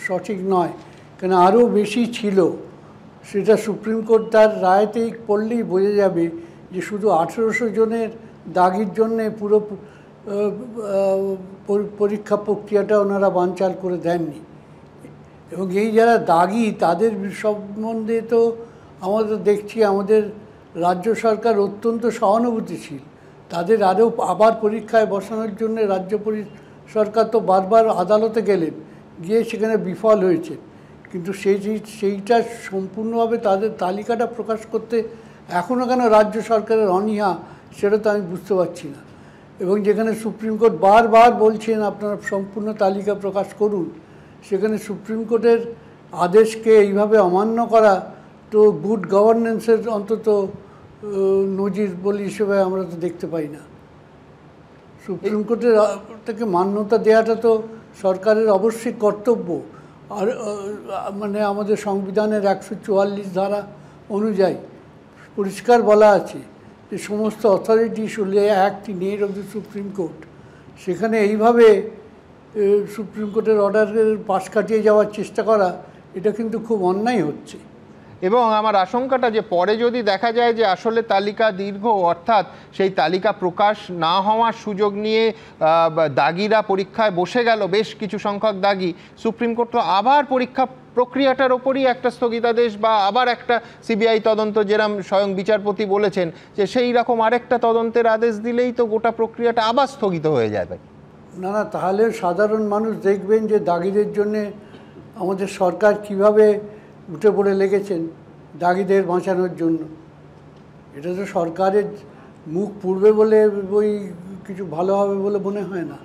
সঠিক নয়, কেন আরও বেশি ছিল। সেটা সুপ্রিম কোর্ট তার রায়তেই পড়লেই বোঝা যাবে যে শুধু 1800 জনের দাগির জন্যে পুরো পরীক্ষা প্রক্রিয়াটা ওনারা বানচাল করে দেননি। এবং এই যারা দাগি তাদের সম্বন্ধে তো আমাদের দেখছি আমাদের রাজ্য সরকার অত্যন্ত সহানুভূতিশীল। তাদের আরও আবার পরীক্ষায় বসানোর জন্য রাজ্য সরকার তো বারবার আদালতে গেলেন, গিয়ে সেখানে বিফল হয়েছে। কিন্তু সেইটা সম্পূর্ণভাবে তাদের তালিকাটা প্রকাশ করতে এখনও কেন রাজ্য সরকারের অনীহা, সেটা তো আমি বুঝতে পারছি না। এবং যেখানে সুপ্রিম কোর্ট বারবার বলছেন আপনারা সম্পূর্ণ তালিকা প্রকাশ করুন, সেখানে সুপ্রিম কোর্টের আদেশকে এইভাবে অমান্য করা তো গুড গভর্নেন্সের অন্তত নজির বলি হিসেবে আমরা তো দেখতে পাই না। সুপ্রিম কোর্টের থেকে মান্যতা দেওয়াটা তো সরকারের অবশ্যই কর্তব্য। আর মানে আমাদের সংবিধানের 144 ধারা অনুযায়ী পরিষ্কার বলা আছে যে সমস্ত authority should act in add of the supreme court. সেখানে এইভাবে সুপ্রিম কোর্টের অর্ডারের পাশ কাটিয়ে যাওয়ার চেষ্টা করা, এটা কিন্তু খুব অন্যায় হচ্ছে।
এবং আমার আশঙ্কাটা যে পরে যদি দেখা যায় যে আসলে তালিকা দীর্ঘ, অর্থাৎ সেই তালিকা প্রকাশ না হওয়ার সুযোগ নিয়ে দাগিরা পরীক্ষায় বসে গেল, বেশ কিছু সংখ্যক দাগি, সুপ্রিম কোর্ট তো আবার পরীক্ষা প্রক্রিয়াটার ওপরই একটা স্থগিতাদেশ বা আবার একটা সিবিআই তদন্ত, যেরকম স্বয়ং বিচারপতি বলেছেন যে সেই রকম আরেকটা তদন্তের আদেশ দিলেই তো গোটা প্রক্রিয়াটা আবার স্থগিত হয়ে যাবে।
না না, তাহলে সাধারণ মানুষ দেখবেন যে দাগিদের জন্যে আমাদের সরকার কিভাবে উঠে পড়ে লেগেছেন দাগিদের বাঁচানোর জন্য। এটা তো সরকারের মুখ পুড়বে বলে ওই কিছু ভালো হবে বলে মনে হয় না।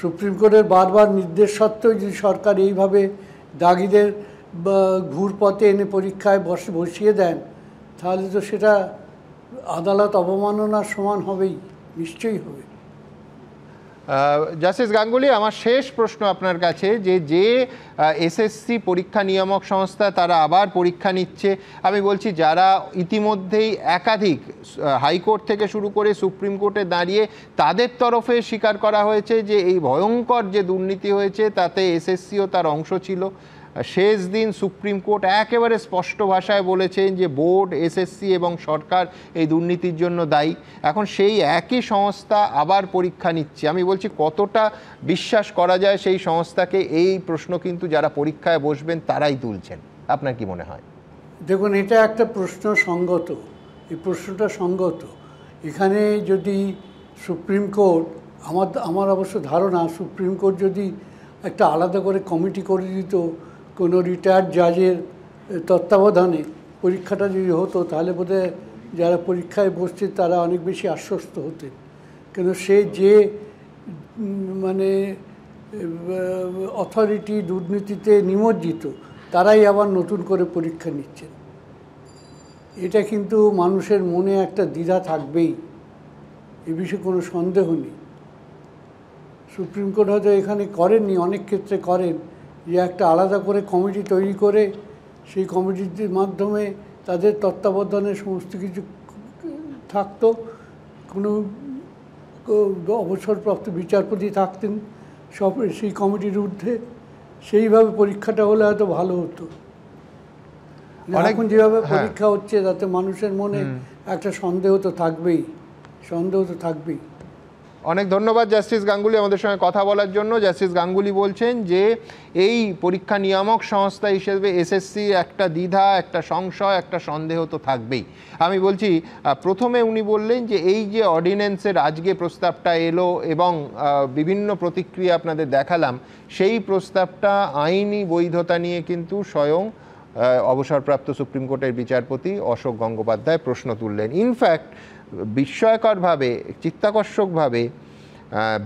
সুপ্রিম কোর্টের বারবার নির্দেশ সত্ত্বেও যদি সরকার এইভাবে দাগিদের ঘুরপথে এনে পরীক্ষায় বসিয়ে দেন, তাহলে তো সেটা আদালত অবমাননার সমান হবেই, নিশ্চয়ই হবে।
জাস্টিস গাঙ্গুলি, আমার শেষ প্রশ্ন আপনার কাছে, যে এসএসসি পরীক্ষা নিয়ামক সংস্থা তারা আবার পরীক্ষা নিচ্ছে, আমি বলছি যারা ইতিমধ্যেই একাধিক হাইকোর্ট থেকে শুরু করে সুপ্রিম কোর্টে দাঁড়িয়ে তাদের তরফে স্বীকার করা হয়েছে যে এই ভয়ঙ্কর যে দুর্নীতি হয়েছে তাতে এসএসসিও তার অংশ ছিল। শেষ দিন সুপ্রিম কোর্ট একেবারে স্পষ্ট ভাষায় বলেছেন যে বোর্ড, এসএসসি এবং সরকার এই দুর্নীতির জন্য দায়ী। এখন সেই একই সংস্থা আবার পরীক্ষা নিচ্ছে, আমি বলছি কতটা বিশ্বাস করা যায় সেই সংস্থাকে? এই প্রশ্ন কিন্তু যারা পরীক্ষায় বসবেন তারাই তুলছেন। আপনার কি মনে হয়?
দেখুন, এটা একটা প্রশ্ন সঙ্গত, এই প্রশ্নটা সঙ্গত। এখানে যদি সুপ্রিম কোর্ট, আমার অবশ্য ধারণা সুপ্রিম কোর্ট যদি একটা আলাদা করে কমিটি করে দিত কোনো রিটায়ার্ড জাজের তত্ত্বাবধানে, পরীক্ষাটা যদি হতো, তাহলে বোধহয় যারা পরীক্ষায় বসছে তারা অনেক বেশি আশ্বস্ত হতেন, কেন সে যে মানে অথরিটি দুর্নীতিতে নিমজ্জিত তারাই আবার নতুন করে পরীক্ষা নিচ্ছেন। এটা কিন্তু মানুষের মনে একটা দ্বিধা থাকবেই, এ বিষয়ে কোনো সন্দেহ নেই। সুপ্রিম কোর্ট হয়তো এখানে করেননি, অনেক ক্ষেত্রে করেন, যে একটা আলাদা করে কমিটি তৈরি করে সেই কমিটির মাধ্যমে তাদের তত্ত্বাবধানে সমস্ত কিছু থাকতো, কোনো অবসরপ্রাপ্ত বিচারপতি থাকতেন সব সেই কমিটির ঊর্ধ্বে, সেইভাবে পরীক্ষাটা হলে হয়তো ভালো হতো। এখন যেভাবে পরীক্ষা হচ্ছে তাতে মানুষের মনে একটা সন্দেহ তো থাকবেই, সন্দেহ তো থাকবেই।
অনেক ধন্যবাদ জাস্টিস গাঙ্গুলি আমাদের সঙ্গে কথা বলার জন্য। জাস্টিস গাঙ্গুলি বলছেন যে এই পরীক্ষা নিয়ামক সংস্থা হিসেবে এসএসসি একটা দ্বিধা, একটা সংশয়, একটা সন্দেহ তো থাকবেই। আমি বলছি, প্রথমে উনি বললেন যে এই যে অর্ডিন্যান্সের আজকে প্রস্তাবটা এলো এবং বিভিন্ন প্রতিক্রিয়া আপনাদের দেখালাম, সেই প্রস্তাবটা আইনি বৈধতা নিয়ে কিন্তু স্বয়ং অবসরপ্রাপ্ত সুপ্রিম কোর্টের বিচারপতি অশোক গঙ্গোপাধ্যায় প্রশ্ন তুললেন। ইনফ্যাক্ট বিস্ময়করভাবে, চিত্তাকর্ষকভাবে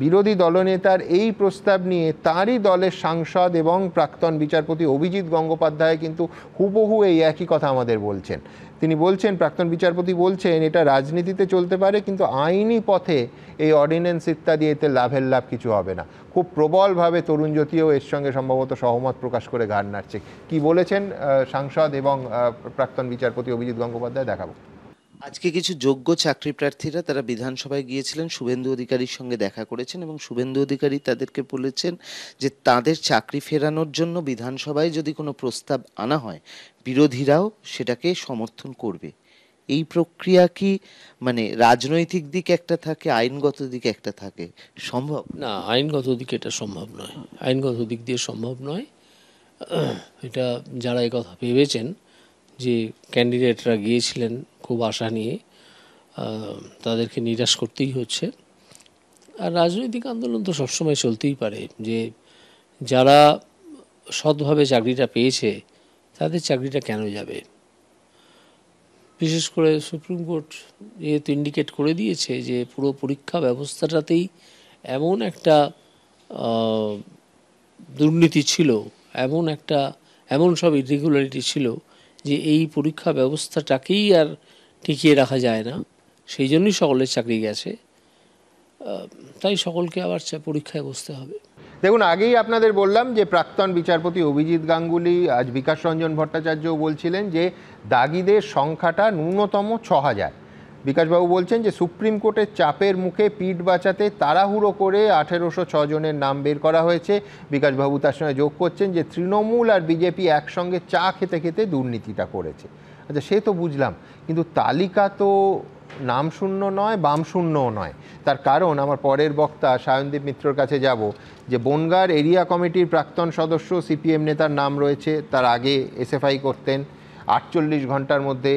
বিরোধী দলনেতার এই প্রস্তাব নিয়ে তারই দলের সাংসদ এবং প্রাক্তন বিচারপতি অভিজিৎ গঙ্গোপাধ্যায় কিন্তু হুবহু এই একই কথা আমাদের বলছেন। তিনি বলছেন, প্রাক্তন বিচারপতি বলছেন, এটা রাজনীতিতে চলতে পারে কিন্তু আইনি পথে এই অর্ডিন্যান্স ইত্যাদি এতে লাভের লাভ কিছু হবে না। খুব প্রবলভাবে তরুণ জ্যোতিও এর সঙ্গে সম্ভবত সহমত প্রকাশ করে ঘাড় নাড়ছে। কি বলেছেন সাংসদ এবং প্রাক্তন বিচারপতি অভিজিৎ গঙ্গোপাধ্যায় দেখাবো।
আজকে কিছু যোগ্য চাকরি প্রার্থীরা তারা বিধানসভায় গিয়েছিলেন, শুভেন্দু অধিকারীর সঙ্গে দেখা করেছেন এবং শুভেন্দু অধিকারী তাদেরকে বলেছেন যে তাদের চাকরি ফেরানোর জন্য বিধানসভায় যদি কোনো প্রস্তাব আনা হয় বিরোধীরাও সেটাকে সমর্থন করবে। এই প্রক্রিয়া কি মানে রাজনৈতিক দিক একটা থাকে, আইনগত দিক একটা থাকে, সম্ভব?
না, আইনগত দিকে এটা সম্ভব নয়, আইনগত দিক দিয়ে সম্ভব নয়। এটা যারা এই কথা ভেবেছেন যে ক্যান্ডিডেটরা গিয়েছিলেন খুব আশা নিয়ে, তাদেরকে নিরাশ করতেই হচ্ছে। আর রাজনৈতিক আন্দোলন তো সবসময় চলতেই পারে, যে যারা সৎভাবে চাকরিটা পেয়েছে তাদের চাকরিটা কেন যাবে। বিশেষ করে সুপ্রিম কোর্ট যেহেতু ইন্ডিকেট করে দিয়েছে যে পুরো পরীক্ষা ব্যবস্থাটাতেই এমন একটা দুর্নীতি ছিল, এমন সব ইরেগুলারিটি ছিল যে এই পরীক্ষা ব্যবস্থাটাকেই আর টিকিয়ে রাখা যায় না, সেই জন্যই সকলের চাকরি গেছে। তাই সকলকে আবার পরীক্ষায় বসতে হবে।
দেখুন, আগেই আপনাদের বললাম যে প্রাক্তন বিচারপতি অভিজিৎ গাঙ্গুলি, আজ বিকাশ রঞ্জন ভট্টাচার্যও বলছিলেন যে দাগিদের সংখ্যাটা ন্যূনতম ৬,০০০। বিকাশবাবু বলছেন যে সুপ্রিম কোর্টের চাপের মুখে পিঠ বাঁচাতে তাড়াহুড়ো করে ১৮০৬ জনের নাম বের করা হয়েছে। বিকাশবাবু তার সঙ্গে যোগ করছেন যে তৃণমূল আর বিজেপি একসঙ্গে চা খেতে খেতে দুর্নীতিটা করেছে। আচ্ছা, সে তো বুঝলাম, কিন্তু তালিকা তো নাম শূন্য নয়, বাম শূন্যও নয়। তার কারণ, আমার পরের বক্তা সায়নদীপ মিত্রর কাছে যাব, যে বনগাঁর এরিয়া কমিটির প্রাক্তন সদস্য সিপিএম নেতার নাম রয়েছে, তার আগে এসএফআই করতেন। ৪৮ ঘন্টার মধ্যে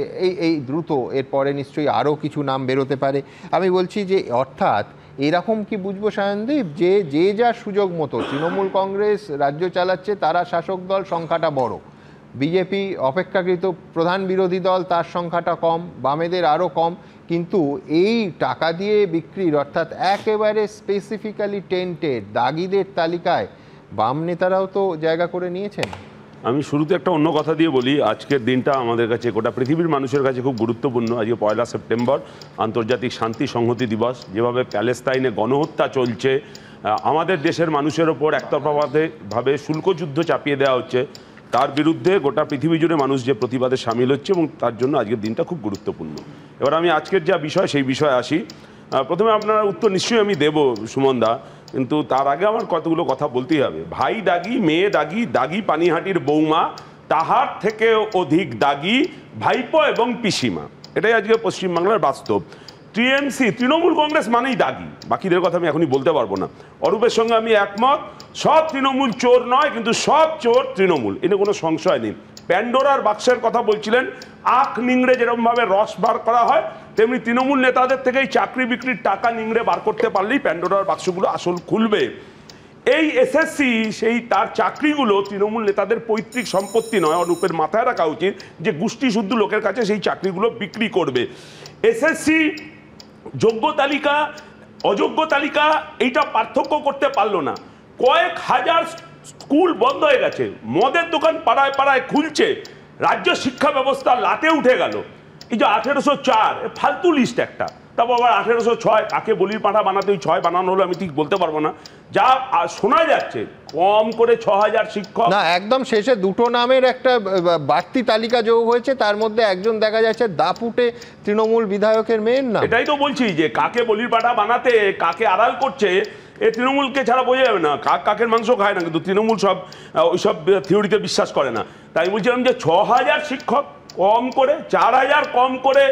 এই দ্রুত এরপরে নিশ্চয়ই আরও কিছু নাম বেরোতে পারে। আমি বলছি যে অর্থাৎ এরকম কি বুঝবো সায়নদীপ, যে যার সুযোগ মতো তৃণমূল কংগ্রেস রাজ্য চালাচ্ছে, তারা শাসক দল, সংখ্যাটা বড়, বিজেপি অপেক্ষাকৃত প্রধান বিরোধী দল, তার সংখ্যাটা কম, বামেদের আরও কম, কিন্তু এই টাকা দিয়ে বিক্রির অর্থাৎ একেবারে স্পেসিফিক্যালি টেন্টেড দাগিদের তালিকায় বাম নেতারাও তো জায়গা করে নিয়েছেন।
আমি শুরুতে একটা অন্য কথা দিয়ে বলি, আজকের দিনটা আমাদের কাছে, গোটা পৃথিবীর মানুষের কাছে খুব গুরুত্বপূর্ণ। আজকে ১ সেপ্টেম্বর, আন্তর্জাতিক শান্তি সংহতি দিবস। যেভাবে প্যালেস্তাইনে গণহত্যা চলছে, আমাদের দেশের মানুষের ওপর একতরফাভাবে শুল্কযুদ্ধ চাপিয়ে দেওয়া হচ্ছে, তার বিরুদ্ধে গোটা পৃথিবী জুড়ে মানুষ যে প্রতিবাদে সামিল হচ্ছে এবং তার জন্য আজকের দিনটা খুব গুরুত্বপূর্ণ। এবার আমি আজকের যা বিষয় সেই বিষয়ে আসি। প্রথমে আপনার উত্তর নিশ্চয়ই আমি দেব সুমনদা, কিন্তু তার আগে আমার কতগুলো কথা বলতেই হবে। ভাই দাগি, মেয়ে দাগি, দাগি পানিহাটির বৌমা, তাহার থেকে অধিক দাগি ভাইপো এবং পিসিমা। এটাই আজকে পশ্চিমবাংলার বাস্তব। টিএমসি, তৃণমূল কংগ্রেস মানেই দাগি, বাকিদের কথা আমি এখনই বলতে পারবো না। অরূপের সঙ্গে আমি একমত, সব তৃণমূল চোর নয়, কিন্তু সব চোর তৃণমূল, এটা কোনো সংশয় নেই। প্যান্ডোরার বাক্সের কথা বলছিলেন, আখ নিংড়ে যেরকমভাবে রস বার করা হয়, তেমনি তৃণমূল নেতাদের থেকেই চাকরি বিক্রির টাকা নিংড়ে বার করতে পারলেই প্যান্ডোরার বাক্সগুলো আসল খুলবে। এই এসএসসি সেই তার চাকরিগুলো তৃণমূল নেতাদের পৈতৃক সম্পত্তি নয়, অনুপের মাথায় রাখা উচিত যে গোষ্ঠী শুদ্ধ লোকের কাছে সেই চাকরিগুলো বিক্রি করবে। এসএসসি যোগ্য তালিকা অযোগ্য তালিকা এইটা পার্থক্য করতে পারলো না। কয়েক হাজার স্কুল বন্ধ হয়ে গেছে, মদের দোকান পাড়ায় পাড়ায় খুলছে, রাজ্য শিক্ষা ব্যবস্থা লাটে উঠে গেল। এই যে 1804 ফালতু লিস্ট একটা, তারপর আবার 1806 কাকে বলির পাঁঠা বানাতে ওই 6 বানানো হলো আমি ঠিক বলতে পারবো না। যা শোনা যাচ্ছে কম করে 6000 শিক্ষক।
না, একদম শেষে দুটো নামের একটা বাড়তি তালিকা যোগ হয়েছে, তার মধ্যে একজন দেখা যাচ্ছে দাপুটে তৃণমূল বিধায়কের মেয়ের নাম।
এটাই তো বলছি যে কাকে বলির পাঁঠা বানাতে কাকে আড়াল করছে এ তৃণমূলকে ছাড়া বোঝা যাবে না। কাক কাকের মাংস খায় না, কিন্তু তৃণমূল সব ওইসব থিওরিতে বিশ্বাস করে না। তাই বলছিলাম যে 6000 শিক্ষক কম করে, 4000 কম করে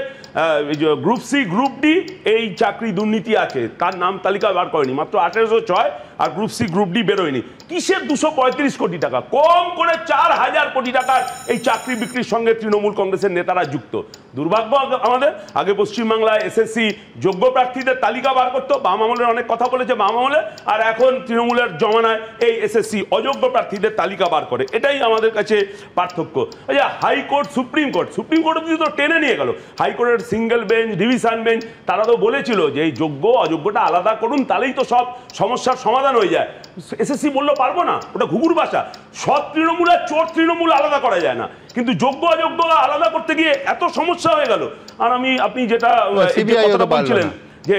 গ্রুপ সি গ্রুপ ডি এই চাকরি দুর্নীতি আছে, তার নাম তালিকা বার করেনি। মাত্র 1806 আর গ্রুপ সি গ্রুপ ডি বেরোয়নি। কিসের 235 কোটি টাকা? কম করে 4000 কোটি টাকার এই চাকরি বিক্রির সঙ্গে তৃণমূল কংগ্রেসের নেতারা যুক্ত। দুর্ভাগ্য আমাদের, আগে পশ্চিমবাংলায় এসএসসি যোগ্য প্রার্থীদের তালিকা বার করতো, বাম আমলের অনেক কথা বলেছে বাম আমলে, আর এখন তৃণমূলের জমানায় এই এসএসসি অযোগ্য প্রার্থীদের তালিকা বার করে। এটাই আমাদের কাছে পার্থক্য। আচ্ছা, হাইকোর্ট সুপ্রিম কোর্ট অব্দি তো টেনে নিয়ে গেল। হাইকোর্টের সিঙ্গেল বেঞ্চ, ডিভিশন বেঞ্চ, তারা তো বলেছিল যে এই যোগ্য অযোগ্যটা আলাদা করুন, তাহলেই তো সব সমস্যার সমাধান হয়ে যায়। এসএসসি বললো পারবো না, ওটা ঘুঘুর ভাষা। সৎ তৃণমূল আর চোর তৃণমূল আলাদা করা যায় না, কিন্তু যোগ্য অযোগ্য আলাদা করতে গিয়ে এত সমস্যা হয়ে গেল। আর আপনি যেটা বলছিলেন যে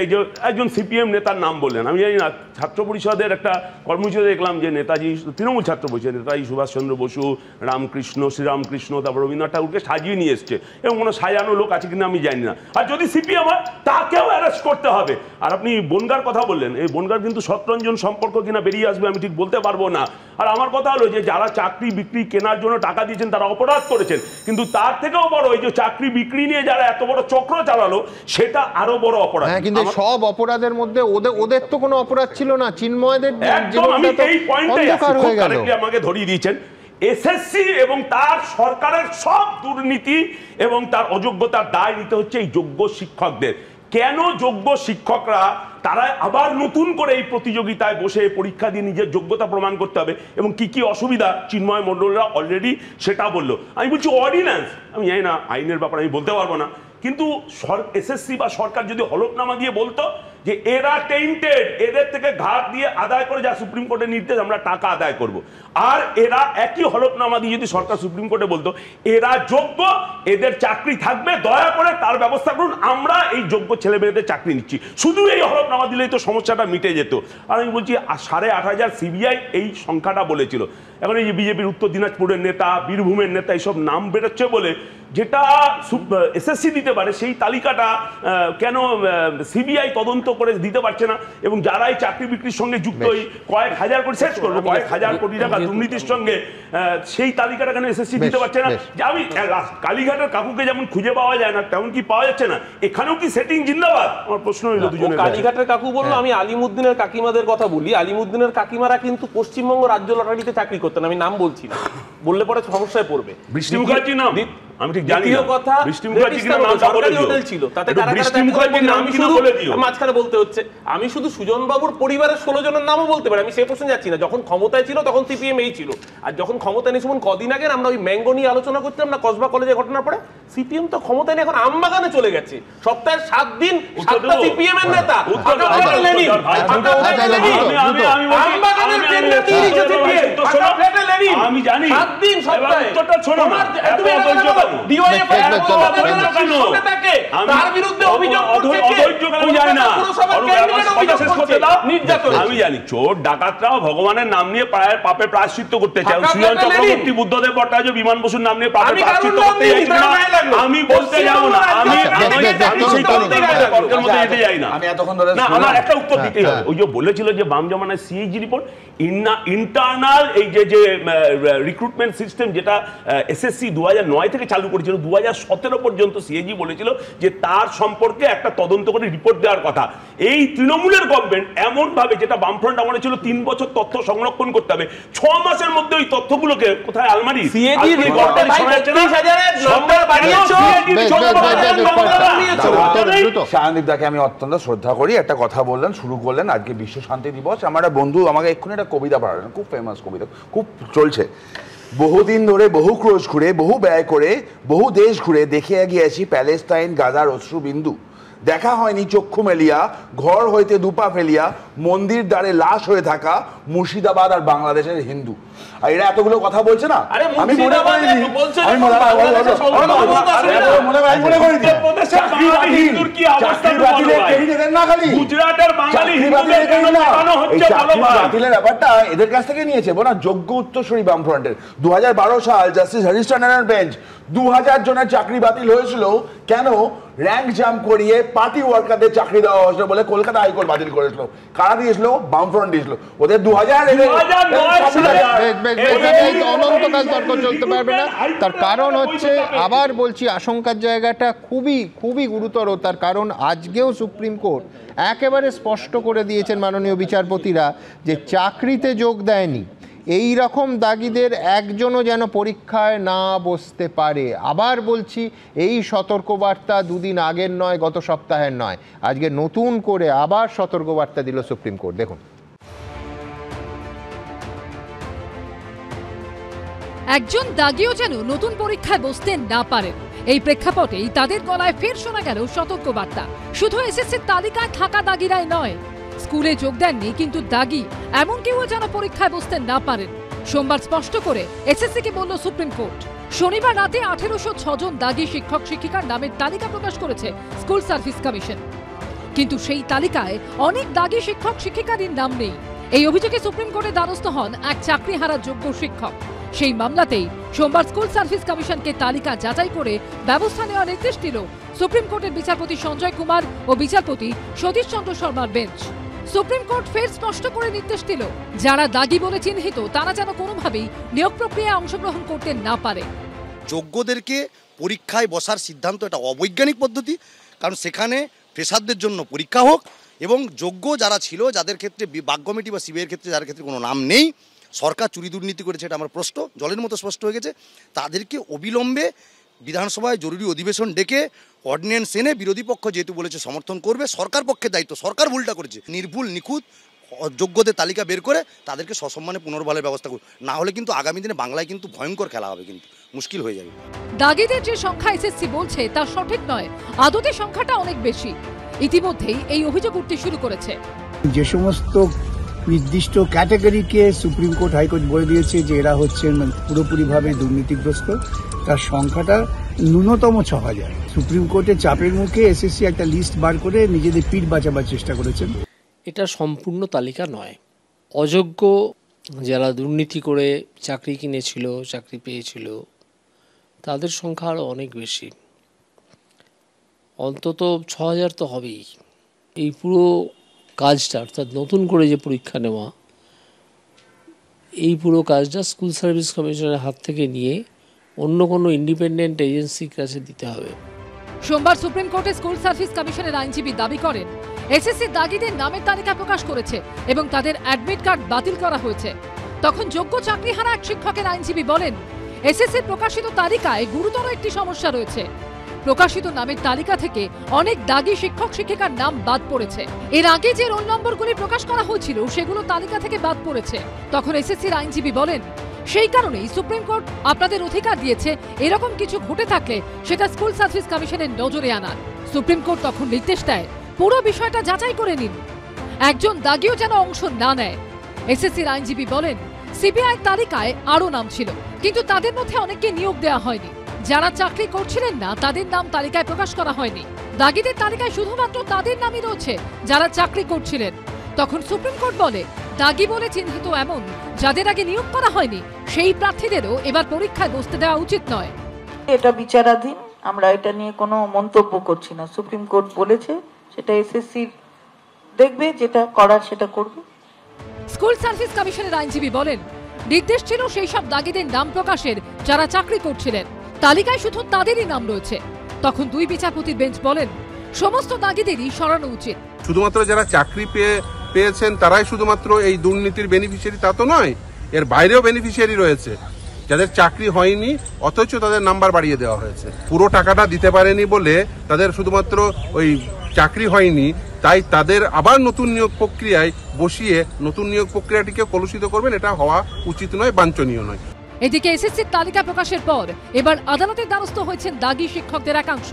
একজন সিপিএম নেতার নাম বললেন, আমি জানি না, ছাত্র পরিষদের একটা কর্মসূচিতে দেখলাম যে নেতাজি, তৃণমূল ছাত্র পরিষদ নেতাজি সুভাষচন্দ্র বসু, রামকৃষ্ণ, শ্রীরামকৃষ্ণ, তারপর রবীন্দ্রনাথ ঠাকুরকে সাজিয়ে নিয়ে এসছে, এবং কোনো সাজানো লোক আছে কিনা আমি জানি না। আর যদি সিপিএম হয় তাকেও অ্যারেস্ট করতে হবে। আর আপনি বনগার কথা বললেন, এই বনগার কিন্তু শতরঞ্জন সম্পর্ক কিনা বেরিয়ে আসবে আমি ঠিক বলতে পারবো না। আর আমার কথা হলো যে যারা চাকরি বিক্রি কেনার জন্য টাকা দিয়েছেন তারা অপরাধ করেছেন, কিন্তু তার থেকেও বড় এই যে চাকরি বিক্রি নিয়ে যারা এত বড় চক্র চালালো সেটা আরো বড় অপরাধ।
কিন্তু সব অপরাধের মধ্যে ওদের তো কোনো অপরাধ ছিল না, চিন্ময়দের
আমাকে ধরিয়ে দিয়েছেন। এসএসসি এবং তার সরকারের সব দুর্নীতি এবং তার অযোগ্যতার দায় নিতে হচ্ছে এই যোগ্য শিক্ষকদের। কেন যোগ্য শিক্ষকরা তারা আবার নতুন করে এই প্রতিযোগিতায় বসে পরীক্ষা দিয়ে নিজের যোগ্যতা প্রমাণ করতে হবে, এবং কি কি অসুবিধা চিন্ময় মণ্ডলরা অলরেডি সেটা বললো। আমি বলছি অর্ডিন্যান্স, আমি জানি না আইনের ব্যাপারে আমি বলতে পারবো না, কিন্তু এসএসসি বা সরকার যদি হলফনামা দিয়ে বলতো যে এরা টেন্টেড, এদের থেকে ঘাট দিয়ে আদায় করে যা সুপ্রিম কোর্টের নির্দেশ আমরা টাকা আদায় করব, আর এরা একই হলফনামা দিয়ে যদি সরকার সুপ্রিম কোর্টে বলতো এরা যোগ্য, এদের চাকরি থাকবে, দয়া করে তার ব্যবস্থা করুন, আমরা এই যোগ্য ছেলে মেয়েদের চাকরি নিচ্ছি, শুধু এই হলফনামা দিলেই তো সমস্যাটা মিটে যেত। আর আমি বলছি 8500 সিবিআই এই সংখ্যাটা বলেছিল। এখন এই যে বিজেপির উত্তর দিনাজপুরের নেতা, বীরভূমের নেতা, এইসব নাম বেরোচ্ছে বলে যেটা এসএসসি দিতে পারে সেই তালিকাটা কেন সিবিআই তদন্ত করে দিতে পারছে না, এবং যারা এই চাকরি বিক্রির সঙ্গে যুক্ত এই কয়েক হাজার কোটি, শেষ করবো, কয়েক হাজার কোটি টাকা দুর্নীতির সঙ্গে সেই তালিকাটা কেন এসএসসি দিতে পারছে না? যে আমি কালীঘাটের কাকুকে যেমন খুঁজে পাওয়া যায় না তেমন কি পাওয়া যাচ্ছে না, এখানেও কি সেটিং জিন্দাবাদ? আমার প্রশ্ন হলো দুজনের।
কালীঘাটের কাকু বললো, আমি আলিমুদ্দিনের কাকিমাদের কথা বলি। আলিমুদ্দিনের কাকিমারা কিন্তু পশ্চিমবঙ্গ রাজ্য লটারিতে চাকরি করতেন, আমি নাম বলছি না, বললে পরে সমস্যায় পড়বে।
বৃষ্টি মুখার্জি নাম আমি ঠিক জানি না,
কথা
বৃষ্টি মুখার্জি কি নামটা বলে দিও,
হোটেল ছিল তাতে
বৃষ্টি মুখার্জির নাম কি বলে দিও,
মাঝখানে বলতে হচ্ছে। আমি শুধু সুজন বাবুর পরিবারের 16 জনের নামও বলতে পারি, আমি সেই প্রশ্নে যাচ্ছি না। যখন ক্ষমতায় ছিল তখন সিপিএম এই ছিল, আর যখন ক্ষমতায় নেই, কদিন আগে আমরা ওই ম্যাঙ্গো নিয়ে আলোচনা করছিলাম না কসবা কলেজে ঘটনার পরে, সিপিএম তো ক্ষমতায় নেই, এখন আমবাগানে চলে গেছে। সপ্তাহে 7 দিন 7টা সিপিএম এর নেতা
আমি জানি
7 দিন সপ্তাহে উত্তরটা ছোড়ো না,
আমি জানি চোর ডাকাতরাও ভগবানের নাম নিয়ে পাপে প্রায়শ্চিত্ত করতে চায়। সুজন চক্রবর্তী, বুদ্ধদেব ভট্টাচার্য, বিমান বসুর নাম নিয়ে পাপে প্রায়শ্চিত্ত করতে চাইছিল না, আমি বলতে যাবো না, আমি সেই তর্কের মধ্যে যেতে যাই না। না, আমার একটা উত্তর দিতেই হবে। ওই যে বলেছিল যে বাম জমানায় সিএজি রিপোর্ট, ইন্টারনাল এই যে রিক্রুটমেন্ট সিস্টেম যেটা এসএসসি 2009 থেকে চালু করেছিল 2017 পর্যন্ত সিএজি বলেছিল যে তার সম্পর্কে একটা তদন্ত করে রিপোর্ট দেওয়ার কথা। এই তৃণমূলের গভর্নমেন্ট এমন ভাবে, যেটা বামফ্রন্ট আমলে ছিল 3 বছর তথ্য সংরক্ষণ করতে হবে, 6 মাসের মধ্যে ওই তথ্যগুলোকে কোথায় আলমারি
সিএজি রিপোর্টে 35,000 নম্বর বাড়িয়েছো।
শাহনদীপ দাকে আমি অত্যন্ত শ্রদ্ধা করি, একটা কথা বললেন, শুরু করলেন আজকে বিশ্ব শান্তি দিবস। আমার একটা বন্ধু আমাকে এক্ষুনি একটা কবিতা পড়ালেন, খুব ফেমাস কবিতা, খুব চলছে। বহুদিন ধরে বহু ক্রোশ ঘুরে, বহু ব্যয় করে, বহু দেশ ঘুরে দেখে গিয়েছি প্যালেস্তাইন গাজার অশ্রুবিন্দু। দেখা হয়নি চক্ষু মেলিয়া, ঘর হইতে দুপা ফেলিয়া, মন্দির দ্বারে লাশ হয়ে থাকা মুর্শিদাবাদ আর বাংলাদেশের হিন্দু। আর এরা এতগুলো কথা বলছে না, আমি মনে করিনি, ব্যাপারটা এদের কাছ থেকে নিয়েছে বোনা, যোগ্য উত্তরসূরি বামফ্রন্টের। 2012 সাল জাস্টিস হরিশ বেঞ্চ 2000 জনের চাকরি বাতিল হয়েছিল কেন? র্যাঙ্ক জাম্প করিয়ে পার্টি ওয়ার্কারদের চাকরি দেওয়া হয়েছিল বলে কলকাতা হাইকোর্ট বাতিল করেছিল। কারা দিয়েছিল? বামফ্রন্ট দিয়েছিল। ওদের 2000
অনন্তকাল তর্ক চলতে পারবে না। তার কারণ হচ্ছে, আবার বলছি, আশঙ্কার জায়গাটা খুবই খুবই গুরুতর। তার কারণ আজকেও সুপ্রিম কোর্ট একেবারে স্পষ্ট করে দিয়েছেন মাননীয় বিচারপতিরা যে চাকরিতে যোগ দেয়নি এই রকম দাগিদের একজনও যেন পরীক্ষায় না বসতে পারে। আবার বলছি, এই সতর্কবার্তা দুদিন আগের নয়, গত সপ্তাহের নয়, আজকে নতুন করে আবার সতর্কবার্তা দিল সুপ্রিম কোর্ট। দেখুন,
একজন দাগিও যেন নতুন পরীক্ষায় বসতে না পারেন, এই প্রেক্ষাপটেই তাদের গলায় ফের শোনা গেল সতর্কবার্তা। শুধু এসএসসির তালিকায় থাকা দাগিরাই নয়, স্কুলে যোগ দেননি কিন্তু দাগি এমন কেউ যেন পরীক্ষায় বসতে না পারেন। সোমবার স্পষ্ট করে এসএসসিকে বলল সুপ্রিম কোর্ট। শনিবার রাতে 1806 জন দাগি শিক্ষক শিক্ষিকার নামের তালিকা প্রকাশ করেছে স্কুল সার্ভিস কমিশন, কিন্তু সেই তালিকায় অনেক দাগি শিক্ষক শিক্ষিকারই নাম নেই। এই অভিযোগে সুপ্রিম কোর্টে দ্বারস্থ হন এক চাকরি হারা যোগ্য শিক্ষক। সেই মামলাতেই সোমবার স্কুল সার্ভিস কমিশনকে তালিকা যাচাই করে ব্যবস্থা নেওয়ার নির্দেশ দিল সুপ্রিম কোর্টের বিচারপতি সঞ্জয় কুমার ও বিচারপতি সতীশ চন্দ্র শর্মার বেঞ্চ। সুপ্রিম কোর্ট ফের স্পষ্ট করে নির্দেশ দিল, যারা দাগি বলে চিহ্নিত তারা যেন কোনোভাবেই নিয়োগ প্রক্রিয়ায় অংশগ্রহণ করতে না পারে।
যোগ্যদেরকে পরীক্ষায় বসার সিদ্ধান্ত এটা অবৈজ্ঞানিক পদ্ধতি, কারণ সেখানে ফ্রেশারদের জন্য পরীক্ষা হোক এবং যোগ্য যারা ছিল, যাদের ক্ষেত্রে বাগ কমিটি বা সিবিআইয়ের ক্ষেত্রে যার ক্ষেত্রে কোনো নাম নেই, সরকার চুরি দুর্নীতি করেছে, এটা আমার প্রশ্ন জলের মতো স্পষ্ট হয়ে গেছে, তাদেরকে অবিলম্বে বিধানসভায় জরুরি অধিবেশন ডেকে অর্ডিন্যান্স এনে বিরোধী পক্ষ যেহেতু বলেছে সমর্থন করবে, সরকার পক্ষের দায়িত্ব, সরকার ভুলটা করেছে, নির্ভুল নিখুঁত যোগ্যদের তালিকা বের করে তাদেরকে সসম্মানে পুনর্বহালের ব্যবস্থা করুন, না হলে কিন্তু আগামী দিনে বাংলায় কিন্তু ভয়ঙ্কর খেলা হবে, কিন্তু মুশকিল হয়ে যাবে।
দাগিদের যে সংখ্যা এসএসসি বলছে তা সঠিক নয়, আদতে সংখ্যাটা অনেক বেশি। ইতিমধ্যেই এই অভিযোগ উঠতে শুরু করেছে।
যে সমস্ত নির্দিষ্ট ক্যাটাগরিকে সুপ্রিম কোর্ট হাইকোর্ট বলে দিয়েছে যে এরা হচ্ছেন পুরোপুরিভাবে দুর্নীতিগ্রস্ত, তার সংখ্যাটা ন্যূনতম 6000। সুপ্রিম কোর্টের চাপের মুখে এসএসসি একটা লিস্ট বার করে নিজেদের পিঠ বাঁচাবার চেষ্টা করেছেন।
এটা সম্পূর্ণ তালিকা নয়। অযোগ্য যারা দুর্নীতি করে চাকরি কিনেছিল, চাকরি পেয়েছিল, তাদের সংখ্যা আরও অনেক বেশি, অন্তত 6000 তো হবেই। এই পুরো কাজটা, অর্থাৎ নতুন করে যে পরীক্ষা নেওয়া, এই পুরো কাজটা স্কুল সার্ভিস কমিশনের হাত থেকে নিয়ে অন্য কোনো ইন্ডিপেন্ডেন্ট এজেন্সির কাছে দিতে হবে।
সোমবার সুপ্রিম কোর্টে স্কুল সার্ভিস কমিশনের আইনজীবী দাবি করেন, এসএসসি দাগিদের নামের তালিকা প্রকাশ করেছে এবং তাদের অ্যাডমিট কার্ড বাতিল করা হয়েছে। তখন যোগ্য চাকরিহারা এক শিক্ষকের আইনজীবী বলেন, এসএসসির প্রকাশিত তালিকায় গুরুতর একটি সমস্যা রয়েছে। প্রকাশিত নামের তালিকা থেকে অনেক দাগি শিক্ষক শিক্ষিকার নাম বাদ পড়েছে। এর আগে যে রোল নম্বরগুলি প্রকাশ করা হয়েছিল সেগুলো তালিকা থেকে বাদ পড়েছে। তখন এসএসসির আইনজীবী বলেন, সেই কারণেই সুপ্রিম কোর্ট আপনাদের অধিকার দিয়েছে এরকম কিছু ঘটে থাকলে সেটা স্কুল সার্ভিস কমিশনের নজরে আনার। সুপ্রিম কোর্ট তখন নির্দেশ দেয়, পুরো বিষয়টা যাচাই করে নিন, একজন দাগিও যেন অংশ না নেয়। এসএসসির আইনজীবী বলেন, সিবিআই তালিকায় আরও নাম ছিল, কিন্তু তাদের মধ্যে অনেককে নিয়োগ দেওয়া হয়নি। যারা চাকরি করছিলেন না তাদের নাম তালিকায় প্রকাশ করা হয়নি। দাগিদের তালিকায় শুধুমাত্র তাদের নামই রয়েছে যারা চাকরি করছিলেন। তখন সুপ্রিম কোর্ট বলে, দাগি বলে চিহ্নিত এমন যাদের আগে নিয়োগ করা হয়নি সেই প্রার্থীদেরও এবার পরীক্ষায় বসতে দেওয়া উচিত নয়।
এটা বিচারাধীন, আমরা এটা নিয়ে কোনো মন্তব্য করছি না। সুপ্রিম কোর্ট বলেছে, সেটা এসএসসি দেখবে, যেটা করার সেটা করবে।
স্কুল সার্ভিস কমিশনের আইনজীবী বলেন, নির্দেশ ছিল সেই সব দাগিদের নাম প্রকাশের যারা চাকরি করছিলেন। তালিকায় শুধু তাদেরই নাম রয়েছে। তখন দুই বিচারপতির বেঞ্চ বলেন, সমস্ত দাগিদেরই সরানো উচিত।
শুধুমাত্র যারা চাকরি পেয়েছেন তারাই শুধুমাত্র এই দুর্নীতির বেনিফিশিয়ারি তা তো নয়, এর বাইরেও বেনিফিশিয়ারি রয়েছে যাদের চাকরি হয়নি অথচ তাদের নাম্বার বাড়িয়ে দেওয়া হয়েছে। পুরো টাকাটা দিতে পারেনি বলে তাদের শুধুমাত্র ওই চাকরি হয়নি, তাই তাদের আবার নতুন নিয়োগ প্রক্রিয়ায় বসিয়ে নতুন নিয়োগ প্রক্রিয়াটিকে কলুষিত করবেন, এটা হওয়া উচিত নয়, বাঞ্ছনীয় নয়।
এদিকে এসএসসির তালিকা প্রকাশের পর এবার আদালতের দ্বারস্থ হয়েছেন দাগী শিক্ষকদের একাংশ।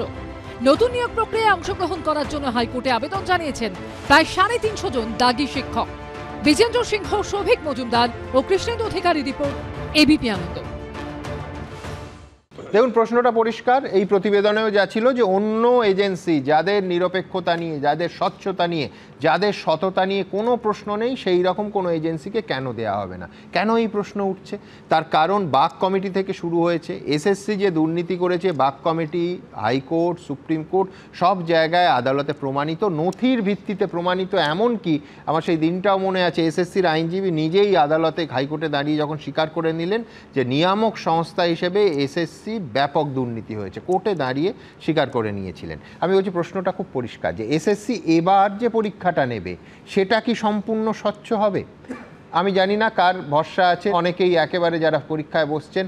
নতুন নিয়োগ প্রক্রিয়ায় অংশগ্রহণ করার জন্য হাইকোর্টে আবেদন জানিয়েছেন প্রায় 350 জন দাগী শিক্ষক। বিজেন্দ্র সিংহ, সৌভিক মজুমদার ও কৃষ্ণেন্দু অধিকারী রিপোর্ট, এবিপি আনন্দ।
দেখুন, প্রশ্নটা পরিষ্কার। এই প্রতিবেদনেও যা ছিল যে অন্য এজেন্সি যাদের নিরপেক্ষতা নিয়ে, যাদের স্বচ্ছতা নিয়ে, যাদের সততা নিয়ে কোনো প্রশ্ন নেই, সেই রকম কোনো এজেন্সিকে কেন দেয়া হবে না? কেন এই প্রশ্ন উঠছে? তার কারণ বাক কমিটি থেকে শুরু হয়েছে। এসএসসি যে দুর্নীতি করেছে, বাক কমিটি, হাইকোর্ট, সুপ্রিম কোর্ট সব জায়গায় আদালতে প্রমাণিত, নথির ভিত্তিতে প্রমাণিত। এমনকি আমার সেই দিনটাও মনে আছে, এসএসসির আইনজীবী নিজেই আদালতে, হাইকোর্টে দাঁড়িয়ে যখন স্বীকার করে নিলেন যে নিয়ামক সংস্থা হিসেবে এসএসসি ব্যাপক দুর্নীতি হয়েছে, কোর্টে দাঁড়িয়ে স্বীকার করে নিয়েছিলেন। আমি বলছি প্রশ্নটা খুব পরিষ্কার যে এসএসসি এবার যে পরীক্ষাটা নেবে সেটা কি সম্পূর্ণ স্বচ্ছ হবে? আমি জানি না কার ভরসা আছে, অনেকেই একেবারে যারা পরীক্ষায় বসছেন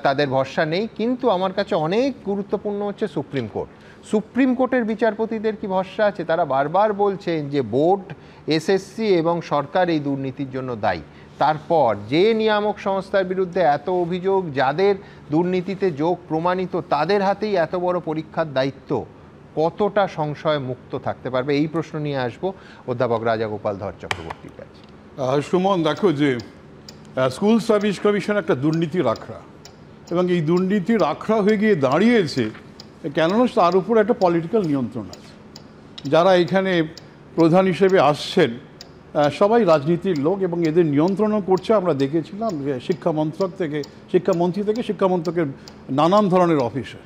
তাদের ভরসা নেই, কিন্তু আমার কাছে অনেক গুরুত্বপূর্ণ হচ্ছে সুপ্রিম কোর্ট। সুপ্রিম কোর্টের বিচারপতিদের কি ভরসা আছে? তারা বারবার বলছেন যে বোর্ড, এসএসসি এবং সরকার এই দুর্নীতির জন্য দায়ী। তারপর যে নিয়ামক সংস্থার বিরুদ্ধে এত অভিযোগ, যাদের দুর্নীতিতে যোগ প্রমাণিত, তাদের হাতেই এত বড় পরীক্ষার দায়িত্ব, কতটা সংশয় মুক্ত থাকতে পারবে? এই প্রশ্ন নিয়ে আসবো অধ্যাপক রাজাগোপাল ধর চক্রবর্তীর কাছে।
সুমন, দেখো যে স্কুল সার্ভিস কমিশন একটা দুর্নীতির আখড়া, এবং এই দুর্নীতির আখড়া হয়ে গিয়ে দাঁড়িয়েছে কেননা তার উপর একটা পলিটিক্যাল নিয়ন্ত্রণ আছে। যারা এখানে প্রধান হিসেবে আসছেন সবাই রাজনীতির লোক, এবং এদের নিয়ন্ত্রণও করছে। আমরা দেখেছিলাম শিক্ষামন্ত্রী থেকে শিক্ষামন্ত্রকের নানান ধরনের অফিসার।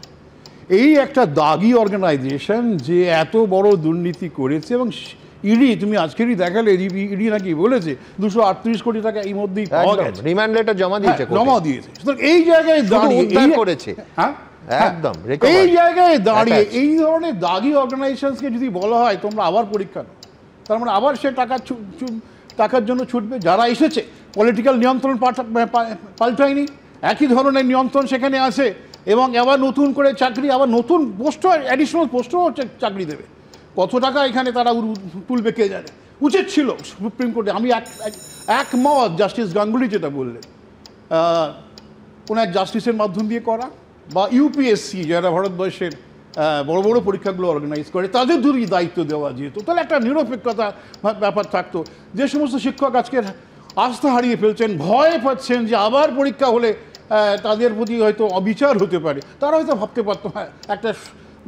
এই একটা দাগি অর্গানাইজেশন যে এত বড় দুর্নীতি করেছে, এবং ইডি, তুমি আজকেরই দেখালে ইডি নাকি বলেছে 238 কোটি টাকা এই মধ্যেই পাওয়া গেছে,
রিমান্ড লেটার জমা দিয়েছে।
সুতরাং এই জায়গায় দাঁড়িয়ে
করেছে, একদম
এই জায়গায় দাঁড়িয়ে এই ধরনের দাগি অর্গানাইজেশনকে যদি বলা হয় তোমরা আবার পরীক্ষা নাও, তার মানে আবার সে টাকার জন্য ছুটবে। যারা এসেছে পলিটিক্যাল নিয়ন্ত্রণ পাল্টায়নি, একই ধরনের নিয়ন্ত্রণ সেখানে আছে, এবং আবার নতুন করে চাকরি, আবার নতুন পোস্টও, অ্যাডিশনাল পোস্টও চাকরি দেবে। কত টাকা এখানে তারা তুলবে কে জানে। উচিত ছিল সুপ্রিম কোর্টে, আমি একমত জাস্টিস গাঙ্গুলি যেটা বললেন, কোনো এক জাস্টিসের মাধ্যম দিয়ে করা, বা ইউপিএসসি যারা ভারতবর্ষের বড় বড় পরীক্ষাগুলো অর্গানাইজ করে তাদের দুই দায়িত্ব দেওয়া যেত, তাহলে একটা নিরপেক্ষতা ব্যাপার থাকতো। যে সমস্ত শিক্ষক আজকে আস্থা হারিয়ে ফেলছেন, ভয় পাচ্ছেন যে আবার পরীক্ষা হলে তাদের প্রতি হয়তো অবিচার হতে পারে, তারা হয়তো ভাবতে পারতো হ্যাঁ একটা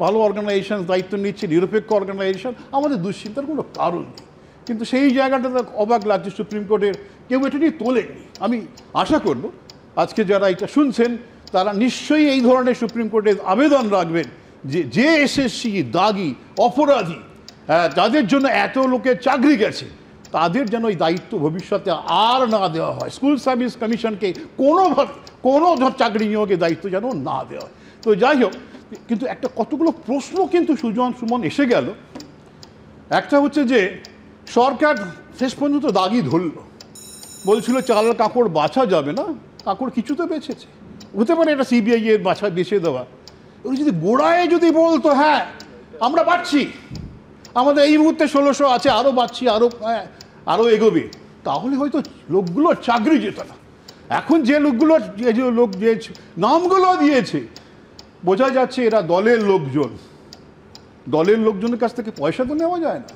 ভালো অর্গানাইজেশন দায়িত্ব নিচ্ছে, নিরপেক্ষ অর্গানাইজেশন, আমাদের দুশ্চিন্তার কোনো কারণ নেই। কিন্তু সেই জায়গাটাতে অবাক লাগছে সুপ্রিম কোর্টের কেউ এটা নিয়ে তোলেননি। আমি আশা করব আজকে যারা এটা শুনছেন তারা নিশ্চয়ই এই ধরনের সুপ্রিম কোর্টে আবেদন রাখবেন যে এসএসসি দাগি অপরাধী, যাদের জন্য এত লোকের চাকরি গেছে, তাদের যেন এই দায়িত্ব ভবিষ্যতে আর না দেওয়া হয়। স্কুল সার্ভিস কমিশনকে কোনো চাকরি নিয়োগের দায়িত্ব যেন না দেওয়া হয়। তো যাই হোক, কিন্তু একটা কতগুলো প্রশ্ন কিন্তু সুমন এসে গেল। একটা হচ্ছে যে সরকার শেষ পর্যন্ত দাগি ধরল, বলছিল চাল কাপড় বাছা যাবে না, কাপড় কিছুতে বেছেছে। হতে পারে এটা সিবিআই এর বাছা বেছে দেওয়া। ওরা যদি গোড়ায় যদি বলতো হ্যাঁ আমরা বাড়ছি, আমাদের এই মুহূর্তে 1600 আছে, আরও বাড়ছি, আরও এগোবে, তাহলে হয়তো লোকগুলোর চাকরি যেত না। এখন যে লোকগুলোর যে নামগুলো দিয়েছে বোঝা যাচ্ছে এরা দলের লোকজন, দলের লোকজনের কাছ থেকে পয়সা তো নেওয়া যায় না।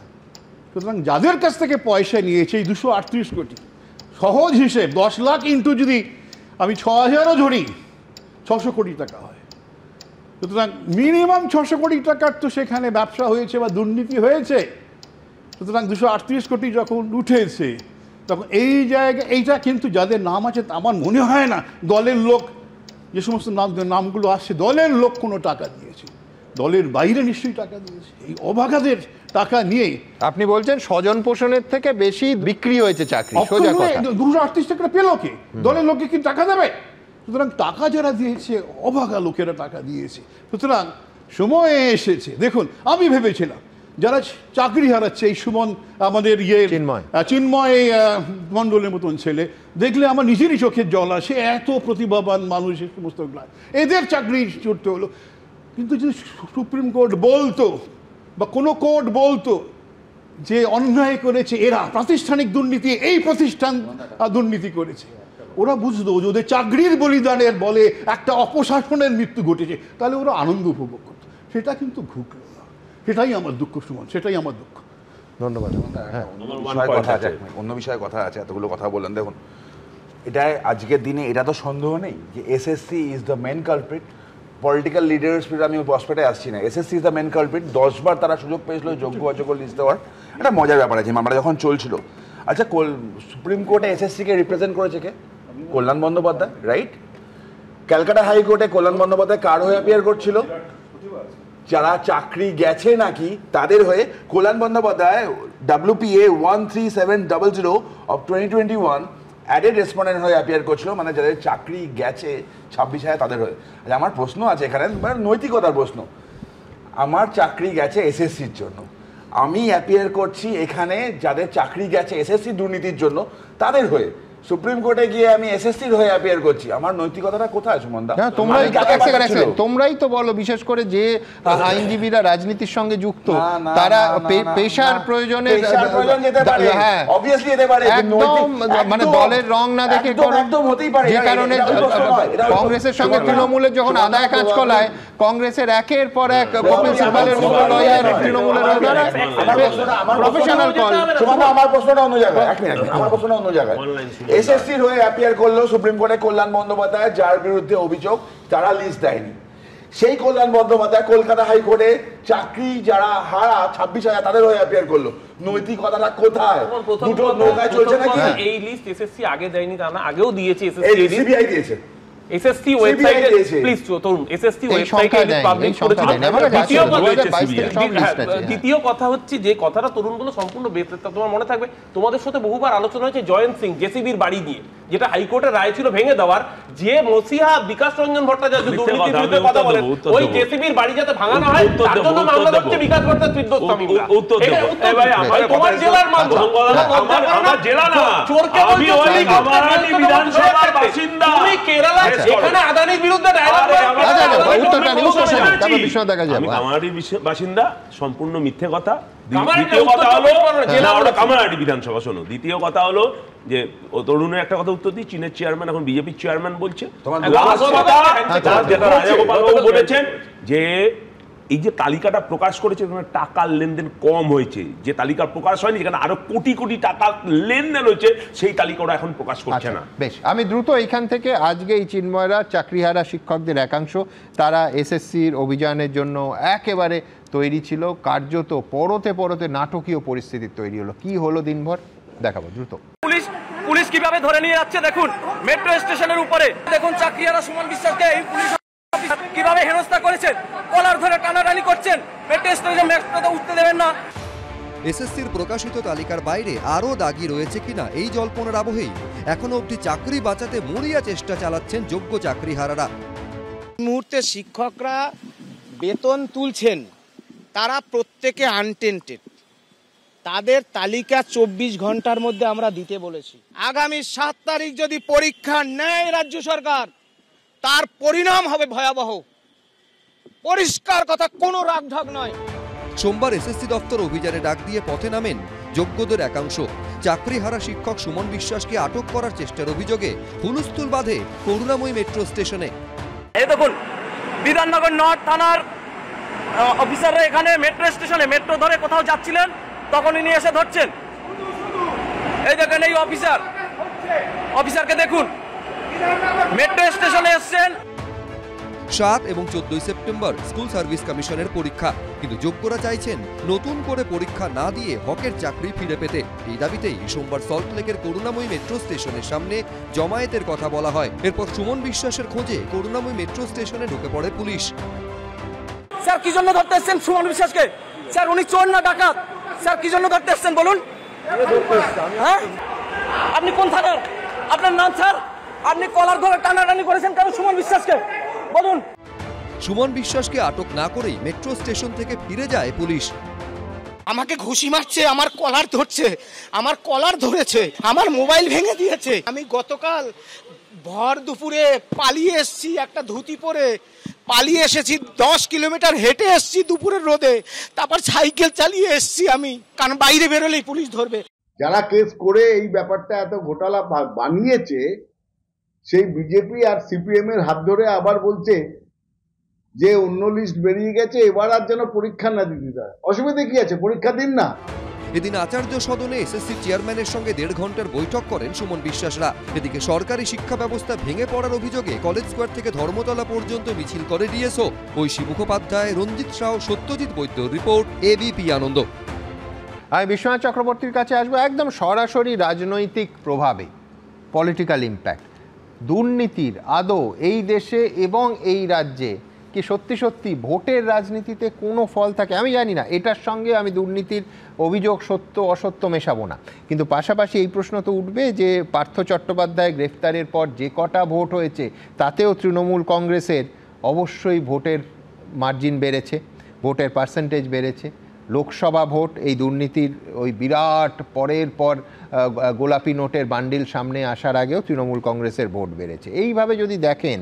সুতরাং যাদের কাছ থেকে পয়সা নিয়েছে এই 238 কোটি, সহজ হিসেব 10 লাখ ইন্টু যদি আমি 6000ও ধরি 600 কোটি টাকা হয়। সুতরাং মিনিমাম 600 কোটি টাকার তো সেখানে ব্যবসা হয়েছে বা দুর্নীতি হয়েছে। সুতরাং 238 কোটি যখন উঠেছে তখন এই জায়গায় এইটা কিন্তু যাদের নাম আছে আমার মনে হয় না দলের লোক, যে সমস্ত নামগুলো আসছে দলের লোক কোনো টাকা দিয়েছে, দলের বাইরে নিশ্চয়ই টাকা দিয়েছে। এই অভাগাদের টাকা নিয়ে
আপনি বলছেন স্বজন পোষণের থেকে বেশি বিক্রি হয়েছে চাকরি, সোজা কথা।
238 টাকা পেল কে? দলের লোককে কি টাকা দেবে? সুতরাং টাকা যারা দিয়েছে অভাগা লোকেরা টাকা দিয়েছে। সুতরাং সময় এসেছে, দেখুন আমি ভেবেছিলাম যারা চাকরি হারাচ্ছে, এই সুমন আমাদের চিন্ময় মণ্ডলের মতন ছেলে দেখলে আমার নিজেরই চোখের জল আসে, এত প্রতিভাবান মানুষ এই সমস্ত এদের চাকরি ছুটতে হলো। কিন্তু যদি সুপ্রিম কোর্ট বলতো বা কোনো কোর্ট বলতো যে অন্যায় করেছে এরা, প্রাতিষ্ঠানিক দুর্নীতি, এই প্রতিষ্ঠান দুর্নীতি করেছে, ওরা বুঝতো যে ওদের চাকরির বলিদানের বলে একটা অপশাসনের মৃত্যু ঘটেছে, তাহলে ওরা আনন্দ উপভোগ করতো। সেটা কিন্তু ঘটল না, সেটাই আমার দুঃখ সুমন, সেটাই আমার দুঃখ।
ধন্যবাদ।
অন্য বিষয়ে কথা আছে, এতগুলো কথা বললেন। দেখুন, এটা আজকের দিনে এটা তো সন্দেহ নেই যে SSC is the main culprit. Political leaders আমি বসপেটে আসছি না, SSC is the main culprit. 10 বার তারা সুযোগ পেয়েছিল যোগ্য অযোগ্য লিস্ট দেওয়ার। একটা মজার ব্যাপার আছে, মামলা যখন চলছিল, আচ্ছা সুপ্রিম কোর্টে এসএসসিকে রিপ্রেজেন্ট করেছে কে? কল্যাণ বন্দ্যোপাধ্যায়, রাইট? ক্যালকাটা হাইকোর্টে কল্যাণ বন্দ্যোপাধ্যায় কার হয়ে অ্যাপিয়ার করছিল? যারা চাকরি গেছে নাকি তাদের হয়ে Kalyan Bandyopadhyay WPA 13700 of 2021 added respondent হয়ে অ্যাপিয়ার করছিল, মানে যাদের চাকরি গেছে 26,000 তাদের হয়ে। আমার প্রশ্ন আছে এখানে, নৈতিকতার প্রশ্ন। আমার চাকরি গেছে এসএসসির জন্য, আমি অ্যাপিয়ার করছি এখানে যাদের চাকরি গেছে এসএসসি দুর্নীতির জন্য তাদের হয়ে। সুপ্রিম কোর্টে গিয়ে আমি এসএসসির হয়ে অ্যাপিয়ার করছি, আমার নৈতিকতাটা কোথায় সুমনদা?
তোমরাই তো বলো, বিশেষ করে যে আইনজীবীরা রাজনীতির সঙ্গে যুক্ত, তারা পেশার প্রয়োজনে মানে দলের রং না দেখে, যে কারণে কংগ্রেসের সঙ্গে তৃণমূলের যখন আদায় কাজ করায়, কংগ্রেসের একের পর এক কপিল সিব্বালের মতো লয়ার, তৃণমূলের প্রফেশনাল কল।
আমার প্রশ্নটা অন্য জায়গায়, এক মিনিট, আমার প্রশ্নটা অন্য জায়গায়। এসএসসির হয়ে অ্যাপিয়ার করলো সুপ্রিম কোর্টে কল্যাণ বন্দ্যোপাধ্যায়, যার বিরুদ্ধে অভিযোগ তারা লিস্ট দেয়নি। সেই কল্যাণ বন্দ্যোপাধ্যায় কলকাতা হাইকোর্টে চাকরি যারা হারা 26,000 তাদের হয়ে অ্যাপিয়ার করলো। নৈতিকতাটা কোথায়? দুটো নৌকায় চলছে নাকি?
এই লিস্ট এসএসসি আগে দেয়নি তা না, আগেও দিয়েছে এসএসসি,
সিবিআই দিয়েছে।
এসএসসি ওয়েবসাইটে প্লিজ তরুণ, এসএসসি ওয়েবসাইটে পাবলিশ করেছিল। দ্বিতীয় কথা হচ্ছে, যে কথাটা তরুণ বলে সম্পূর্ণ বেতন, তোমার মনে থাকবে তোমাদের সাথে বহুবার আলোচনা হয়েছে জয়ন্ত সিং জেসিবির বাড়ি নিয়ে, যেটা হাইকোর্টের রায় ছিল ভেঙে দেওয়ার। যে মসিহা বিকাশ রঞ্জন ভট্টাচার্য দুর্নীতির বিরুদ্ধে কথা বলেন, ওই জেসিবির বাড়ি যাতে ভাঙানো হয় তার জন্য মামলা করছে বিকাশ ভট্টাচার্য ফিরদৌস। তোমার জেলার মানুষ, আমার জেলা না, চোরকে বলছো কামারহাটি বিধানসভার বাসিন্দা, তুমি কেরালা এখানে আদানির বিরুদ্ধে
আমি কামারহাটির বাসিন্দা, সম্পূর্ণ মিথ্যে কথা। দ্বিতীয় কথা হলো কামারহাটি বিধানসভা, শোনো, দ্বিতীয় কথা হলো যে তরুণের একটা কথা উত্তর দিই, চীনের চেয়ারম্যান এখন বিজেপির চেয়ারম্যান বলছে, যেটা রাজাগোপাল বাবু বলেছেন যে এই যে তালিকাটা প্রকাশ করেছে টাকার লেনদেন কম হয়েছে, যে তালিকা প্রকাশ হয়নি যেখানে আরো কোটি কোটি টাকা লেনদেন হয়েছে, সেই তালিকা ওরা এখন প্রকাশ করছে না।
বেশ, আমি দ্রুত এইখান থেকে, আজকে এই চিন্ময়রা চাকরিহারা শিক্ষকদের একাংশ তারা এসএসসির অভিযানের জন্য একেবারে তৈরি ছিল, কার্যত পরতে পরতে নাটকীয় পরিস্থিতি তৈরি হলো। কি হলো দিনভর দেখাবো দ্রুত।
পুলিশ কিভাবে ধরে নিয়ে যাচ্ছে দেখুন, মেট্রো স্টেশনের উপরে দেখুন চাকরিহারা সুমন বিশ্বাসকে এই পুলিশ কিভাবে হেনস্থা করেছেন, কলার ধরে টানাটানি করছেন, মেট্রো স্টেশনে উঠতে দেবেন না।
এসএসসির প্রকাশিত তালিকার বাইরে আরও দাগি রয়েছে কিনা এই জল্পনার আবহেই এখনো অবধি চাকরি বাঁচাতে মরিয়া চেষ্টা চালাচ্ছেন যোগ্য চাকরিহারারা।
মুহূর্তে শিক্ষকরা বেতন তুলছেন, তারা প্রত্যেকে আনটেন্টেড, তাদের তালিকা 24 ঘন্টার মধ্যে আমরা দিতে বলেছি। আগামী 7 তারিখ যদি পরীক্ষা নেয় রাজ্য সরকার, তার পরিণাম হবে ভয়াবহ, পরিষ্কার কথা, কোনো রাগঢাক নয়।
সোমবার এসএসসি দপ্তর অভিযানে ডাক দিয়ে পথে নামেন যোগ্যদের একাংশ। চাকরিহারা শিক্ষক সুমন বিশ্বাসকে আটক করার চেষ্টার অভিযোগে হুলস্থুল বাঁধে করুণাময়ী মেট্রো স্টেশনে।
এই দেখুন বিধাননগর নর্থ থানার অফিসাররা এখানে মেট্রো স্টেশনে মেট্রো ধরে কোথাও যাচ্ছিলেন, তখনই নিয়ে এসে ধরছেন। এই দেখেন এই অফিসারকে দেখুন, মেট্রো স্টেশনে এসছেন।
7 এবং 14 সেপ্টেম্বর স্কুল সার্ভিস কমিশনের পরীক্ষা, কিন্তু যোগ্যরা চাইছেন নতুন করে পরীক্ষা না দিয়ে হকের চাকরি ফিরে পেতে। এই দাবিতেই সোমবার সল্টলেকের করুণাময়ী মেট্রো স্টেশনের সামনে জমায়েতের কথা বলা হয়। এরপর সুমন বিশ্বাসের খোঁজে করুণাময়ী মেট্রো স্টেশনে ঢুকে পড়ে পুলিশ।
স্যার কি জন্য ধরতে এসছেন সুমন বিশ্বাসকে? স্যার উনি চোর না ডাকাত? স্যার কি জন্য ধরতে এসছেন বলুন? হ্যাঁ, আপনি কোন থানার? আপনার নাম স্যার? আপনি কলার ধরে টানাটানি করেছেন কেন সুমন বিশ্বাসকে বলুন।
সুমন বিশ্বাসকে আটক না করেই মেট্রো স্টেশন থেকে ফিরে যায় পুলিশ।
আমাকে ঘুষি মারছে, আমার কলার ধরছে, আমার কলার ধরেছে, আমার মোবাইল ভেঙে দিয়েছে। আমি গতকাল ভর দুপুরে পালিয়ে এসেছি, একটা ধুতি পরে পালিয়ে এসেছি, 10 কিলোমিটার হেঁটে এসেছি দুপুরের রোদে, তারপর সাইকেল চালিয়ে এসেছি আমি, কারণ বাইরে বেরোলেই পুলিশ ধরবে।
যারা কেস করে এই ব্যাপারটা এত ঘোটালা বানিয়েছে সেই বিজেপি আর সিপিএম এর হাত ধরে আবার বলছে যে অন্য লিস্ট বেরিয়ে গেছে, এবার আর যেন পরীক্ষা না দিতে দেয়। অসুবিধা কি আছে, পরীক্ষা দিন না।
এদিন আচার্য সদনে এসএসসি চেয়ারম্যানের সঙ্গে 1.5 ঘন্টার বৈঠক করেন সুমন বিশ্বাসরা। এদিকে সরকারি শিক্ষা ব্যবস্থা ভেঙে পড়ার অভিযোগে কলেজ স্কোয়ার থেকে ধর্মতলা পর্যন্ত মিছিল করে ডিএসও। ঐশী মুখোপাধ্যায়, রঞ্জিত সাউ, সত্যজিৎ বৈদ্য, রিপোর্ট এবিপি আনন্দ।
আমি বিশ্বনাথ চক্রবর্তীর কাছে আসবো একদম সরাসরি রাজনৈতিক প্রভাবে, পলিটিক্যাল ইম্প্যাক্ট। দুর্নীতির আদৌ এই দেশে এবং এই রাজ্যে কি সত্যি সত্যি ভোটের রাজনীতিতে কোনো ফল থাকে? আমি জানি না, এটার সঙ্গে আমি দুর্নীতির অভিযোগ সত্য অসত্য মেশাবো না, কিন্তু পাশাপাশি এই প্রশ্ন তো উঠবে যে পার্থ চট্টোপাধ্যায় গ্রেফতারের পর যে কটা ভোট হয়েছে তাতেও তৃণমূল কংগ্রেসের অবশ্যই ভোটের মার্জিন বেড়েছে, ভোটের পার্সেন্টেজ বেড়েছে। লোকসভা ভোট এই দুর্নীতির ওই বিরাট পরের পর গোলাপি নোটের বান্ডিল সামনে আসার আগেও তৃণমূল কংগ্রেসের ভোট বেড়েছে। এইভাবে যদি দেখেন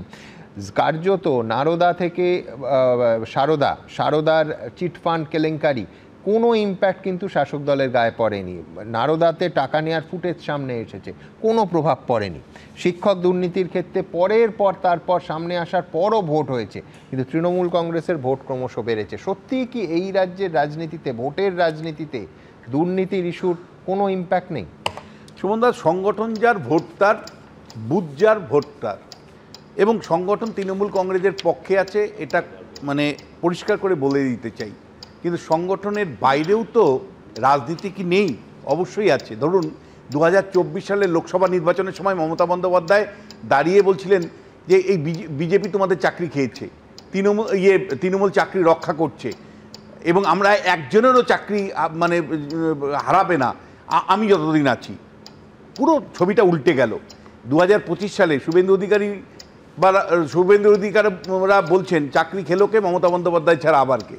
কার্যত নারদা থেকে সারদার চিটফান্ড কেলেঙ্কারি কোনো ইম্প্যাক্ট কিন্তু শাসক দলের গায়ে পড়েনি। নারদাতে টাকা নেওয়ার ফুটেজ সামনে এসেছে, কোনো প্রভাব পড়েনি। শিক্ষক দুর্নীতির ক্ষেত্রে পরের পর তারপর সামনে আসার পরও ভোট হয়েছে, কিন্তু তৃণমূল কংগ্রেসের ভোট ক্রমশ বেড়েছে। সত্যিই কি এই রাজ্যের রাজনীতিতে, ভোটের রাজনীতিতে দুর্নীতির ইস্যুর কোনো ইম্প্যাক্ট নেই?
সুমনদা, সংগঠন যার ভোট তার, বুথ যার ভোট তার, এবং সংগঠন তৃণমূল কংগ্রেসের পক্ষে আছে, এটা মানে পরিষ্কার করে বলে দিতে চাই। কিন্তু সংগঠনের বাইরেও তো রাজনীতি কি নেই? অবশ্যই আছে। ধরুন 2024 সালের লোকসভা নির্বাচনের সময় মমতা বন্দ্যোপাধ্যায় দাঁড়িয়ে বলছিলেন যে এই বিজেপি তোমাদের চাকরি খেয়েছে, তৃণমূল চাকরি রক্ষা করছে এবং আমরা একজনেরও চাকরি মানে হারাবে না আমি যতদিন আছি। পুরো ছবিটা উল্টে গেল। 2025 সালে শুভেন্দু অধিকারীরা বলছেন চাকরি খেলো কে? মমতা বন্দ্যোপাধ্যায় ছাড়া আবার কে?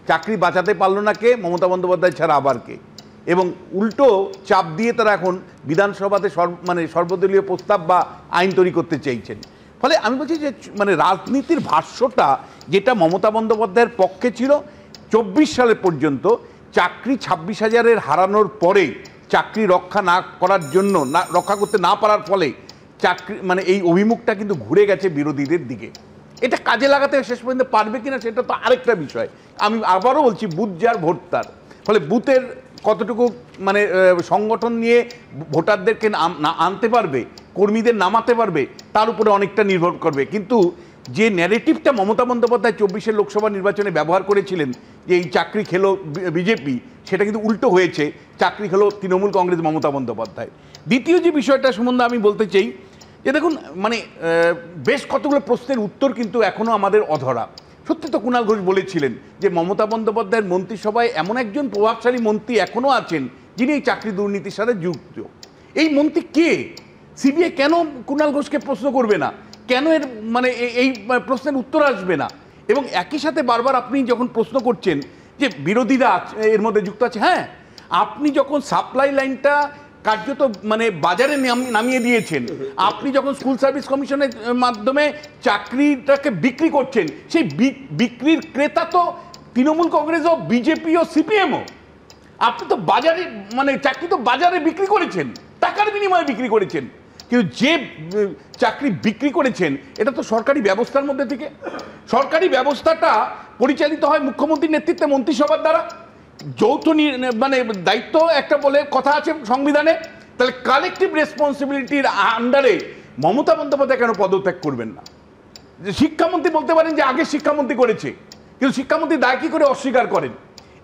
চাকরি বাঁচাতে পারলো না কে? মমতা বন্দ্যোপাধ্যায় ছাড়া আবার কে? এবং উল্টো চাপ দিয়ে তারা এখন বিধানসভাতে সর্বদলীয় প্রস্তাব বা আইন তৈরি করতে চাইছেন। ফলে আমি বলছি যে মানে রাজনীতির ভাষ্যটা যেটা মমতা বন্দ্যোপাধ্যায়ের পক্ষে ছিল 24 সালে পর্যন্ত, চাকরি 26,000-এর হারানোর পরে চাকরি রক্ষা না করার জন্য, রক্ষা করতে না পারার ফলে চাকরি মানে এই অভিমুখটা কিন্তু ঘুরে গেছে বিরোধীদের দিকে। এটা কাজে লাগাতে শেষ পর্যন্ত পারবে কিনা সেটা তো আরেকটা বিষয়। আমি আবারও বলছি, বুথ যার ভোট তার। ফলে বুথের কতটুকু মানে সংগঠন নিয়ে ভোটারদেরকে আনতে পারবে, কর্মীদের নামাতে পারবে, তার উপরে অনেকটা নির্ভর করবে। কিন্তু যে ন্যারেটিভটা মমতা বন্দ্যোপাধ্যায় 24-এর লোকসভা নির্বাচনে ব্যবহার করেছিলেন যে এই চাকরি খেলো বিজেপি, সেটা কিন্তু উল্টো হয়েছে, চাকরি খেলো তৃণমূল কংগ্রেস, মমতা বন্দ্যোপাধ্যায়। দ্বিতীয় যে বিষয়টা সম্বন্ধে আমি বলতে চাই যে দেখুন মানে বেশ কতগুলো প্রশ্নের উত্তর কিন্তু এখনও আমাদের অধরা। সত্যি তো কুণাল ঘোষ বলেছিলেন যে মমতা বন্দ্যোপাধ্যায়ের মন্ত্রিসভায় এমন একজন প্রভাবশালী মন্ত্রী এখনও আছেন যিনি এই চাকরি দুর্নীতির সাথে যুক্ত। এই মন্ত্রী কে? সিবিআই কেন কুণাল ঘোষকে প্রশ্ন করবে না? কেন এর মানে এই প্রশ্নের উত্তর আসবে না? এবং একই সাথে বারবার আপনি যখন প্রশ্ন করছেন যে বিরোধীরা এর মধ্যে যুক্ত আছে, হ্যাঁ, আপনি যখন সাপ্লাই লাইনটা কার্যত মানে বাজারে নামিয়ে দিয়েছেন, আপনি যখন স্কুল সার্ভিস কমিশনের মাধ্যমে চাকরিটাকে বিক্রি করছেন, সেই বিক্রির ক্রেতা তো তৃণমূল কংগ্রেসও, বিজেপিও, সিপিএমও। আপনি তো বাজারে মানে চাকরি তো বাজারে বিক্রি করেছেন, টাকার বিনিময়ে বিক্রি করেছেন, কিন্তু যে চাকরি বিক্রি করেছেন এটা তো সরকারি ব্যবস্থার মধ্যে থেকে। সরকারি ব্যবস্থাটা পরিচালিত হয় মুখ্যমন্ত্রীর নেতৃত্বে মন্ত্রিসভার দ্বারা। যৌথ মানে দায়িত্ব একটা বলে কথা আছে সংবিধানে। তাহলে কালেকটিভ রেসপন্সিবিলিটির আন্ডারে মমতা বন্দ্যোপাধ্যায় কেন পদত্যাগ করবেন না? শিক্ষামন্ত্রী বলতে পারেন যে আগে শিক্ষামন্ত্রী করেছে, কিন্তু শিক্ষামন্ত্রী দায় কি করে অস্বীকার করেন?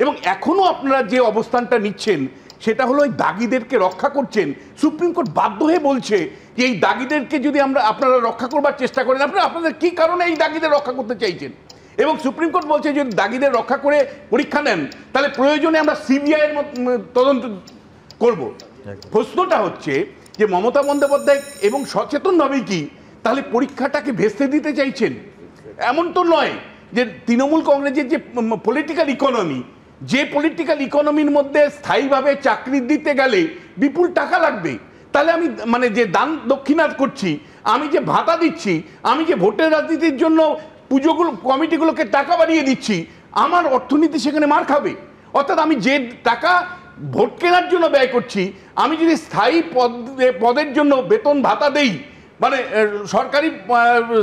এবং এখনও আপনারা যে অবস্থানটা নিচ্ছেন সেটা হলো এই দাগিদেরকে রক্ষা করছেন। সুপ্রিম কোর্ট বাধ্য হয়ে বলছে যে এই দাগিদেরকে যদি আপনারা রক্ষা করবার চেষ্টা করেন, আপনাদের কি কারণে এই দাগিদের রক্ষা করতে চাইছেন? এবং সুপ্রিম কোর্ট বলছে যদি দাগিদের রক্ষা করে পরীক্ষা নেন তাহলে প্রয়োজনে আমরা সিবিআই এর তদন্ত করব। প্রশ্নটা হচ্ছে যে মমতা বন্দ্যোপাধ্যায় এবং সচেতনভাবেই কি তাহলে পরীক্ষাটাকে ভেস্তে দিতে চাইছেন? এমন তো নয় যে তৃণমূল কংগ্রেসের যে পলিটিক্যাল ইকোনমি, যে পলিটিক্যাল ইকোনমির মধ্যে স্থায়ীভাবে চাকরি দিতে গেলে বিপুল টাকা লাগবে। তাহলে আমি মানে যে দান দক্ষিণা করছি, আমি যে ভাতা দিচ্ছি, আমি যে ভোটের রাজনীতির জন্য পুজোগুলো কমিটিগুলোকে টাকা বাড়িয়ে দিচ্ছি, আমার অর্থনীতি সেখানে মার খাবে। অর্থাৎ আমি যে টাকা ভোট কেনার জন্য ব্যয় করছি, আমি যদি স্থায়ী পদের জন্য বেতন ভাতা দেই, মানে সরকারি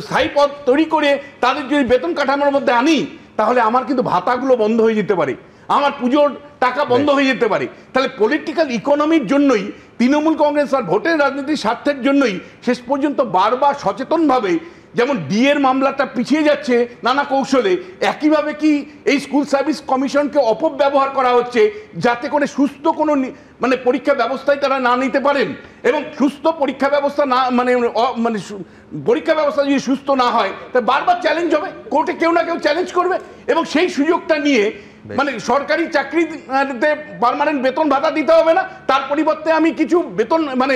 স্থায়ী পদ তৈরি করে তাদের যদি বেতন কাঠামোর মধ্যে আনি, তাহলে আমার কিন্তু ভাতাগুলো বন্ধ হয়ে যেতে পারে, আমার পুজোর টাকা বন্ধ হয়ে যেতে পারে। তাহলে পলিটিক্যাল ইকোনমির জন্যই তৃণমূল কংগ্রেস আর ভোটের রাজনীতির স্বার্থের জন্যই শেষ পর্যন্ত বারবার সচেতনভাবে, যেমন ডিএর মামলাটা পিছিয়ে যাচ্ছে নানা কৌশলে, একইভাবে কি এই স্কুল সার্ভিস কমিশনকে অপব্যবহার করা হচ্ছে যাতে করে সুস্থ কোনো মানে পরীক্ষা ব্যবস্থায় তারা না নিতে পারেন, এবং সুস্থ পরীক্ষা ব্যবস্থা না মানে পরীক্ষা ব্যবস্থা যদি সুস্থ না হয় তাহলে বারবার চ্যালেঞ্জ হবে, কোর্টে কেউ না কেউ চ্যালেঞ্জ করবে, এবং সেই সুযোগটা নিয়ে মানে সরকারি চাকরিতে পার্মানেন্ট বেতন ভাতা দিতে হবে না, তার পরিবর্তে আমি কিছু বেতন মানে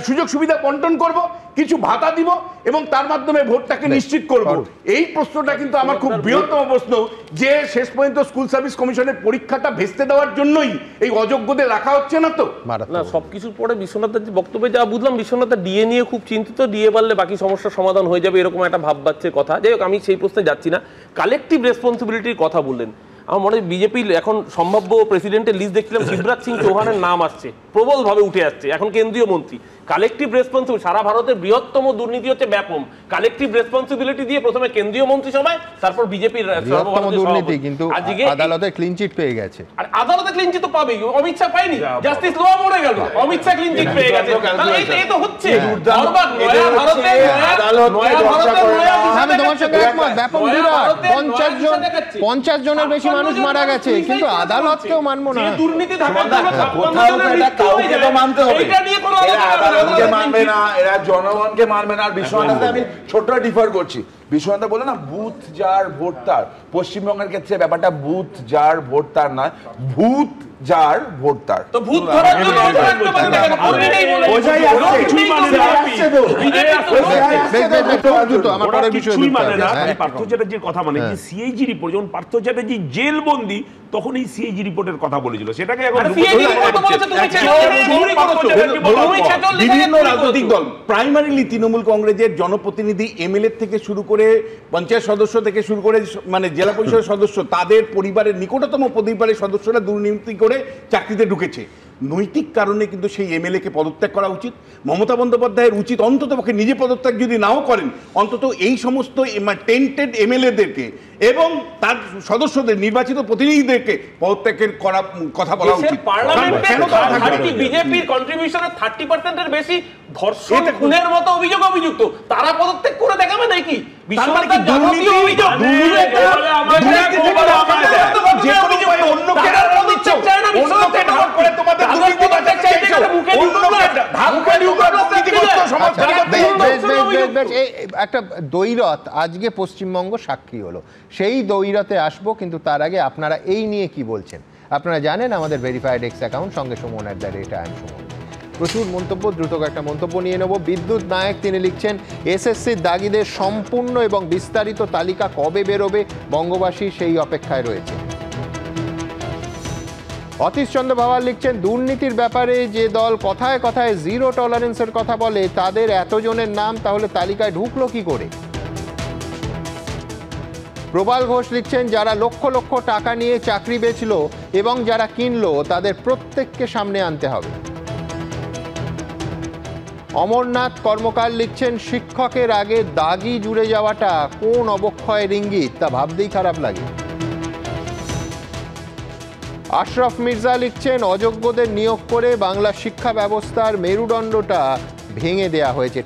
সুযোগ সুবিধা বন্টন করব, কিছু ভাতা দিব এবং তার মাধ্যমে ভোটটাকে নিশ্চিত করব। এই প্রশ্নটা কিন্তু আমার খুব বৃহত্তম প্রশ্ন, যে শেষ পর্যন্ত স্কুল সার্ভিস কমিশনের পরীক্ষাটা ভেস্তে দেওয়ার জন্যই এই অযোগ্যদের রাখা হচ্ছে না তো?
না, সবকিছুর পরে বিশ্বনাথের যে বক্তব্যে যা বুঝলাম, বিশ্বনাথ ডিএ নিয়ে খুব চিন্তিত, ডিএ বাড়লে বাকি সমস্যার সমাধান হয়ে যাবে এরকম একটা ভাববাচ্ছের কথা। যাই হোক, আমি সেই প্রশ্নে যাচ্ছি না। কালেকটিভ রেসপন্সিবিলিটির কথা বললেন, আমার মনে হয় বিজেপি এখন সম্ভাব্য প্রেসিডেন্টের লিস্ট দেখছিলাম, শিবরাজ সিং চৌহানের নাম আসছে, প্রবলভাবে উঠে আসছে, এখন কেন্দ্রীয় মন্ত্রী। কালেকটিভ রেসপন্সিবিলিটি, সারা ভারতের বৃহত্তম দুর্নীতি হচ্ছে ব্যাপম, কালেকটিভ রেসপন্সিবিলিটি দিয়ে প্রথমে কেন্দ্রীয় মন্ত্রিসভায়, তারপর বিজেপির
দুর্নীতি, কিন্তু আদালতে ক্লিন চিট পেয়ে গেছে।
আর আদালতে ক্লিন চিট তো পাবেই, অমিত শাহ পায়নি, জাস্টিস লোয়া মরে গেল, অমিত শাহ ক্লিন চিট পেয়ে গেছে। এই তো হচ্ছে
আমি তোমার সঙ্গে একমত, ব্যাপক বিরাট 50 জনের বেশি মানুষ মারা গেছে, কিন্তু আদালতকেও মানবো না।
দুর্নীতি
মানতে হবে, মানবে না, এরা জনগণকে মানবে না। আর বিশ্বনাথ আমি ছোট্ট ডিফার করছি, বিশ্বনাথ বলে না বুথ যার ভোট তার, পশ্চিমবঙ্গের ক্ষেত্রে ব্যাপারটা বুথ যার ভোট তার নয়, ভূত যার ভোট তার। তো ভূত ধরার জন্য
পার্থ চ্যাটার্জির কথা, মানে যে সিএজি রিপোর্ট, যখন পার্থ চ্যাটার্জি জেলবন্দি তখন এই সিএজি রিপোর্টের কথা বলেছিল, সেটাকে এখন
বিভিন্ন রাজনৈতিক দল, প্রাইমারিলি তৃণমূল কংগ্রেসের জনপ্রতিনিধি, এমএলএ থেকে শুরু করে পঞ্চায়েত সদস্য থেকে শুরু করে মানে জেলা পরিষদের সদস্য, তাদের পরিবারের নিকটতম পরিবারের সদস্যরা দুর্নীতি করে চাকরিতে ঢুকেছে। নৈতিক কারণে কিন্তু সেই এমএলএ কে পদত্যাগ করা উচিত। মমতা বন্দ্যোপাধ্যায়ের উচিত অন্তত পক্ষে নিজে পদত্যাগ যদি নাও করেন, অন্তত এই সমস্ত টেন্টেড এমএলএদেরকে এবং তার সদস্যদের, নির্বাচিত প্রতিনিধিদেরকে পদত্যাগের করা কথা বলা উচিত।
বিজেপির কন্ট্রিবিউশনের 30% বেশি ধর্ষণ খুনের মতো অভিযুক্ত, তারা পদত্যাগ করে দেখাবে নাকি?
একটা দ্বৈরথ আজকে পশ্চিমবঙ্গ সাক্ষী হলো, সেই দ্বৈরথে আসবো, কিন্তু তার আগে আপনারা এই নিয়ে কি বলছেন আপনারা জানেন। আমাদের ভেরিফাইড এক্স অ্যাকাউন্ট, সঙ্গে সুমন @IAM প্রচুর মন্তব্য, দ্রুত একটা মন্তব্য নিয়ে নেব। বিদ্যুৎ নায়ক তিনি লিখছেন, এসএসসির দাগিদের সম্পূর্ণ এবং বিস্তারিত তালিকা কবে বেরোবে, বঙ্গবাসী সেই অপেক্ষায় রয়েছে। অতীশচন্দ্র ভাওয়াল লিখছেন, দুর্নীতির ব্যাপারে যে দল কথায় কথায় জিরো টলারেন্সের কথা বলে, তাদের এতজনের নাম তাহলে তালিকায় ঢুকলো কি করে? প্রবাল ঘোষ লিখছেন, যারা লক্ষ লক্ষ টাকা নিয়ে চাকরি বেচল এবং যারা কিনলো, তাদের প্রত্যেককে সামনে আনতে হবে। অমরনাথ কর্মকার লিখছেন, শিক্ষকের আগে দাগি জুড়ে যাওয়াটা কোন অবক্ষয়ের ইঙ্গিত, তা ভাবতেই খারাপ লাগে। আশরাফ মির্জা লিখছেন, অযোগ্যদের নিয়োগ করে বাংলা শিক্ষা ব্যবস্থার মেরুদণ্ডটা ভেঙে দেয়া হয়েছে।